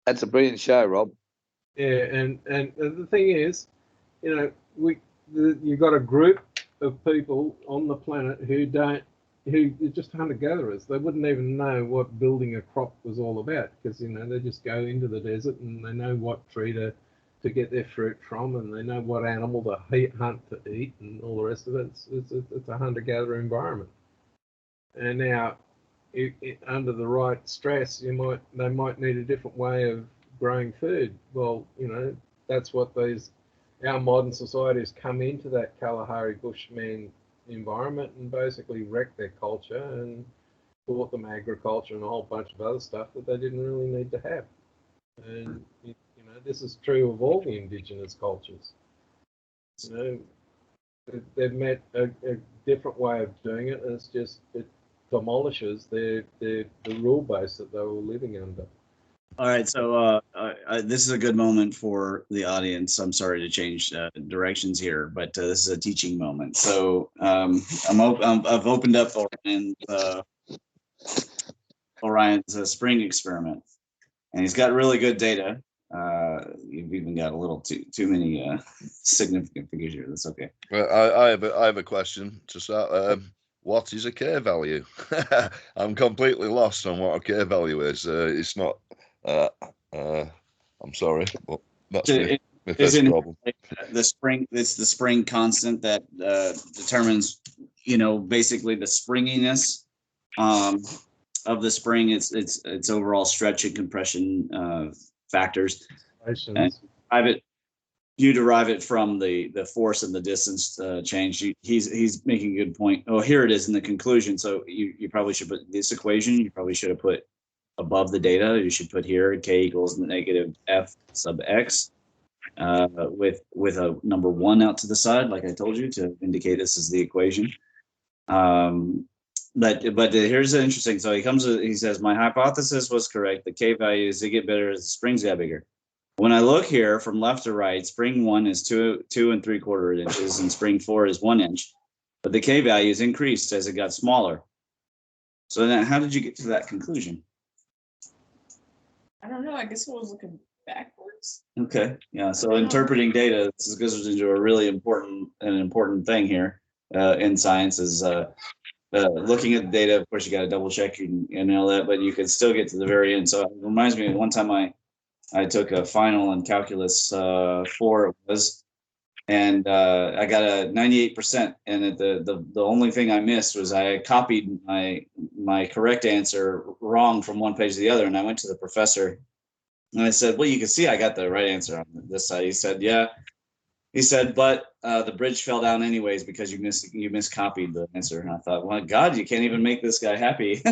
That's a brilliant show, Rob. Yeah, and the thing is, you've got a group of people on the planet who are just hunter-gatherers. They wouldn't even know what building a crop was all about because they just go into the desert and they know what tree to to get their fruit from, and they know what animal to hunt to eat, and all the rest of it. It's a hunter-gatherer environment. And now, under the right stress, they might need a different way of growing food. Well, that's what our modern society has come into that Kalahari Bushman environment and basically wrecked their culture and taught them agriculture and a whole bunch of other stuff that they didn't really need to have. And this is true of all the indigenous cultures. They've met a different way of doing it, and it demolishes the rule base that they were living under. All right, so this is a good moment for the audience. I'm sorry to change directions here, but this is a teaching moment. So I've opened up Orion's spring experiment, and he's got really good data. You've even got a little too many significant figures here. That's okay. Well, I have a question to start. What is a K value? I'm completely lost on what a K value is. It's not. I'm sorry, but that's my first problem. The spring. It's the spring constant that determines, basically the springiness of the spring. It's overall stretch and compression factors. And you derive it from the force and the distance change. He's making a good point. Oh, here it is in the conclusion. So you probably should put this equation. You probably should have put above the data. You should put here K equals negative F sub X with a number 1 out to the side, like I told you, to indicate this is the equation. But here's the interesting. So he says, my hypothesis was correct. The K values, they get better as the springs got bigger. When I look here from left to right, spring 1 is 2 3/4 inches and spring 4 is 1 inch, but the K values increased as it got smaller. So then how did you get to that conclusion? I don't know. I guess I was looking backwards. Okay. Yeah. So interpreting data, this goes into a really important thing here in science is looking at the data. Of course, you got to double check and all that, but you can still get to the very end. So it reminds me of one time I took a final in calculus 4 it was, and I got a 98%. And the only thing I missed was I copied my correct answer wrong from one page to the other. And I went to the professor and I said, well, you can see I got the right answer on this side. He said, yeah. He said, but the bridge fell down anyways because you miscopied the answer. And I thought, well, God, you can't even make this guy happy.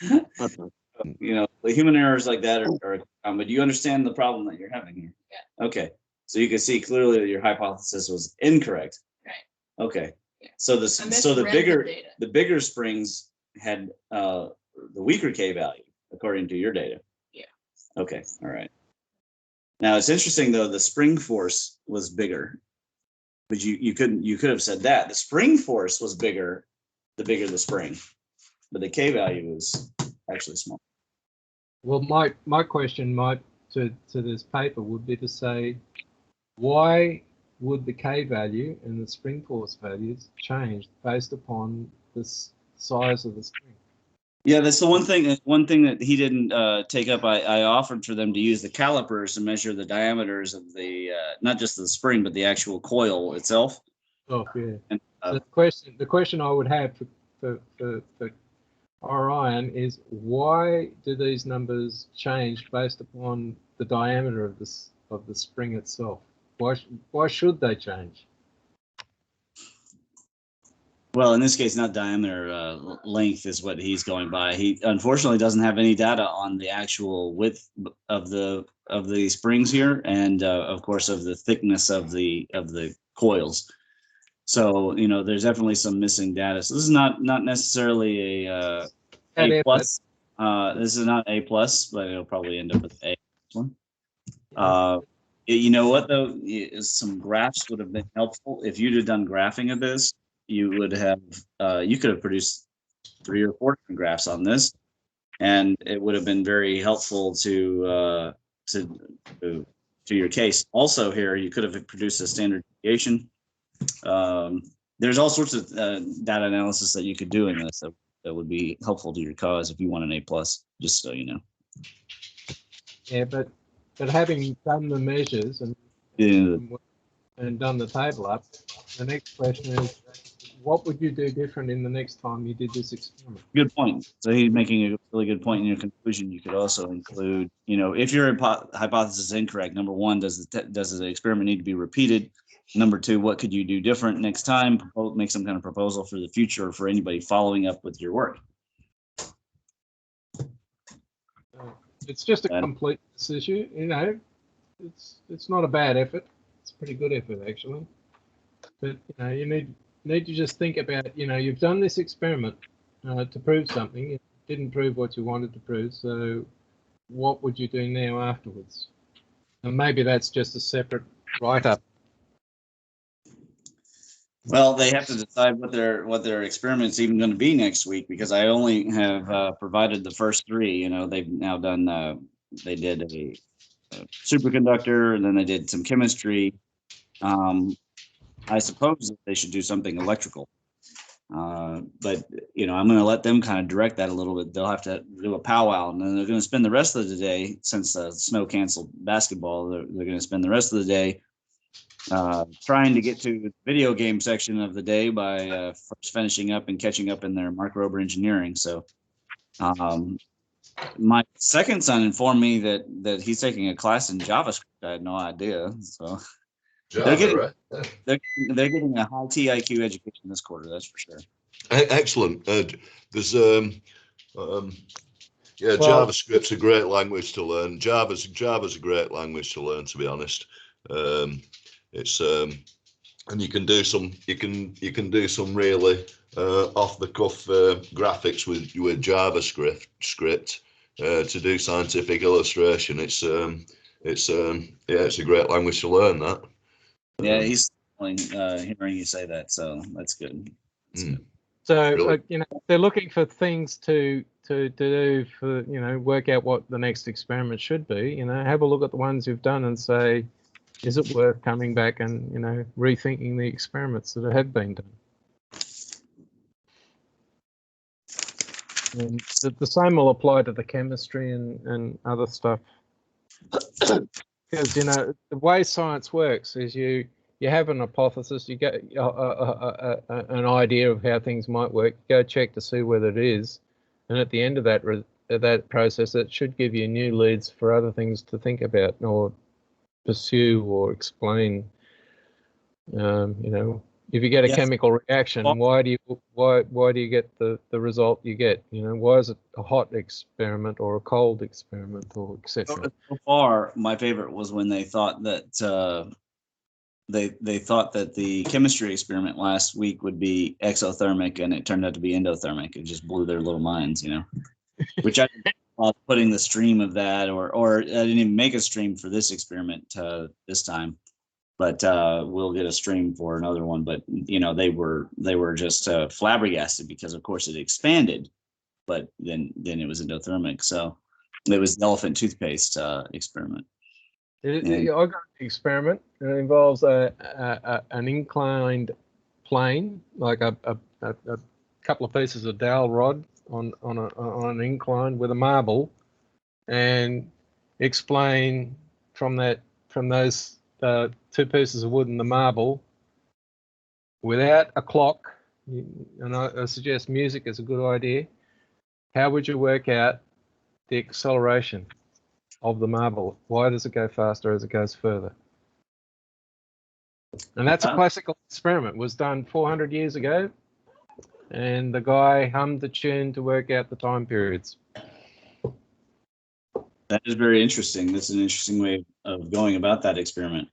The human errors like that are but you understand the problem that you're having here. Yeah. Okay. So you can see clearly that your hypothesis was incorrect. Right. Okay. Yeah. So the bigger springs had the weaker K value according to your data. Yeah. Okay. All right. Now it's interesting though, the spring force was bigger. But you could have said that. The spring force was bigger, the bigger the spring. But the K value is actually small. Well, my question to this paper would be to say, why would the K value and the spring force values change based upon the size of the spring? Yeah, that's the one thing that he didn't take up. I offered for them to use the calipers to measure the diameters of the not just the spring, but the actual coil itself. Oh, yeah. And, so the question I would have for Orion is, why do these numbers change based upon the diameter of the spring itself? Why should they change? Well, in this case, not diameter, length is what he's going by. He unfortunately doesn't have any data on the actual width of the springs here, and of course of the thickness of the coils. So there's definitely some missing data. So this is not necessarily a plus. This is not A plus, but it'll probably end up with A. You know what though? Some graphs would have been helpful if you'd have done graphing of this. You would have you could have produced 3 or 4 different graphs on this, and it would have been very helpful to your case. Also, here you could have produced a standard deviation. There's all sorts of data analysis that you could do in this that would be helpful to your cause if you want an A plus. Just so you know. Yeah, but but having done the measures Yeah. and done the table up, the next question is, what would you do different in the next time you did this experiment? Good point. So he's making a really good point in your conclusion. You could also include, if your hypothesis is incorrect, number one, does the experiment need to be repeated? Number two, what could you do different next time? Make some kind of proposal for the future for anybody following up with your work. It's just a completeness issue, It's not a bad effort. It's a pretty good effort actually. But you need to just think about, you've done this experiment to prove something. It didn't prove what you wanted to prove. So what would you do now afterwards? And maybe that's just a separate write-up. Well, they have to decide what their experiment's even going to be next week, because I only have provided the first three. They've now done. They did a superconductor, and then they did some chemistry. I suppose that they should do something electrical, but I'm going to let them kind of direct that a little bit. They'll have to do a powwow, and then they're going to spend the rest of the day, since snow canceled basketball. They're going to spend the rest of the day trying to get to the video game section of the day by first finishing up and catching up in their microber engineering. So my second son informed me that he's taking a class in JavaScript. I had no idea. So they're getting a high TIQ education this quarter, that's for sure. Excellent. There's JavaScript's a great language to learn. Java's a great language to learn, to be honest. It's and you can do some really off the cuff graphics with JavaScript to do scientific illustration. It's a great language to learn that. Yeah, he's hearing you say that, so that's good. Good. So really? They're looking for things to do for work out what the next experiment should be. Have a look at the ones you've done and say, is it worth coming back and rethinking the experiments that have been done? And the same will apply to the chemistry and other stuff. Because the way science works is you have an hypothesis, you get an idea of how things might work, you go check to see whether it is, and at the end of that process, it should give you new leads for other things to think about or pursue or explain. If you get a chemical reaction, why do you get the result you get? Why is it a hot experiment or a cold experiment or etc.? So far, my favorite was when they thought that they thought that the chemistry experiment last week would be exothermic, and it turned out to be endothermic. It just blew their little minds, Which I putting the stream of that, or I didn't even make a stream for this experiment this time. But we'll get a stream for another one. But they were just flabbergasted, because of course it expanded, but then it was endothermic. So it was the elephant toothpaste experiment. I got an experiment. It involves an inclined plane, like a couple of pieces of dowel rod on an incline with a marble, and explain from those two pieces of wood and the marble, without a clock, and I suggest music is a good idea. How would you work out the acceleration of the marble? Why does it go faster as it goes further? And that's a classical experiment. It was done 400 years ago, and the guy hummed the tune to work out the time periods. That is very interesting. That's an interesting way of going about that experiment.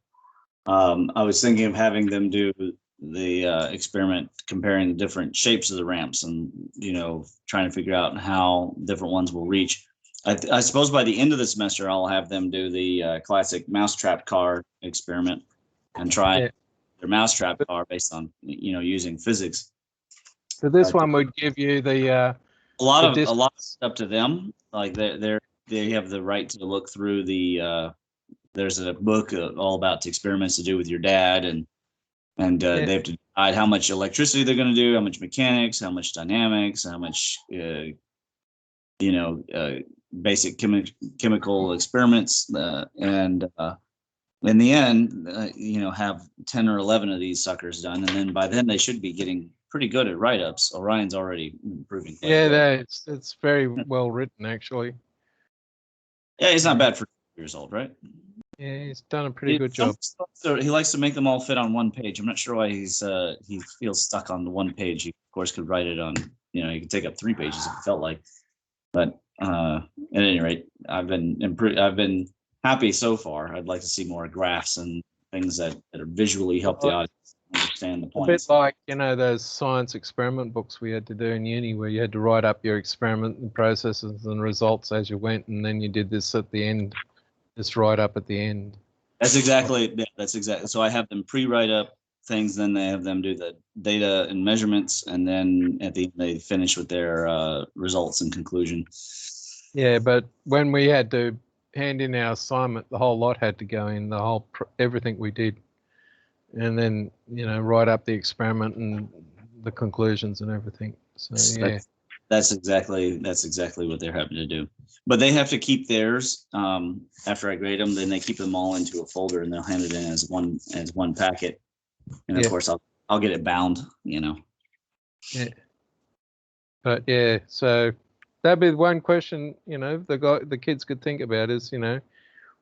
I was thinking of having them do the experiment comparing the different shapes of the ramps, and trying to figure out how different ones will reach. I suppose by the end of the semester, I'll have them do the classic mousetrap car experiment and try their mousetrap car based on using physics. So this one would give you a lot of up to them. Like they have the right to look through the. There's a book all about experiments to do with your dad, and they have to decide how much electricity they're going to do, how much mechanics, how much dynamics, how much basic chemical experiments, and in the end, have 10 or 11 of these suckers done, and then by then they should be getting pretty good at write-ups. Orion's already improving. Yeah, it's very well written, actually. Yeah, he's not bad for 2 years old, right? Yeah, he's done a pretty good job. So he likes to make them all fit on one page. I'm not sure why he feels stuck on the one page. He of course could write it on, he could take up 3 pages if he felt like. But at any rate, I've been happy so far. I'd like to see more graphs and things that visually help the audience understand the points. A bit like, those science experiment books we had to do in uni, where you had to write up your experiment and processes and results as you went, and then you did this at the end. Just write up at the end. That's exactly. So I have them pre-write up things, then they have them do the data and measurements, and then at the end they finish with their results and conclusion. Yeah, but when we had to hand in our assignment, the whole lot had to go in, the whole everything we did, and then write up the experiment and the conclusions and everything. So yeah. That's exactly what they're having to do. But they have to keep theirs after I grade them. Then they keep them all into a folder, and they'll hand it in as one packet. And of course, I'll get it bound. Yeah. But yeah, so that'd be one question. The kids could think about is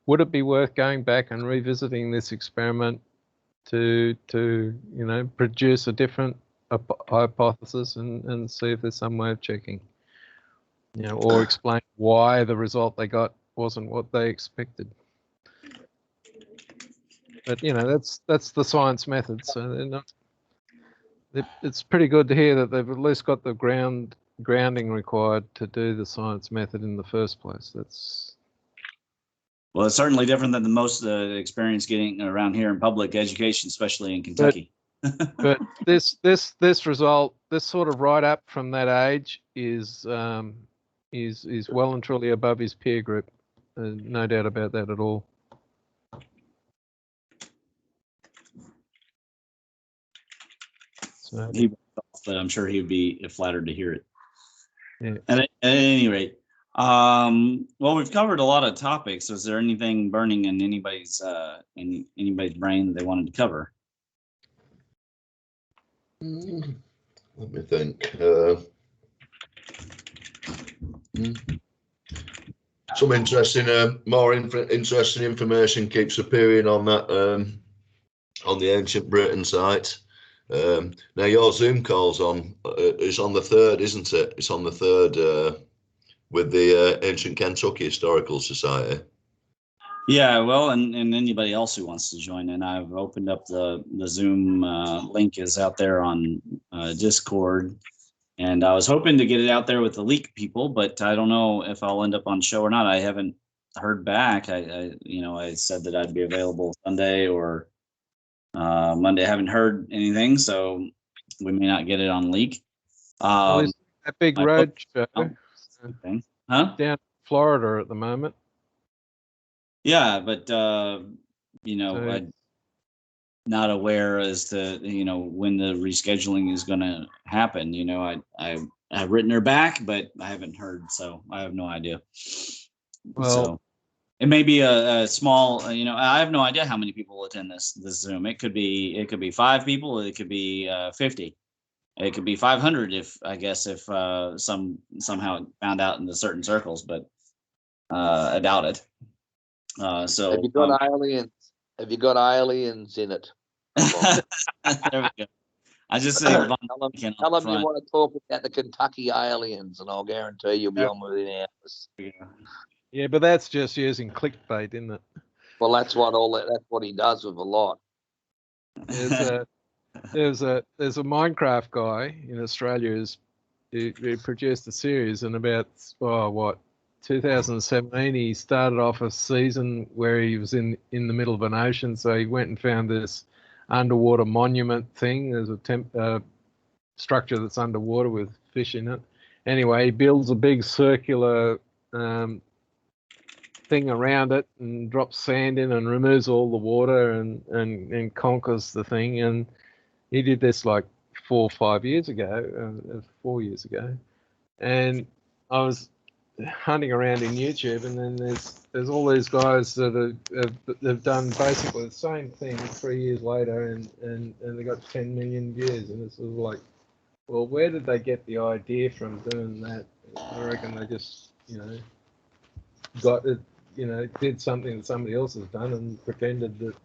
would it be worth going back and revisiting this experiment to produce a different hypothesis and see if there's some way of checking, or explain why the result they got wasn't what they expected. But that's the science method, so they're not. It's pretty good to hear that they've at least got the grounding required to do the science method in the first place. Well, it's certainly different than the most experience getting around here in public education, especially in Kentucky. But this result, this sort of write up from that age is well and truly above his peer group. No doubt about that at all. So, but I'm sure he would be flattered to hear it. Yeah. And at any rate, well, we've covered a lot of topics. Is there anything burning in anybody's brain that they wanted to cover? Let me think. Some interesting, more interesting information keeps appearing on that on the Ancient Britain site. Now your Zoom call's on. It's on the 3rd, isn't it? It's on the 3rd with the Ancient Kentucky Historical Society. Yeah, well, and anybody else who wants to join in, I've opened up the Zoom link is out there on Discord, and I was hoping to get it out there with the leak people, but I don't know if I'll end up on show or not. I haven't heard back. I said that I'd be available Sunday or Monday. I haven't heard anything, so we may not get it on leak. A big road show huh? down in Florida at the moment. Yeah, but I'm not aware as to when the rescheduling is going to happen. I've written her back, but I haven't heard, so I have no idea. Well, so it may be a small. I have no idea how many people will attend this Zoom. It could be 5 people. It could be 50. It could be 500 if somehow it found out in certain circles, but I doubt it. So have you got aliens? Have you got aliens in it? There we go. I just say tell them you want to talk about the Kentucky aliens, and I'll guarantee you'll be on within hours. Yeah, but that's just using clickbait, isn't it? Well, that's what he does with a lot. There's a Minecraft guy in Australia who produced a series, and about 2017 he started off a season where he was in the middle of an ocean, so he went and found this underwater monument thing. There's a structure that's underwater with fish in it. Anyway, he builds a big circular thing around it and drops sand in and removes all the water and conquers the thing. And he did this like 4 or 5 years ago, 4 years ago. And hunting around in YouTube, and then there's all these guys that have done basically the same thing 3 years later, and they got 10 million views, and it's sort of like, well, where did they get the idea from doing that? I reckon they just, got it, did something that somebody else has done and pretended that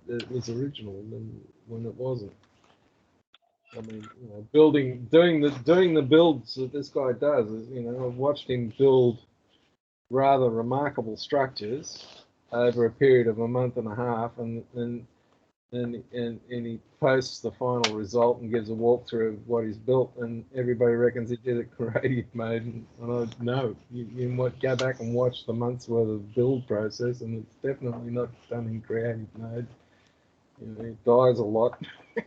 it was original when it wasn't. I mean, doing the builds that this guy does is, I've watched him build rather remarkable structures over a period of a month and a half, and he posts the final result and gives a walkthrough of what he's built, and everybody reckons he did it creative mode. And I know you might go back and watch the months worth of build process, and it's definitely not done in creative mode. He dies a lot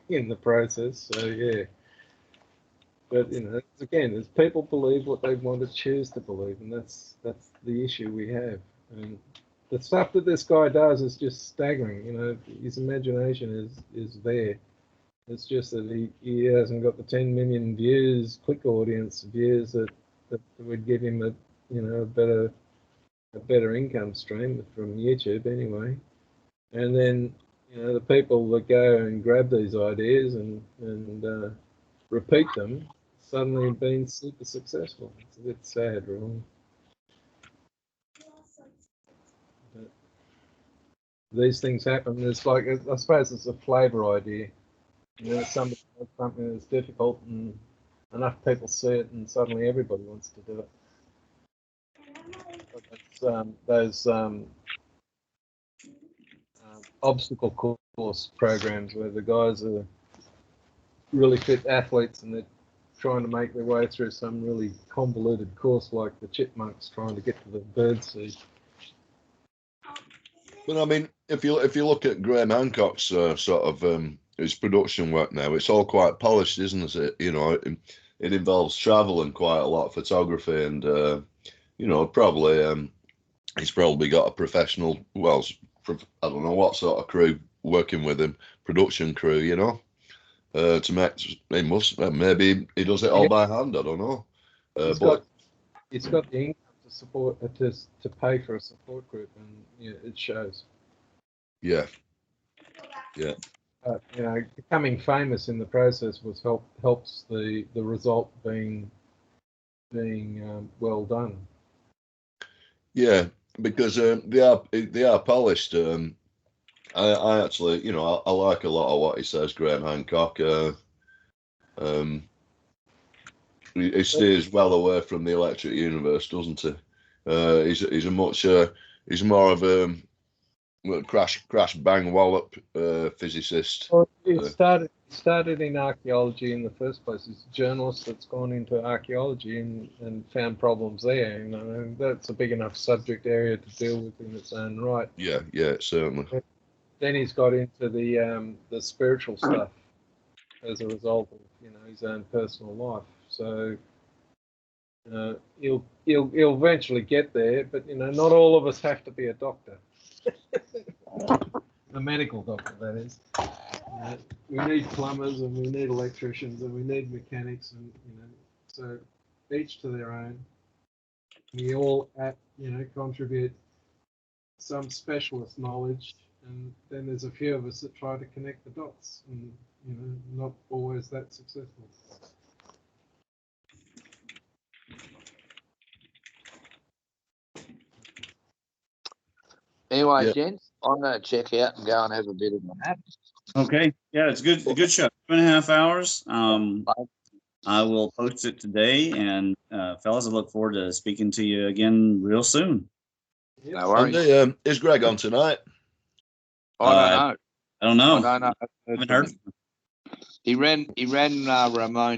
in the process, so yeah. But again, as people believe what they want to choose to believe, and that's the issue we have. And the stuff that this guy does is just staggering. His imagination is there. It's just that he hasn't got the 10 million views, click audience views that would give him a better income stream from YouTube anyway. And then the people that go and grab these ideas and repeat them suddenly been super successful. It's a bit sad, really. But these things happen. It's like, I suppose it's a flavour idea. Somebody does something that's difficult, and enough people see it, and suddenly everybody wants to do it. But those obstacle course programs where the guys are really fit athletes and they're trying to make their way through some really convoluted course, like the chipmunks trying to get to the birdseed. But I mean, if you look at Graham Hancock's sort of his production work now, it's all quite polished, isn't it? It involves travel and quite a lot of photography, and probably he's probably got a professional, well, I don't know what sort of crew working with him, production crew, to make. He must, maybe he does it all by hand. I don't know. He's got the income to support to pay for a support group, and it shows. Yeah. Becoming famous in the process helps the result being well done. Yeah, because they are polished. I actually, I like a lot of what he says, Graham Hancock. He stays well away from the electric universe, doesn't he? He's a much he's more of a crash bang wallop physicist. Well, he started in archaeology in the first place. He's a journalist that's gone into archaeology and found problems there. That's a big enough subject area to deal with in its own right. Yeah, certainly. Then he's got into the spiritual stuff as a result of his own personal life. So he'll eventually get there, but not all of us have to be a doctor. A medical doctor, that is. We need plumbers, and we need electricians, and we need mechanics, and so each to their own. We all contribute some specialist knowledge, and then there's a few of us that try to connect the dots, and not always that successful. Anyway, Yeah. gents, I'm going to check out and go and have a bit of a nap. Okay. Yeah, it's good. A good show. 2.5 hours. I will post it today, and fellas, I look forward to speaking to you again real soon. No worries. And, is Greg on tonight? I don't know. I don't know. I don't know. I haven't heard from him. He ran Ramon